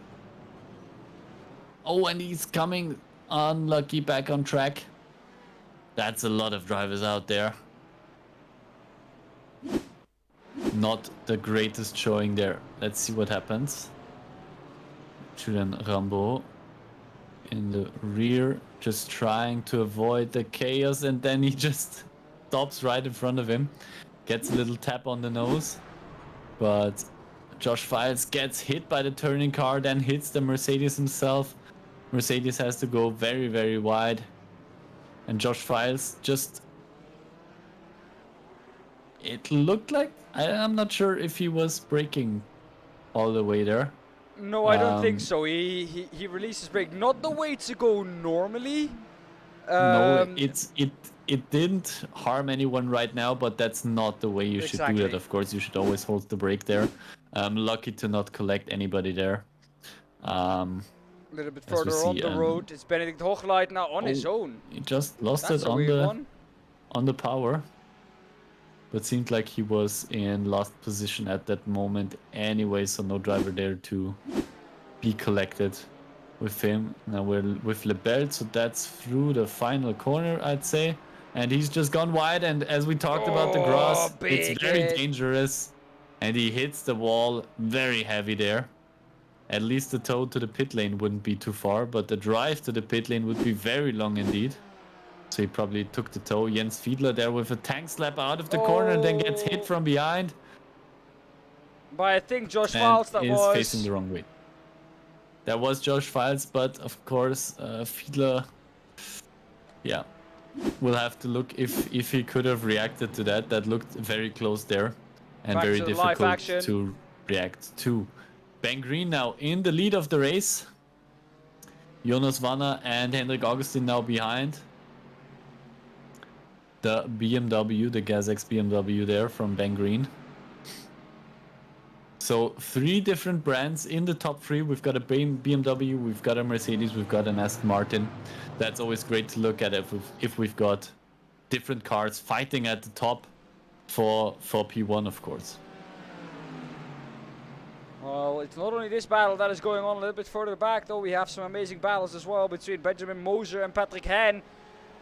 Oh, and he's coming unlucky back on track. That's a lot of drivers out there. Not the greatest showing there. Let's see what happens. Julian Rambo in the rear, just trying to avoid the chaos, and then he just stops right in front of him, gets a little tap on the nose, but Josh Files gets hit by the turning car, then hits the Mercedes himself. Mercedes has to go very, very wide, and Josh Files just... It looked like... I'm not sure if he was braking all the way there. No, I don't think so. He releases brake, not the way to go normally. No, it didn't harm anyone right now, but that's not the way you should do that. Of course, you should always hold the brake there. Lucky to not collect anybody there. A little bit further on the road, it's Benedict Hochleitner now on his own. He just lost That's it on the power. But seemed like he was in last position at that moment anyway, so no driver there to be collected with him. Now we're with Lebel, so that's through the final corner, I'd say. And he's just gone wide, and as we talked about the grass, it's very dangerous. And he hits the wall very heavy there. At least the toe to the pit lane wouldn't be too far, but the drive to the pit lane would be very long indeed. So he probably took the toe. Jens Fiedler there with a tank slap out of the corner and then gets hit from behind. But I think Josh Files was facing the wrong way. That was Josh Files, but of course Fiedler, yeah, we'll have to look if he could have reacted to that. That looked very close there and very difficult to react to. Ben Green now in the lead of the race. Jonas Wanner and Hendrik Augustin now behind. The BMW, the GasX BMW there from Ben Green. So 3 different brands in the top 3. We've got a BMW, we've got a Mercedes, we've got an Aston Martin. That's always great to look at if we've got different cars fighting at the top for P1, of course. Well, it's not only this battle that is going on a little bit further back, though. We have some amazing battles as well between Benjamin Moser and Patrick Hen.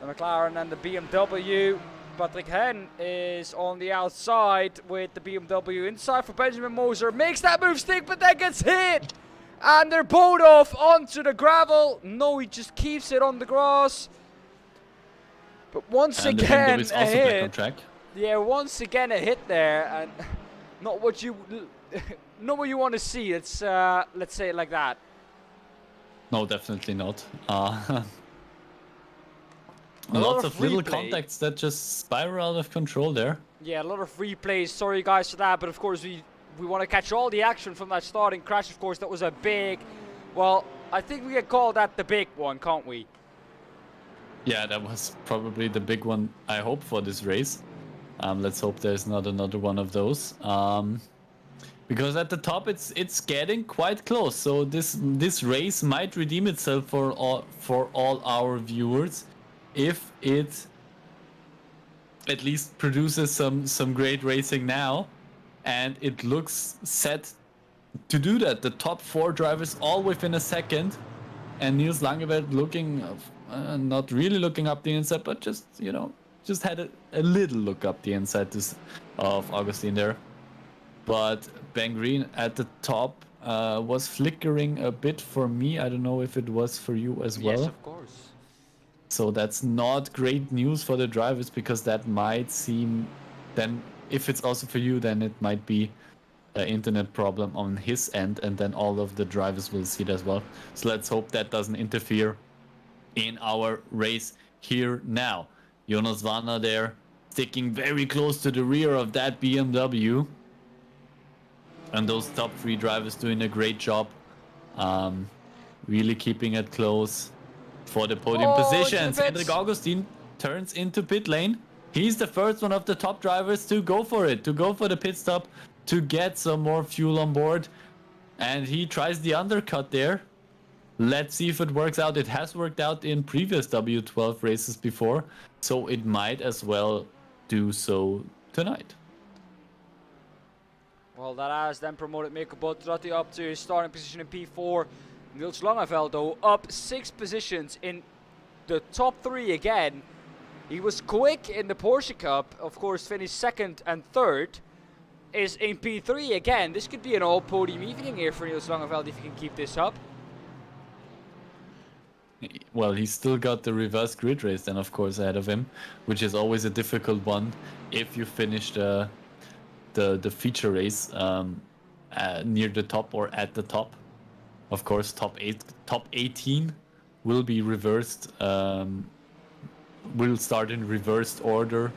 The McLaren and the BMW. Patrick Hen is on the outside with the BMW inside for Benjamin Moser. Makes that move stick, but then gets hit. And they're both off onto the gravel. No, he just keeps it on the grass. But once again, a hit. Yeah, once again a hit there, and not what you want to see. It's let's say it like that. No, definitely not. Lots of little contacts that just spiral out of control there. Yeah, a lot of replays. Sorry guys for that, but of course we want to catch all the action from that starting crash. Of course, that was a big, well, I think we can call that the big one, can't we? Yeah, that was probably the big one, I hope, for this race. Let's hope there's not another one of those. Because at the top it's getting quite close. So this race might redeem itself for all our viewers, if it at least produces some great racing now, and it looks set to do that. The top 4 drivers all within a second, and Niels Langeveld looking, not really looking up the inside, but just, you know, just had a little look up the inside of Augustin there. But Ben Green at the top was flickering a bit for me. I don't know if it was for you as well. Yes, of course. So that's not great news for the drivers, because that might seem, then if it's also for you, then it might be an internet problem on his end, and then all of the drivers will see it as well. So let's hope that doesn't interfere in our race here now. Jonas Wanner there, sticking very close to the rear of that BMW. And those top 3 drivers doing a great job. Really keeping it close for the podium positions. Hendrik Augustin turns into pit lane. He's the first one of the top drivers to go for it, to go for the pit stop, to get some more fuel on board. And he tries the undercut there. Let's see if it works out. It has worked out in previous W12 races before, so it might as well do so tonight. Well, that has then promoted Mikko Botrati up to his starting position in P4. Niels Langeveld, though, up 6 positions in the top 3 again. He was quick in the Porsche Cup, of course, finished 2nd and 3rd. Is in P3 again. This could be an all-podium evening here for Niels Langeveld if he can keep this up. well, he's still got the reverse grid race then, of course, ahead of him, which is always a difficult one if you finish the feature race near the top or at the top. Of course, top 18 will be reversed. Will start in reversed order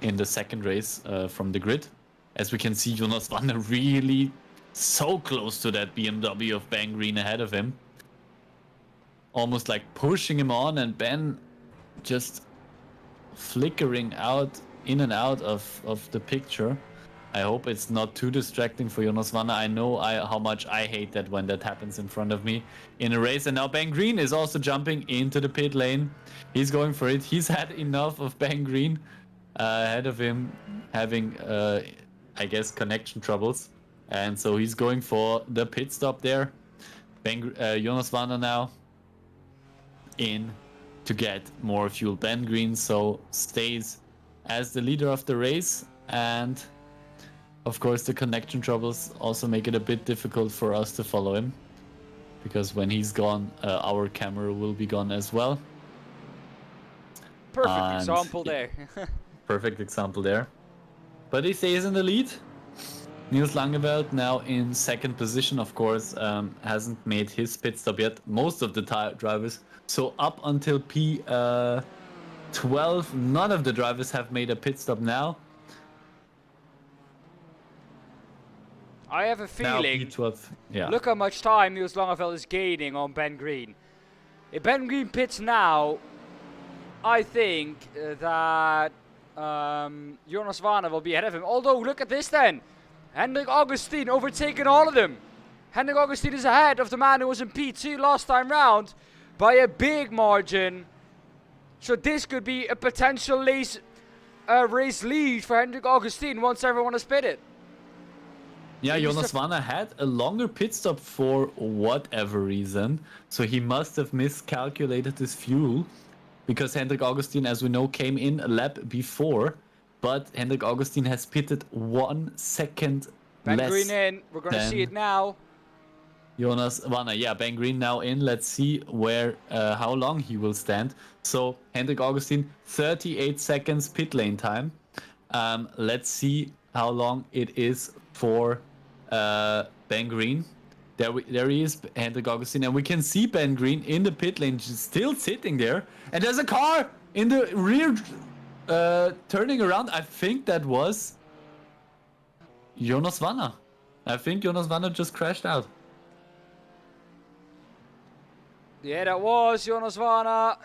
in the second race from the grid. As we can see, Jonas Wanner really so close to that BMW of Ben Green ahead of him. Almost like pushing him on, and Ben just flickering out in and out of the picture. I hope it's not too distracting for Jonas Wanner. I know how much I hate that when that happens in front of me in a race. And now Ben Green is also jumping into the pit lane. He's going for it. He's had enough of Ben Green ahead of him having, I guess, connection troubles. And so he's going for the pit stop there. Jonas Wanner now in to get more fuel. Ben Green so stays as the leader of the race, and of course the connection troubles also make it a bit difficult for us to follow him, because when he's gone, our camera will be gone as well. Perfect example there. Perfect example there. But he stays in the lead. Niels Langeveld now in second position, of course, hasn't made his pit stop yet. Most of the drivers. So up until P12, none of the drivers have made a pit stop now. I have a feeling. Now P12, yeah. Look how much time Niels Langeveld is gaining on Ben Green. If Ben Green pits now, I think that Jonas Wanner will be ahead of him. Although, look at this then. Hendrik Augustin overtaken all of them. Hendrik Augustin is ahead of the man who was in P2 last time round by a big margin. So this could be a potential race lead for Hendrik Augustin once everyone has pitted. Yeah, Jonas Wanner had a longer pit stop for whatever reason. So he must have miscalculated his fuel, because Hendrik Augustin, as we know, came in a lap before. But Hendrik Augustin has pitted 1 second Ben less. Green in. We're going to see it now. Jonas Wanner, yeah, Ben Green now in. Let's see where, how long he will stand. So Hendrik Augustin, 38 seconds pit lane time. Let's see how long it is for Ben Green. There he is, Hendrik Augustin, and we can see Ben Green in the pit lane, just still sitting there. And there's a car in the rear, turning around. I think that was Jonas Wanner. I think Jonas Wanner just crashed out. Yeah, that was Jonas Wanner.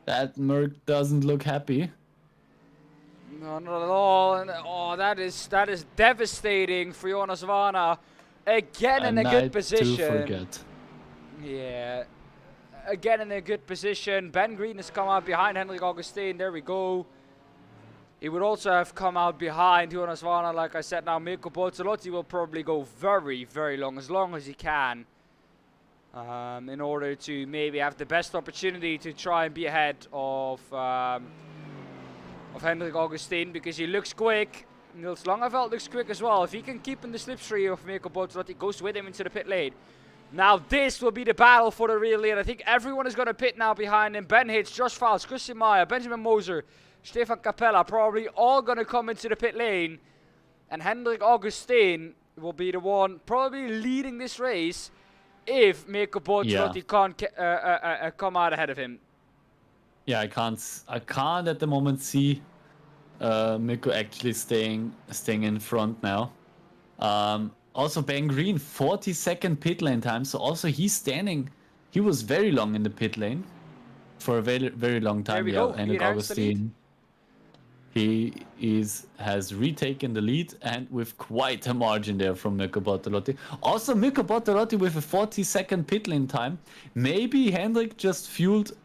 That Merc doesn't look happy. No, not at all. And, oh, that is devastating for Jonas Wanner. Again in a good position. To forget. Yeah. Again in a good position. Ben Green has come out behind Hendrik Augustin. There we go. He would also have come out behind Jonas Wanner. Like I said, now Mirko Bortolotti will probably go very, very long as he can. In order to maybe have the best opportunity to try and be ahead of Hendrik Augustin, because he looks quick. Niels Langeveld looks quick as well. If he can keep in the slipstream of Mirko Bortolotti, goes with him into the pit lane. Now this will be the battle for the rear lead. I think everyone is going to pit now behind him. Ben Hitch, Josh Fowles, Christian Meyer, Benjamin Moser, Stefan Capella, probably all going to come into the pit lane. And Hendrik Augustin will be the one probably leading this race if Mirko Bortolotti can't come out ahead of him. Yeah, I can't at the moment see Mirko actually staying in front now. Also Ben Green, 40-second pit lane time. So also he's standing. He was very long in the pit lane for a very, very long time. Yeah, Hendrik Augustin. He has retaken the lead, and with quite a margin there from Mirko Bortolotti. Also Mirko Bortolotti with a 40-second pit lane time. Maybe Hendrik just fueled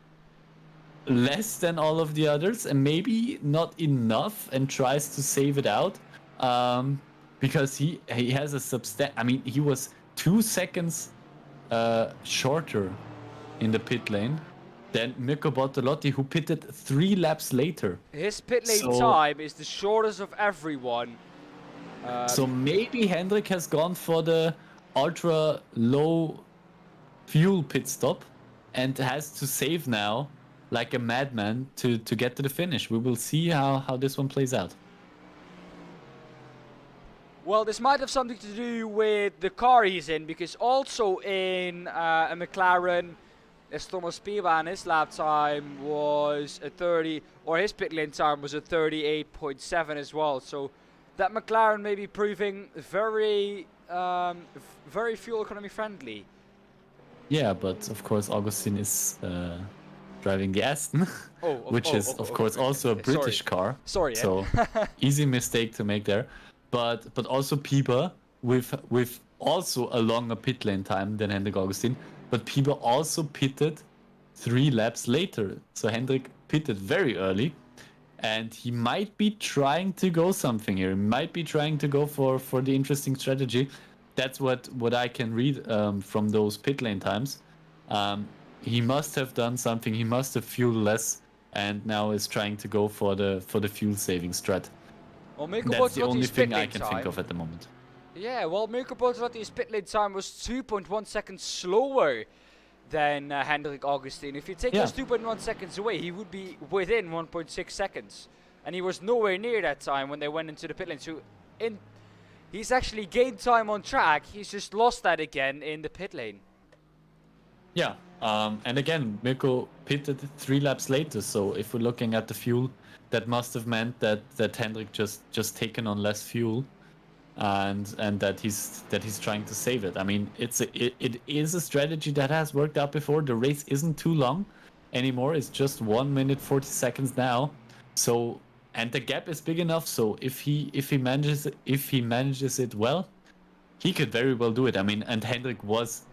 less than all of the others, and maybe not enough, and tries to save it out. Because he has a I mean, he was 2 seconds shorter in the pit lane than Mirko Bortolotti, who pitted 3 laps later. His pit lane time is the shortest of everyone. So maybe Hendrik has gone for the ultra low fuel pit stop, and has to save now like a madman to get to the finish. We will see how this one plays out. Well, this might have something to do with the car he's in, because also in a McLaren, as Thomas Pivan, his lap time was a 30, or his pit lane time was a 38.7 as well. So that McLaren may be proving very, very fuel economy friendly. Yeah, but of course Augustin is driving the Aston, which is of course also a British car. Sorry. So easy mistake to make there. But also Piper with also a longer pit lane time than Hendrik Augustin. But Piper also pitted 3 laps later. So Hendrik pitted very early, and he might be trying to go something here. He might be trying to go for the interesting strategy. That's what I can read from those pit lane times. He must have done something. He must have fueled less, and now is trying to go for the fuel saving strat. Well, Mirko That's the only Bortolotti's thing pit I lane can time. think of at the moment. Yeah, well, Mirko Bortolotti's pit lane time was 2.1 seconds slower than Hendrik Augustin. If you take those 2.1 seconds away, he would be within 1.6 seconds. And he was nowhere near that time when they went into the pit lane. So he's actually gained time on track. He's just lost that again in the pit lane. Yeah, and again, Mirko pitted 3 laps later. So if we're looking at the fuel, that must have meant that Hendrik just taken on less fuel, and that he's trying to save it. I mean, it is a strategy that has worked out before. The race isn't too long anymore. It's just 1 minute 40 seconds now. So, and the gap is big enough. So if he manages it well, he could very well do it. I mean, and Hendrik was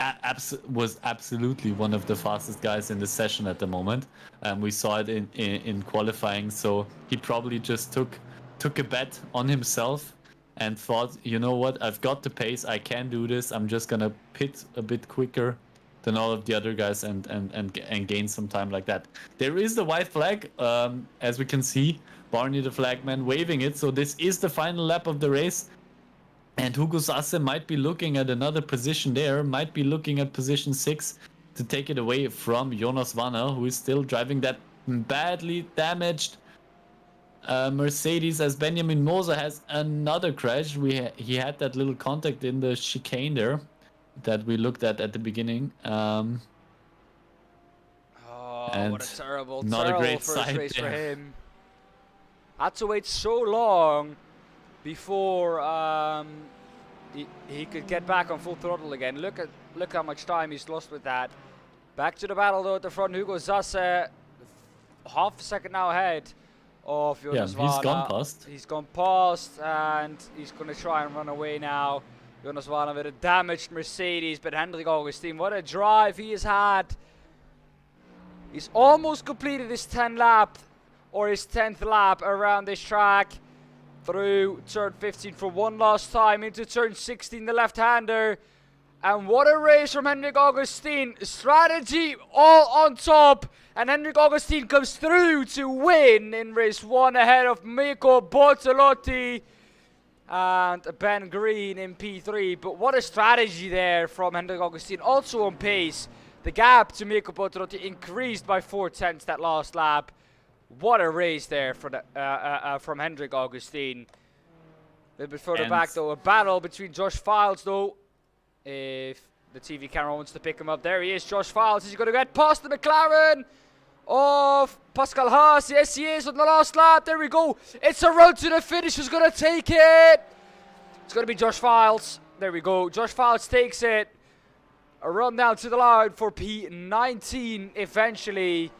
absolutely one of the fastest guys in the session at the moment. We saw it in qualifying. So he probably just took a bet on himself and thought, you know what, I've got the pace, I can do this. I'm just gonna pit a bit quicker than all of the other guys and gain some time like that. There is the white flag, as we can see, Barney the flagman waving it. So this is the final lap of the race. And Hugo Sasse might be looking at another position there, might be looking at position 6 to take it away from Jonas Wanner, who is still driving that badly damaged Mercedes, as Benjamin Moser has another crash. He had that little contact in the chicane there that we looked at the beginning. Oh, what a terrible first race for him. Had to wait so long before he could get back on full throttle again. Look how much time he's lost with that. Back to the battle though at the front. Hugo Sasse, half a second now ahead of Jonas Wanner. He's gone past. He's gone past, and he's going to try and run away now. Jonas Wanner with a damaged Mercedes, but Hendrik Augustin, what a drive he has had. He's almost completed his 10th lap, or his 10th lap around this track. Through turn 15 for one last time, into turn 16, the left-hander. And what a race from Hendrik Augustin. Strategy all on top. And Hendrik Augustin comes through to win in race 1 ahead of Mirko Bortolotti and Ben Green in P3. But what a strategy there from Hendrik Augustin. Also on pace. The gap to Mirko Bortolotti increased by 4/10 that last lap. What a race there for from Hendrik Augustin. A little bit further back though, a battle between Josh Files though. If the TV camera wants to pick him up, there he is, Josh Files. Is he going to get past the McLaren of Pascal Haas? Yes, he is on the last lap. There we go. It's a road to the finish. Who's going to take it? It's going to be Josh Files. There we go. Josh Files takes it. A run down to the line for P19 eventually.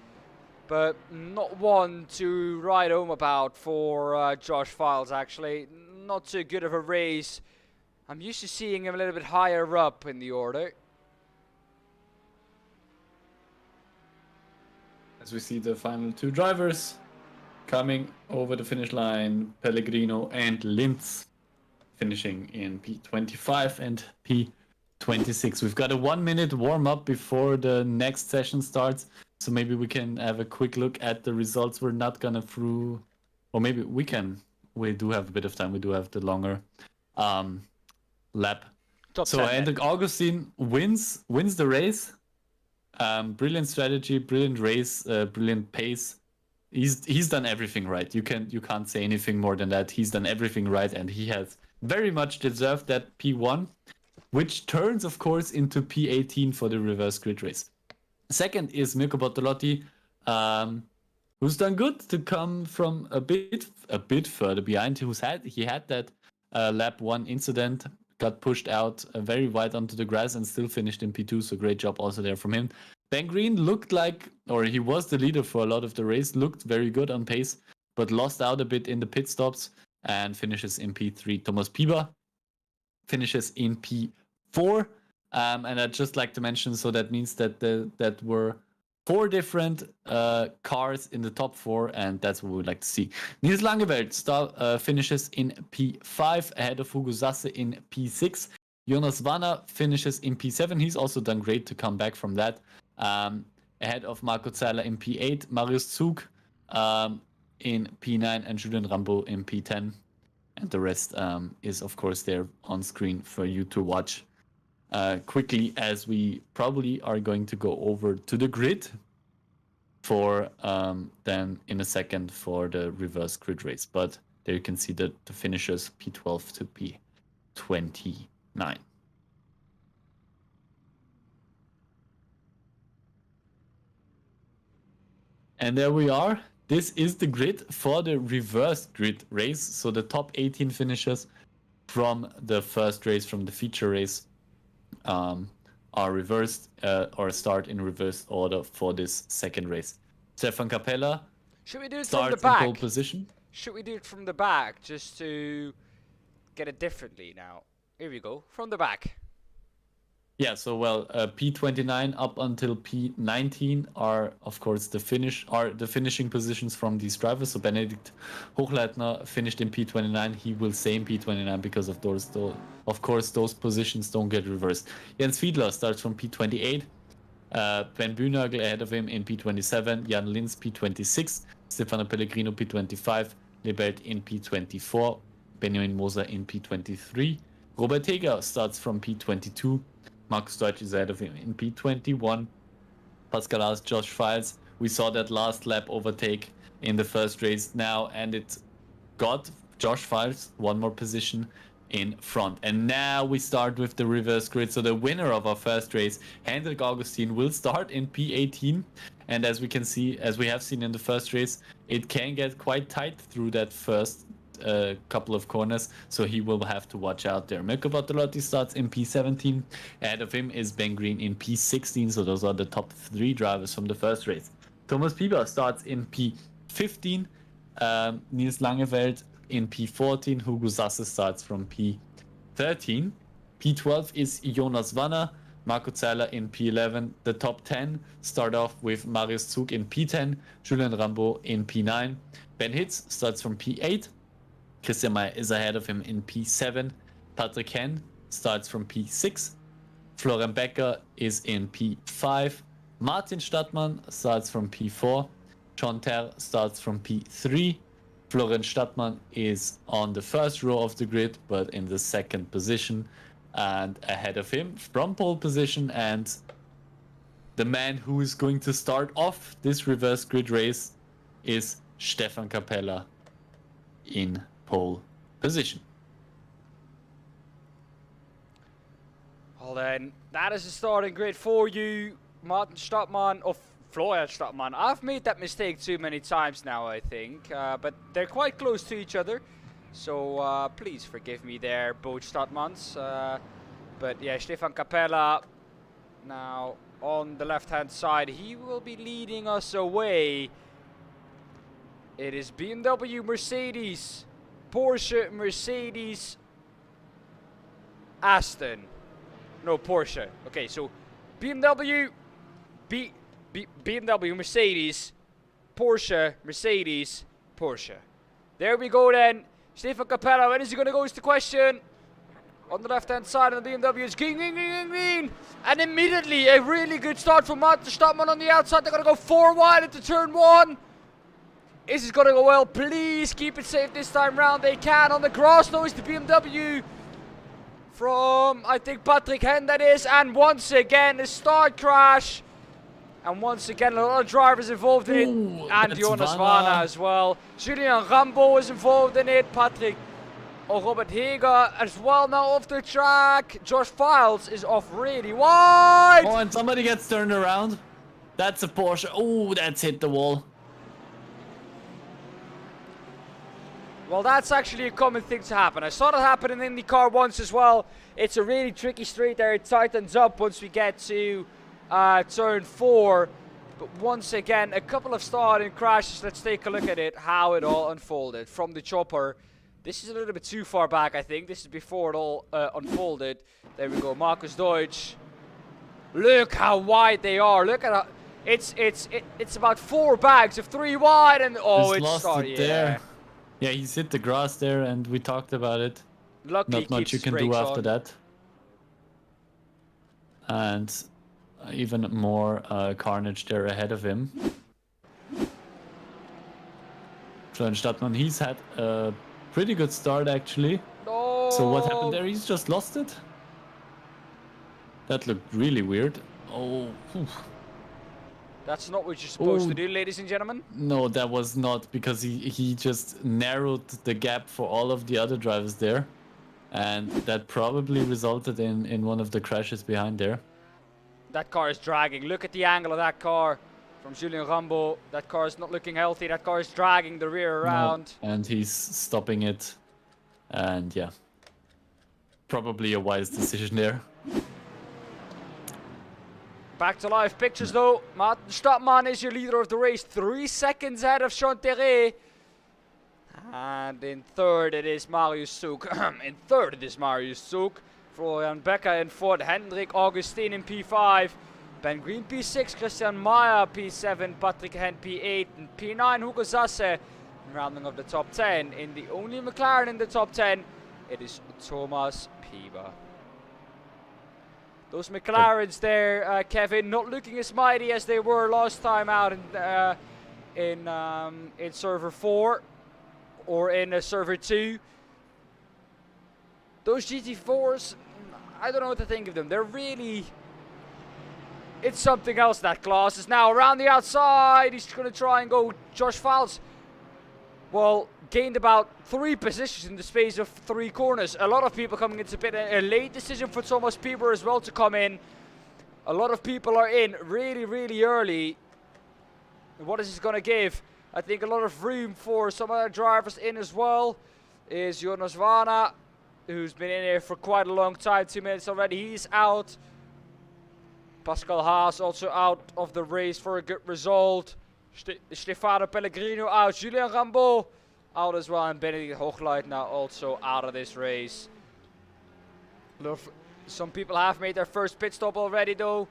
But not one to write home about for Josh Files, actually. Not too good of a race. I'm used to seeing him a little bit higher up in the order. As we see the final 2 drivers coming over the finish line, Pellegrino and Linz finishing in P25 and P26. We've got a 1 minute warm up before the next session starts. So maybe we can have a quick look at the results. We're not gonna through, or maybe we can. We do have a bit of time. We do have the longer lap. Top so 10 Hendrik Augustin wins the race. Brilliant strategy, brilliant race, brilliant pace. He's done everything right. You can't say anything more than that. He's done everything right, and he has very much deserved that P1, which turns, of course, into P18 for the reverse grid race. Second is Mirko Bortolotti, who's done good to come from a bit further behind. He had that lap 1 incident, got pushed out very wide onto the grass and still finished in P2. So great job also there from him. Ben Green looked like, or he was the leader for a lot of the race, looked very good on pace, but lost out a bit in the pit stops and finishes in P3. Thomas Pieber finishes in P4. And I'd just like to mention, so that means that that were 4 different cars in the top 4, and that's what we would like to see. Nils Langeveld finishes in P5 ahead of Hugo Sasse in P6. Jonas Vanna finishes in P7. He's also done great to come back from that. Ahead of Marco Zeiler in P8, Marius Zug in P9, and Julien Rambo in P10. And the rest is, of course, there on screen for you to watch quickly, as we probably are going to go over to the grid for then in a second for the reverse grid race. But there you can see the finishers P12 to P29. And there we are. This is the grid for the reverse grid race. So the top 18 finishers from the first race, from the feature race, are reversed or start in reverse order for this second race. Stefan Capella Should we do it from starts the in back? pole position. Should we do it from the back just to get it differently now? Here we go, from the back. Yeah, so P29 up until P19 are, of course, the finishing positions from these drivers. So Benedikt Hochleitner finished in P29. He will stay in P29 because of those. Of course, those positions don't get reversed. Jens Fiedler starts from P28. Ben Bühnagel ahead of him in P27. Jan Linz P26. Stefano Pellegrino P25. Lebelt in P24. Benjamin Moser in P23. Robert Heger starts from P22. Markus Deutsch is ahead of him in P21. Pascal Haas, Josh Files. We saw that last lap overtake in the first race now, and it got Josh Files one more position in front. And now we start with the reverse grid. So the winner of our first race, Hendrik Augustin, will start in P18. And as we can see, as we have seen in the first race, it can get quite tight through that first couple of corners, so he will have to watch out there. Mirko Bortolotti starts in P17. Ahead of him is Ben Green in P16, so those are the top 3 drivers from the first race. Thomas Pieber starts in P15. Nils Langeveld in P14. Hugo Sasse starts from P13. P12 is Jonas Vanna. Marco Zeiler in P11. The top 10 start off with Marius Zug in P10. Julien Rambo in P9. Ben Hitz starts from P8. Christian May is ahead of him in P7. Patrick Henn starts from P6. Florian Becker is in P5. Martin Stadtmann starts from P4. John Terr starts from P3. Florian Stadtmann is on the first row of the grid, but in the second position. And ahead of him from pole position, and the man who is going to start off this reverse grid race is Stefan Capella in pole position. Well then, that is the starting grid for you, Martin Stadtmann, or Florian Stadtmann. I've made that mistake too many times now, I think, but they're quite close to each other, so please forgive me there, both Stadtmanns. But yeah, Stefan Capella now on the left-hand side. He will be leading us away. It is BMW, Mercedes, Porsche, Mercedes, Aston. No, Porsche. Okay, so BMW, BMW, Mercedes, Porsche, Mercedes, Porsche. There we go then. Stefan Capella, when is he going to go is the question. On the left-hand side of the BMW is green, green, green, green, green. And immediately a really good start from Martin Stadtmann on the outside. They're going to go 4 wide into turn 1. Is this going to go well? Please keep it safe this time round. They can. On the grass though is the BMW from, I think, Patrick Henn that is. And once again, a start crash. And once again, a lot of drivers involved in it. Ooh, And that's Jonas Vanna. Vanna as well. Julian Rambo is involved in it. Patrick or Robert Heger as well now off the track. Josh Files is off really wide. Oh, and somebody gets turned around. That's a Porsche. Oh, that's hit the wall. Well, that's actually a common thing to happen. I saw that happen in IndyCar once as well. It's a really tricky straight there. It tightens up once we get to turn 4. But once again, a couple of starting crashes. Let's take a look at it, how it all unfolded from the chopper. This is a little bit too far back, I think. This is before it all unfolded. There we go, Marcus Deutsch. Look how wide they are. Look at how it's about 4 bags of 3 wide, and Just it's lost started. it there. Yeah, he's hit the grass there, and we talked about it. Luckily, Not much you can do after that. And even more carnage there ahead of him. Florian Stadtmann, he's had a pretty good start actually. No. So what happened there? He's just lost it? That looked really weird. Oh, whew. That's not what you're supposed Ooh. to do, ladies and gentlemen. No, that was not, because he just narrowed the gap for all of the other drivers there. And that probably resulted in one of the crashes behind there. That car is dragging. Look at the angle of that car from Julien Rambo. That car is not looking healthy. That car is dragging the rear around. No, and he's stopping it. And yeah, probably a wise decision there. Back to live pictures though. Martin Stadtmann is your leader of the race. 3 seconds ahead of Chanterre. And in third it is Marius Zug. In third it is Marius Zug. Florian Becker in fourth. Hendrik Augustin in P5. Ben Green P6. Christian Meyer P7. Patrick Hen P8. And P9 Hugo Sasse. Rounding of the top 10. In the only McLaren in the top 10, it is Thomas Pieber. Those McLarens there, Kevin, not looking as mighty as they were last time out in server 4 or in server 2. Those GT4s, I don't know what to think of them. They're really, it's something else. That class is now around the outside. He's going to try and go. Josh Fowles, well, gained about 3 positions in the space of 3 corners. A lot of people coming into pit. A late decision for Thomas Pieber as well to come in. A lot of people are in really, really early. What is this going to give? I think a lot of room for some other drivers in as well. Is Jonas Vanna, who's been in here for quite a long time, 2 minutes already. He's out. Pascal Haas also out of the race for a good result. Stefano Pellegrino out. Julien Rambo out as well, and Benedict Hochleitner also out of this race. Some people have made their first pit stop already though,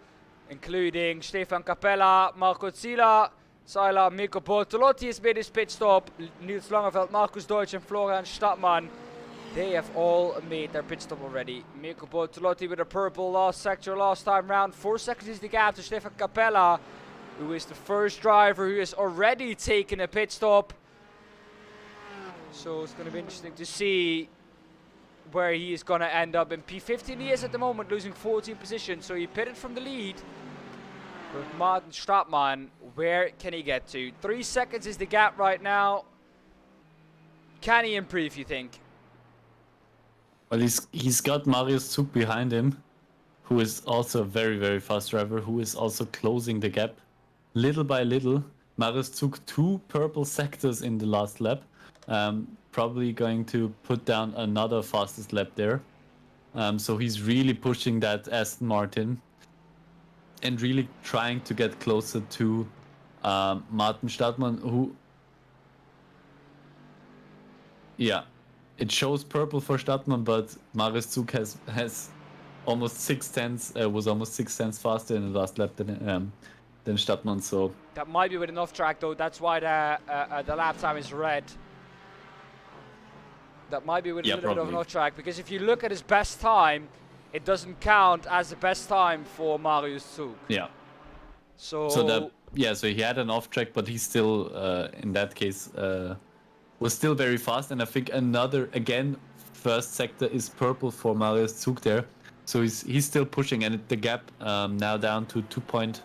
including Stefan Capella, Marco Zila, Saila, Mirko Bortolotti has made his pit stop, Niels Langeveld, Marcus Deutsch and Florian Stadtmann. They have all made their pit stop already. Mirko Bortolotti with a purple last sector last time round. 4 seconds is the gap to Stefan Capella, who is the first driver who has already taken a pit stop. So it's going to be interesting to see where he is going to end up. In P15 he is at the moment, losing 14 positions. So he pitted from the lead. But Martin Stadtmann, where can he get to? 3 seconds is the gap right now. Can he improve, you think? Well, he's got Marius Zug behind him, who is also a very, very fast driver, who is also closing the gap little by little. Marius took 2 purple sectors in the last lap. Probably going to put down another fastest lap there. So he's really pushing that Aston Martin and really trying to get closer to Martin Stadtmann, who, yeah, it shows purple for Stadtmann, but Marius Zug has almost 6/10, was almost 6/10 faster in the last lap than Stadtmann. So that might be with an off track though. That's why the lap time is red. That might be with a little bit of an off track, because if you look at his best time, it doesn't count as the best time for Marius Zug. Yeah. So so he had an off track, but he still in that case was still very fast. And I think another first sector is purple for Marius Zug there. So he's still pushing, and the gap now down to 2.5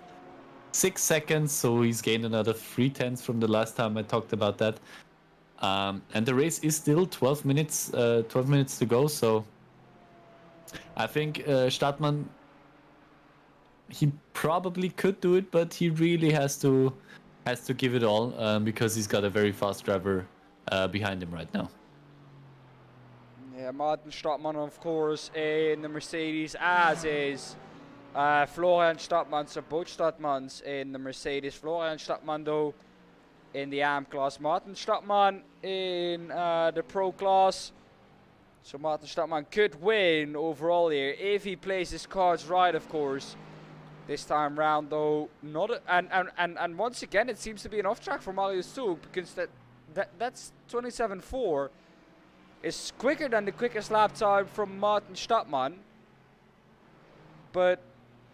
6 seconds, so he's gained another 3/10 from the last time I talked about that. And the race is still 12 minutes to go, so I think Stadtmann, he probably could do it, but he really has to give it all because he's got a very fast driver behind him right now. Yeah, Martin Stottmann, of course, in the Mercedes, as is Florian Stottmann. So both Stottmanns in the Mercedes. Florian Stottmann, though, in the AM class. Martin Stottmann in the Pro class. So Martin Stottmann could win overall here if he plays his cards right, of course. This time round, though, not and once again, it seems to be an off track for Marius Zug, because that's 27.4 is quicker than the quickest lap time from Martin Stottmann, but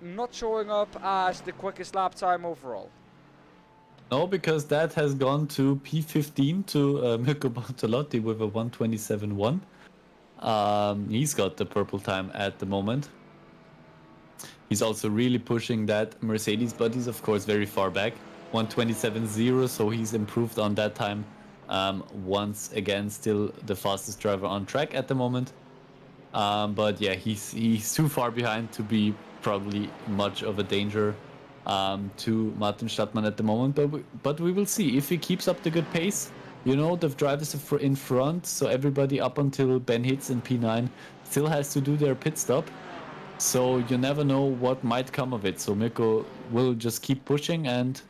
not showing up as the quickest lap time overall. No, because that has gone to P15 to Mirko Bortolotti with a 1:27.1. He's got the purple time at the moment. He's also really pushing that Mercedes, but he's of course very far back. 1:27.0, so he's improved on that time. Once again, still the fastest driver on track at the moment. But yeah, he's too far behind to be probably much of a danger to Martin Stadtmann at the moment. But we will see if he keeps up the good pace. You know, the drivers in front, so everybody up until Ben Hitz in P9 still has to do their pit stop. So you never know what might come of it. So Mirko will just keep pushing, and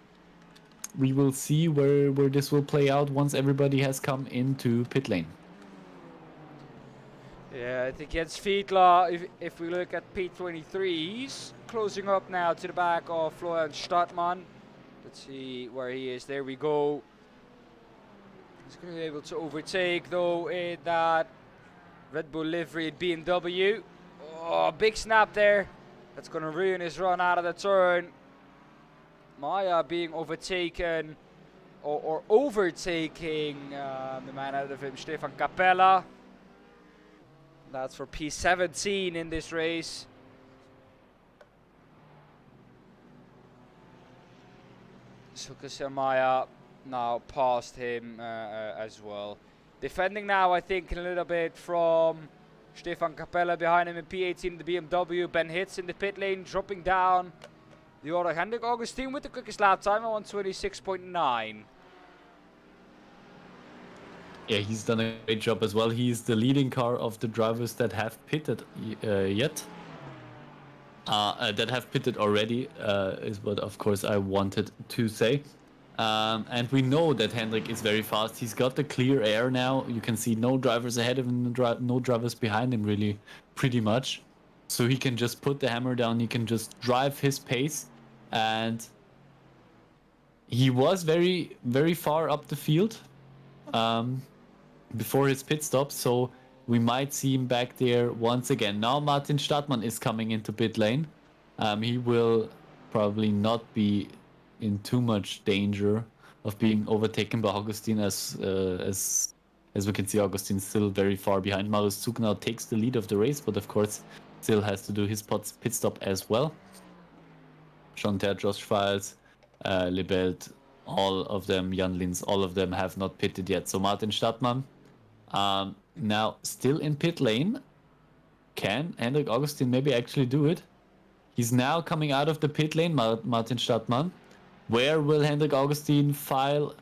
we will see where this will play out once everybody has come into pit lane. Yeah, I think Jens Fiedler, if we look at P23, he's closing up now to the back of Florian Stottmann. Let's see where he is. There we go. He's going to be able to overtake, though, in that Red Bull livery at BMW. Oh, big snap there. That's going to ruin his run out of the turn. Maya being overtaken, or overtaking the man out of him, Stefan Capella. That's for P17 in this race. So Christian Maya now past him as well. Defending now, I think, a little bit from Stefan Capella behind him in P18, the BMW. Ben Hitz in the pit lane, dropping down the order. Hendrik Augustin with the quickest lap time at 1:26.9. Yeah, he's done a great job as well. He's the leading car of the drivers that have pitted that have pitted already, is what, of course, I wanted to say. And we know that Hendrik is very fast. He's got the clear air now. You can see no drivers ahead of him, no drivers behind him, really, pretty much. So he can just put the hammer down. He can just drive his pace. And he was very, very far up the field before his pit stop. So we might see him back there once again. Now Martin Stadtmann is coming into pit lane. He will probably not be in too much danger of being overtaken by Augustin, as we can see, Augustin's still very far behind. Marius Zug now takes the lead of the race, but of course still has to do his pit stop as well. Jean-Terre, Josh Files, Lebelt, all of them, Jan Lins, all of them have not pitted yet. So Martin Stadtmann now still in pit lane. Can Hendrik Augustin maybe actually do it? He's now coming out of the pit lane, Martin Stadtmann. Where will Hendrik Augustin file?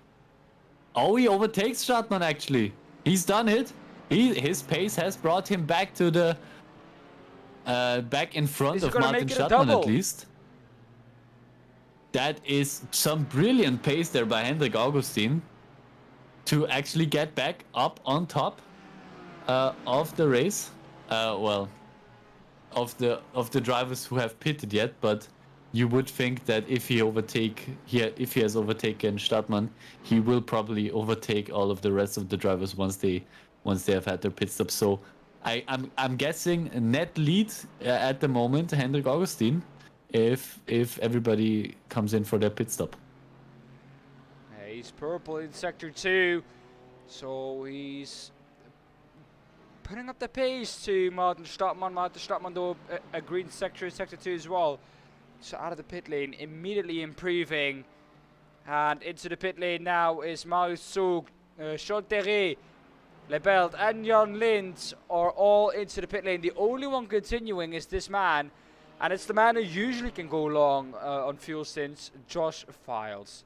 Oh, he overtakes Stadtmann actually. He's done it. His pace has brought him back to the back in front of Martin Stadtmann at least. That is some brilliant pace there by Hendrik Augustin to actually get back up on top of the race. Well, of the drivers who have pitted yet, but you would think that if he has overtaken Stadtmann, he will probably overtake all of the rest of the drivers once they have had their pit stop. So I'm guessing net lead at the moment, Hendrik Augustin, if everybody comes in for their pit stop. Yeah, he's purple in sector 2, so he's putting up the pace to Martin Stottmann. Martin Stottmann, though, a green sector in sector 2 as well. So out of the pit lane, immediately improving. And into the pit lane now is Marius Zug, Chanteré, Lebelt and Jan Lind are all into the pit lane. The only one continuing is this man. And it's the man who usually can go long on fuel stints, Josh Files.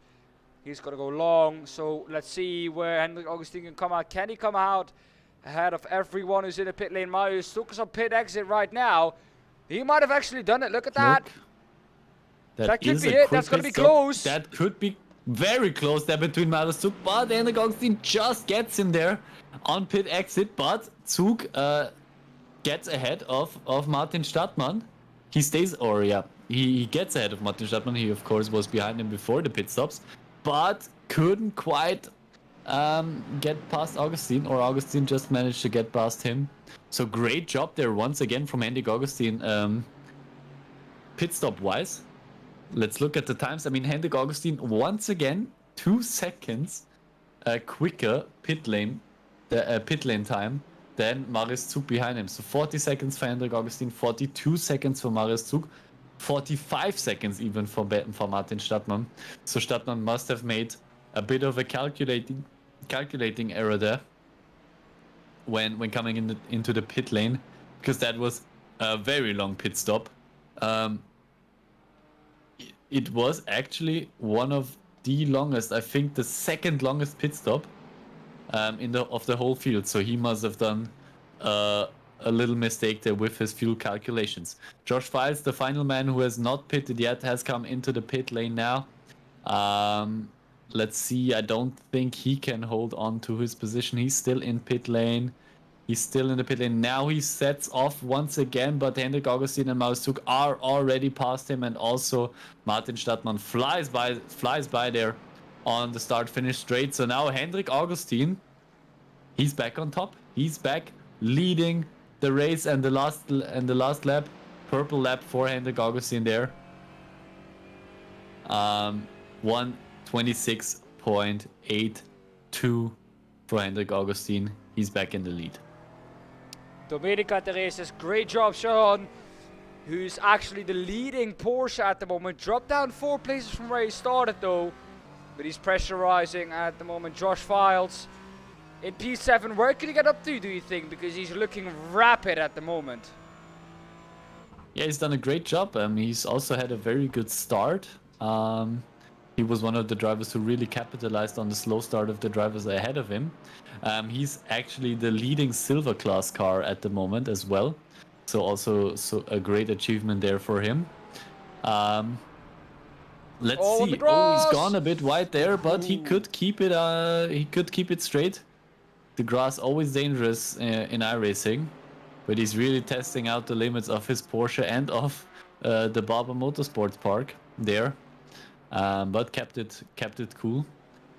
He's got to go long, so let's see where Hendrik Augustin can come out. Can he come out ahead of everyone who's in the pit lane? Marius Zug is on pit exit right now. He might have actually done it. Look at that. That could be it. That's going to be close. That could be very close there between Marius Zug, but Hendrik Augustin just gets him there on pit exit, but Zug gets ahead of Martin Stadtmann. He stays, or yeah, he gets ahead of Martin Stadtmann. He, of course, was behind him before the pit stops, but couldn't quite get past Augustin, or Augustin just managed to get past him. So great job there once again from Hendrik Augustin, pit stop wise. Let's look at the times. I mean, Hendrik Augustin once again 2 seconds quicker pit lane time than Marius Zug behind him. So 40 seconds for Hendrik Augustin, 42 seconds for Marius Zug, 45 seconds even for Martin Stadtmann. So Stadtmann must have made a bit of a calculating error there when coming into the pit lane, because that was a very long pit stop. It was actually one of the longest, I think the second longest pit stop of the whole field. So he must have done a little mistake there with his fuel calculations. Josh Files, the final man who has not pitted yet, has come into the pit lane now. Let's see. I don't think he can hold on to his position. He's still in pit lane. He's still in the pit lane. Now he sets off once again, but Hendrik Augustin and Marius Zug are already past him, and also Martin Stadtmann flies by there on the start-finish straight. So now Hendrik Augustin, he's back on top. He's back leading the race and the last lap. Purple lap for Hendrik Augustin there. 1:26.82 for Hendrik Augustin. He's back in the lead. Domenico at the races. Great job, Sean, who's actually the leading Porsche at the moment. Dropped down 4 places from where he started though, but he's pressurizing at the moment. Josh Files in P7. Where could he get up to, do you think? Because he's looking rapid at the moment. Yeah, he's done a great job. He's also had a very good start. He was one of the drivers who really capitalized on the slow start of the drivers ahead of him. He's actually the leading silver class car at the moment as well. So also a great achievement there for him. Let's see. Oh, he's gone a bit wide there, but he could keep it. He could keep it straight. The grass always dangerous in iRacing, but he's really testing out the limits of his Porsche and of the Barber Motorsports Park there. But kept it cool.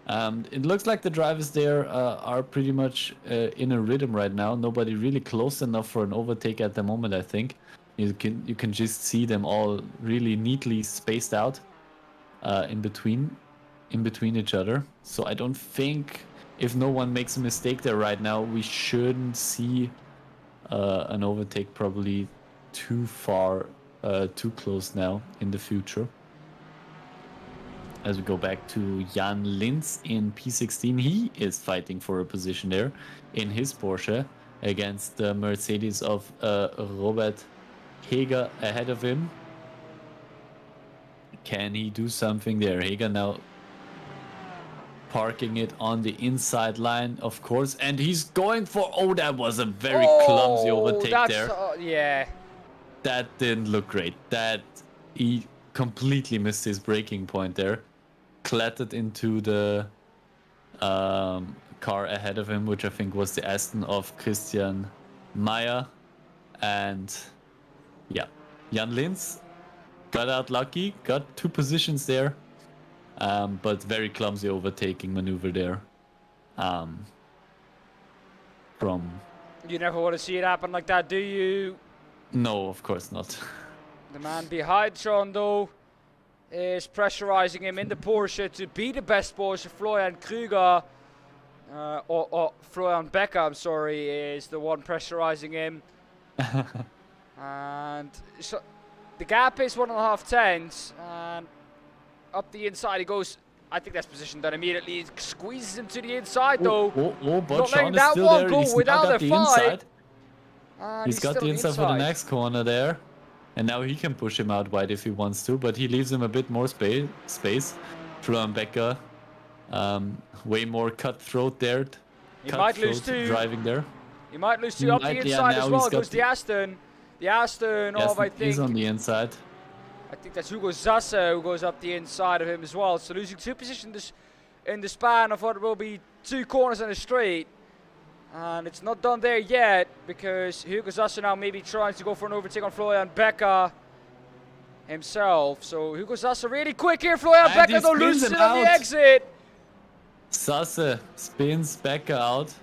It looks like the drivers there are pretty much in a rhythm right now. Nobody really close enough for an overtake at the moment. I think you can just see them all really neatly spaced out in between each other. So I don't think, if no one makes a mistake there right now, we shouldn't see an overtake probably too too close now in the future. As we go back to Jan Linz in P16, he is fighting for a position there in his Porsche against the Mercedes of Robert Heger ahead of him. Can he do something there? Heger now parking it on the inside line, of course, and he's going for... Oh, that was a very clumsy overtake there. Yeah. That didn't look great. He completely missed his braking point there. Clattered into the car ahead of him, which I think was the Aston of Christian Meyer. And yeah, Jan Linz got out lucky, got 2 positions there, but very clumsy overtaking maneuver there. From... You never want to see it happen like that, do you? No, of course not. The man behind Sean, though, is pressurizing him in the Porsche to be the best Porsche. Florian Krüger, or Florian Becker, I'm sorry, is the one pressurizing him. And so the gap is 1.5 tenths, and up the inside he goes. I think that's positioned done immediately. Squeezes him to the inside though. But Not letting Sean is that still one there. go He's now without got a the fight. inside. And He's got still the on inside for the next corner there. And now he can push him out wide if he wants to, but he leaves him a bit more space. Florian Becker, way more cutthroat there. He might lose two. Driving there. He might lose two up the inside as well. Goes the Aston. The Aston of, I think. He's on the inside. I think that's Hugo Zassa who goes up the inside of him as well. So losing two positions in the span of what will be 2 corners and a straight. And it's not done there yet because Hugo Zassa now maybe trying to go for an overtake on Florian Becker himself. So Hugo Zassa really quick here. Florian Becker though loses it on the exit. Zassa spins Becker out.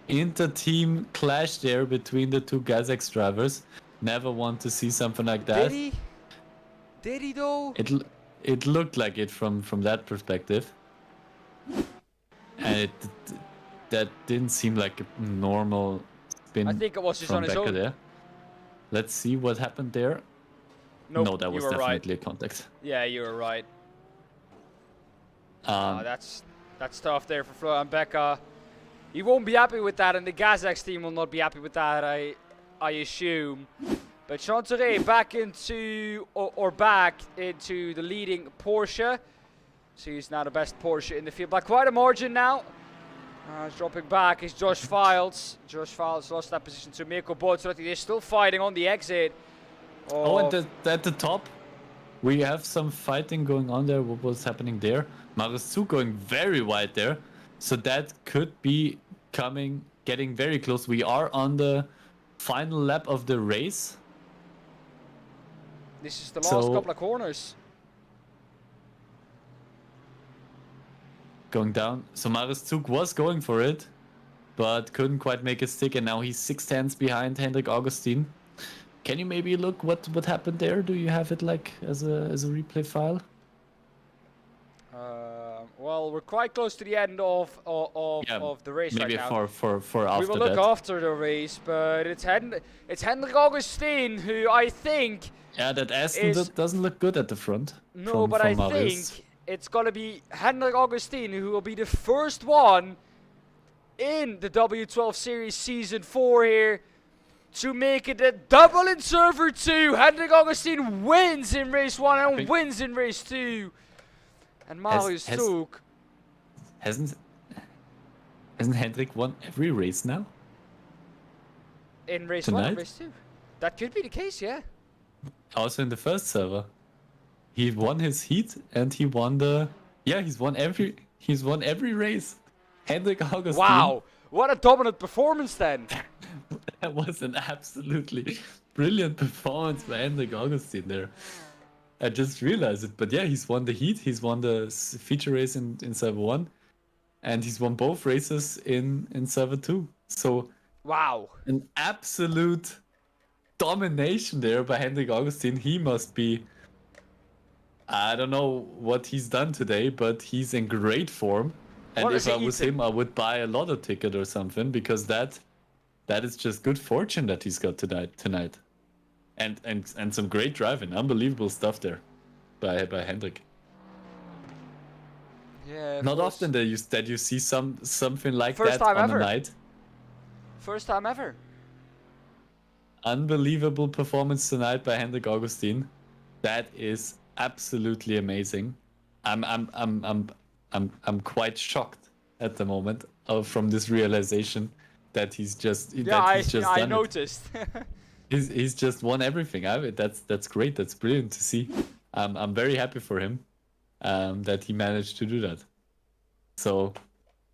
Inter-team clash there between the two Gazex drivers. Never want to see something like that. Did he though? It looked like it from that perspective. And that didn't seem like a normal spin. I think it was just on his Becker own. there. Let's see what happened there. Nope, no, that was definitely a contact. Yeah, you were right. That's tough there for Florian Becker. He won't be happy with that, and the Gazex team will not be happy with that, I assume. But Chanteray back into the leading Porsche. So he's now the best Porsche in the field by quite a margin now. He's dropping back is Josh Files. Josh Files lost that position to Mirko Bot, so they're still fighting on the exit. And at the top, we have some fighting going on there. What was happening there? Marisu going very wide there. So that could be getting very close. We are on the final lap of the race. This is the last couple of corners. Going down. So Marius Zug was going for it, but couldn't quite make it stick, and now he's 6 tenths behind Hendrik Augustin. Can you maybe look what happened there? Do you have it like as a replay file? Well, we're quite close to the end of the race right now. Maybe for after we will look after the race, but it's Hendrik Augustin who I think. Yeah, that Aston doesn't look good at the front. No, but I think it's gonna be Hendrik Augustin who will be the first one in the W12 Series Season 4 here to make it a double in Server 2. Hendrik Augustin wins in Race 1 and wins in Race 2. And Marius Zug. Hasn't Hendrik won every race now? In Race 1 and Race 2. That could be the case, yeah. Also in the first server. He won his heat and he won he's won every race. Hendrik Augustin. Wow, what a dominant performance then. That was an absolutely brilliant performance by Hendrik Augustin there. I just realized it, but yeah, he's won the heat, he's won the feature race in server 1, and he's won both races in server 2. So wow, an absolute domination there by Hendrik Augustin. He must be, I don't know what he's done today, but he's in great form. And if I was him, I would buy a lotto ticket or something, because that is just good fortune that he's got tonight. And some great driving, unbelievable stuff there by Hendrik. Yeah. Not often that you see something like that on a night. First time ever. Unbelievable performance tonight by Hendrik Augustin. That is absolutely amazing. I'm quite shocked at the moment from this realization that he's just I noticed. He's just won everything. That's great. That's brilliant to see. I'm very happy for him that he managed to do that. So,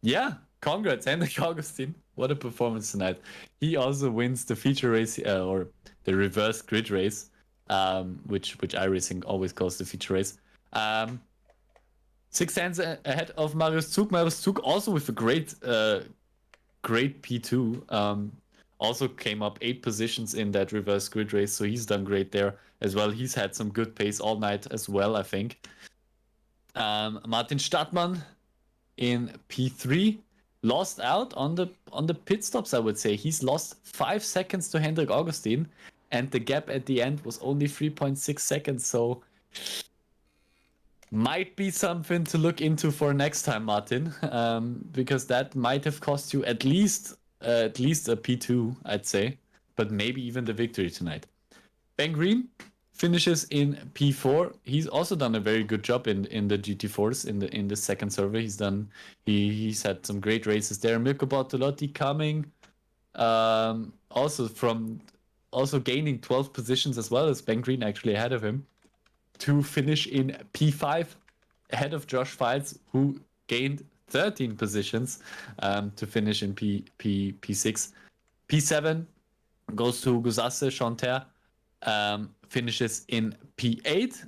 yeah, congrats, Hendrik Augustin. What a performance tonight. He also wins the feature race or the reverse grid race, which iRacing always calls the feature race. 6 tenths ahead of Marius Zug. Marius Zug also with a great P2. Also came up 8 positions in that reverse grid race, so he's done great there as well. He's had some good pace all night as well, I think. Martin Stadtmann in P3 lost out on the pit stops, I would say. He's lost 5 seconds to Hendrik Augustin, and the gap at the end was only 3.6 seconds. So might be something to look into for next time, Martin, because that might have cost you at least a P2, I'd say, but maybe even the victory tonight. Ben Green finishes in P4. He's also done a very good job in the GT4s in the second survey. He's had some great races there. Mirko Bortolotti coming, also gaining 12 positions as well as Ben Green, actually ahead of him, to finish in P5 ahead of Josh Files, who gained 13 positions to finish in P6. P7 goes to Gusasse Chanter, finishes in P8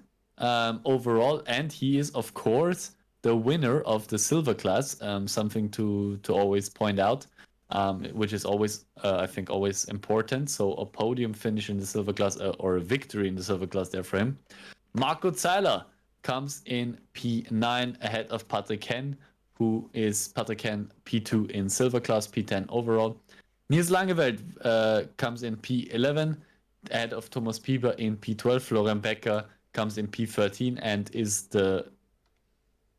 overall, and he is, of course, the winner of the silver class, something to always point out, which is always, I think, always important. So a podium finish in the silver class, or a victory in the silver class there for him. Marco Zeiler comes in P9 ahead of Patrick Henn, who is Patrick Henn P2 in silver class, P10 overall. Nils Langeveld comes in P11 ahead of Thomas Pieper in P12. Florian Becker comes in P13 and is the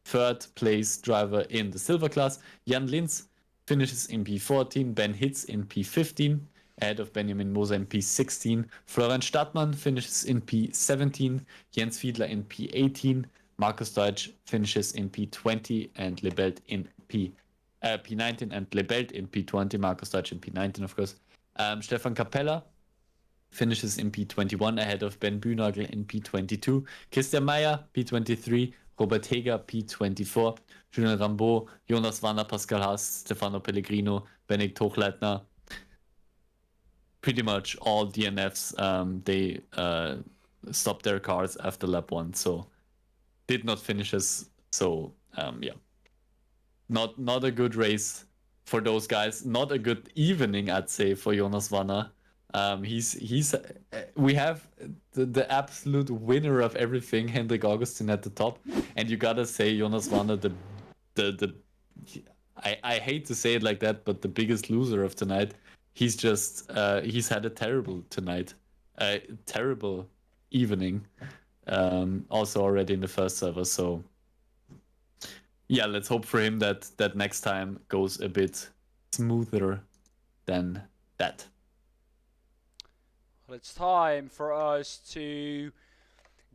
third place driver in the silver class. Jan Linz finishes in P14. Ben Hitz in P15 ahead of Benjamin Moser in P16. Florian Stadtmann finishes in P17. Jens Fiedler in P18. Markus Deutsch finishes in P20 and Lebelt in P19 and Lebelt in P20. Markus Deutsch in P19, of course. Stefan Capella finishes in P21 ahead of Ben Bühnagel in P22. Christian Meyer, P23. Robert Heger, P24. Julien Rambeau, Jonas Wanner, Pascal Haas, Stefano Pellegrino, Benedikt Hochleitner. Pretty much all DNFs, they stopped their cars after lap 1, so did not finish us. So yeah, not a good race for those guys. Not a good evening, I'd say, for Jonas Wanner. We have the absolute winner of everything, Hendrik Augustin, at the top, and you gotta say Jonas Wanner, I hate to say it like that, but the biggest loser of tonight. He's just he's had a terrible tonight, terrible evening, also already in the first server. So yeah, let's hope for him that next time goes a bit smoother than that. Well, it's time for us to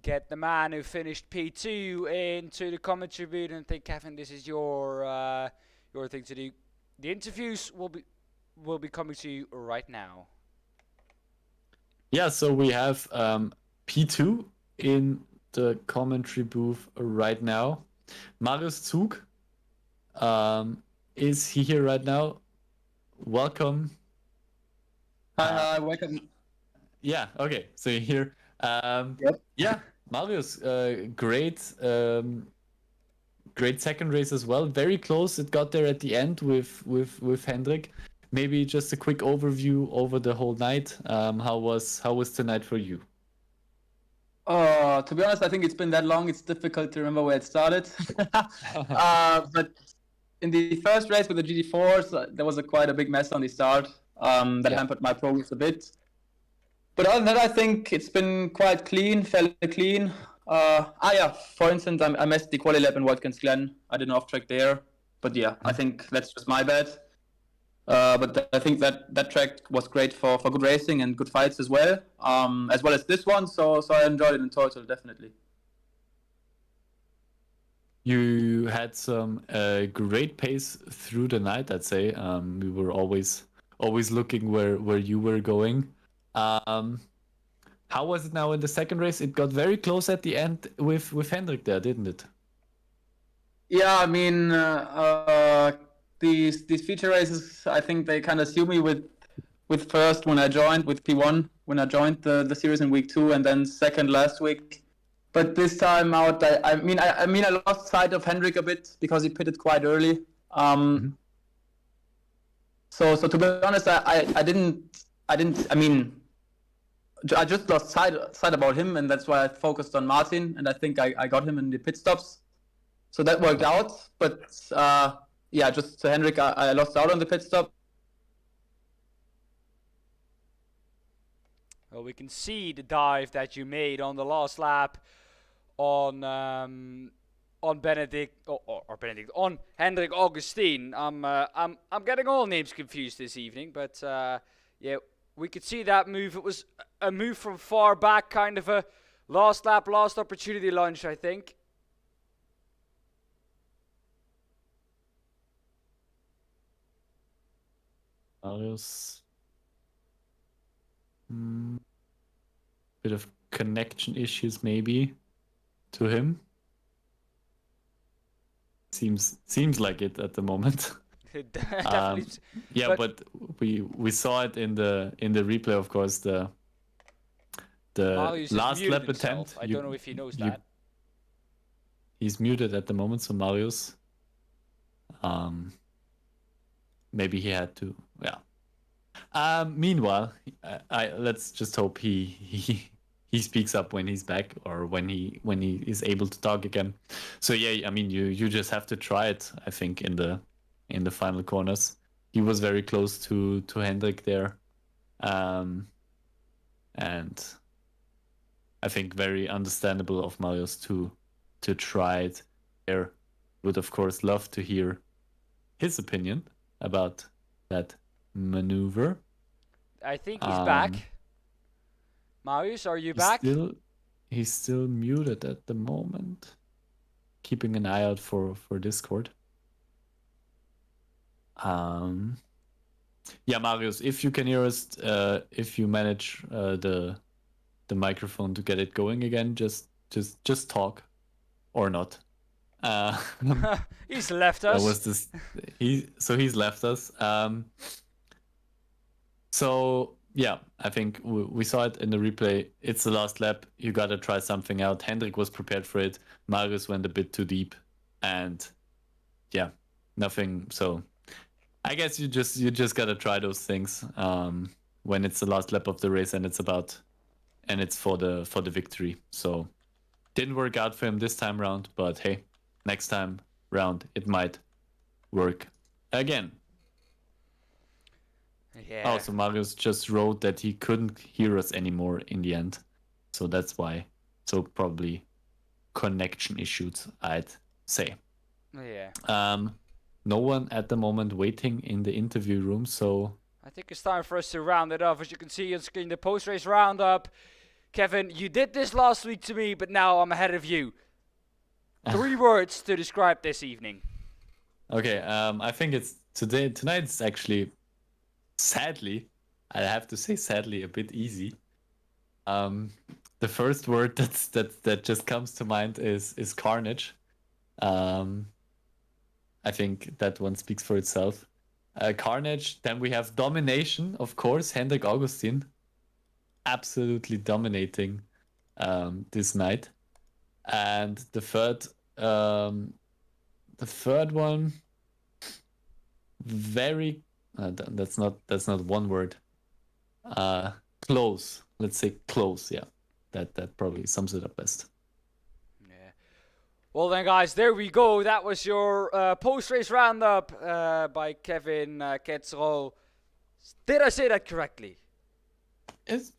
get the man who finished P2 into the commentary booth, and I think, Kevin, this is your thing to do. The interviews will be coming to you right now. Yeah, so we have P2 in the commentary booth right now. Marius Zug, is he here right now? Welcome. Hi, welcome. Yeah, okay, so you're here. Yep. Yeah, Marius, great second race as well. Very close. It got there at the end with Hendrik. Maybe just a quick overview over the whole night. How was tonight for you? To be honest, I think it's been that long. It's difficult to remember where it started. But in the first race with the GT4s, there was quite a big mess on the start that hampered my progress a bit. But other than that, I think it's been quite clean, fairly clean. For instance, I missed the quali lap in Watkins Glen. I did an off track there. But yeah, I think that's just my bad. But I think that track was great for good racing and good fights as well as this one. So I enjoyed it in total, definitely. You had some great pace through the night, I'd say. We were always looking where you were going. How was it now in the second race? It got very close at the end with Hendrik there, didn't it? Yeah, I mean, these feature races, I think they kind of suit me with first when I joined, with P1 when I joined the series in week 2, and then second last week. But this time out, I mean, I lost sight of Hendrik a bit because he pitted quite early. So to be honest, I just lost sight about him, and that's why I focused on Martin, and I think I got him in the pit stops. So that worked out, but just to Hendrik, I lost out on the pit stop. Well, we can see the dive that you made on the last lap on Benedict or Benedict on Hendrik Augustine. I'm getting all names confused this evening, but yeah, we could see that move. It was a move from far back, kind of a last lap, last opportunity lunge, I think. Marius. Bit of connection issues maybe to him. Seems like it at the moment. Definitely. Yeah, but we saw it in the replay, of course. The Marius has last muted lap himself. attempt. I don't know if he knows you- that. He's muted at the moment, so Marius. Maybe he had to. Yeah. Meanwhile, let's just hope he speaks up when he's back or when he is able to talk again. So yeah, I mean you just have to try it. I think in the final corners, he was very close to Hendrik there, and I think very understandable of Marius to try it there. Would of course love to hear his opinion about that maneuver. I think he's back. Marius, are you back? He's still muted at the moment. Keeping an eye out for Discord. Yeah, Marius, if you can hear us, if you manage the microphone to get it going again, just talk or not. He's left us. That was this. He's left us. So yeah, I think we saw it in the replay. It's the last lap. You gotta try something out. Hendrik was prepared for it. Marius went a bit too deep, and yeah, nothing. So I guess you just gotta try those things when it's the last lap of the race and it's for the victory. So didn't work out for him this time round, but hey, next time round it might work again. Yeah. Oh, so Marius just wrote that he couldn't hear us anymore in the end. So that's why. So probably connection issues, I'd say. Yeah. No one at the moment waiting in the interview room, so I think it's time for us to round it off. As you can see on screen, the post-race roundup. Kevin, you did this last week to me, but now I'm ahead of you. 3 words to describe this evening. Okay, I think it's tonight it's actually, sadly, I have to say sadly, a bit easy. The first word that just comes to mind is carnage. I think that one speaks for itself. Carnage, then we have domination, of course, Hendrik Augustine. Absolutely dominating this night. And the third one, very that's not one word. Close. Let's say close. Yeah, that probably sums it up best. Yeah. Well then, guys, there we go. That was your post-race roundup by Kevin Ketzro. Did I say that correctly? It's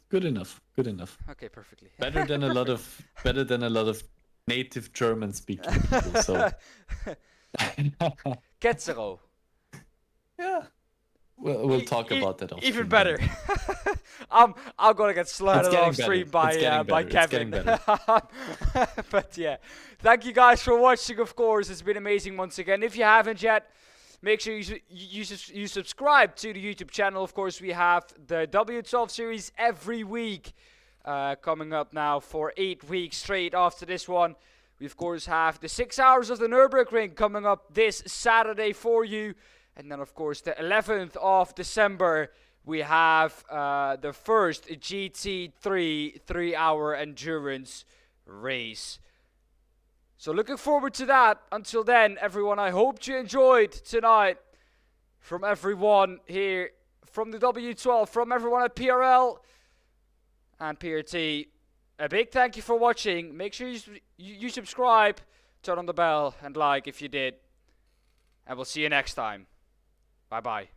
good enough. Good enough. Okay, perfectly. Better than a lot of native German speaking people. So Ketzero. yeah, we'll talk about that. Even better. I'm gonna get slaughtered off stream by Kevin. But yeah, thank you guys for watching. Of course, it's been amazing once again. If you haven't yet, make sure you subscribe to the YouTube channel. Of course, we have the W12 series every week coming up now for 8 weeks straight after this one. We, of course, have the 6 hours of the Nürburgring coming up this Saturday for you. And then, of course, the 11th of December, we have the first GT3 3-hour endurance race. So looking forward to that. Until then, everyone, I hope you enjoyed tonight. From everyone here, from the W12, from everyone at PRL and PRT, a big thank you for watching. Make sure you subscribe, turn on the bell, and like if you did. And we'll see you next time. Bye-bye.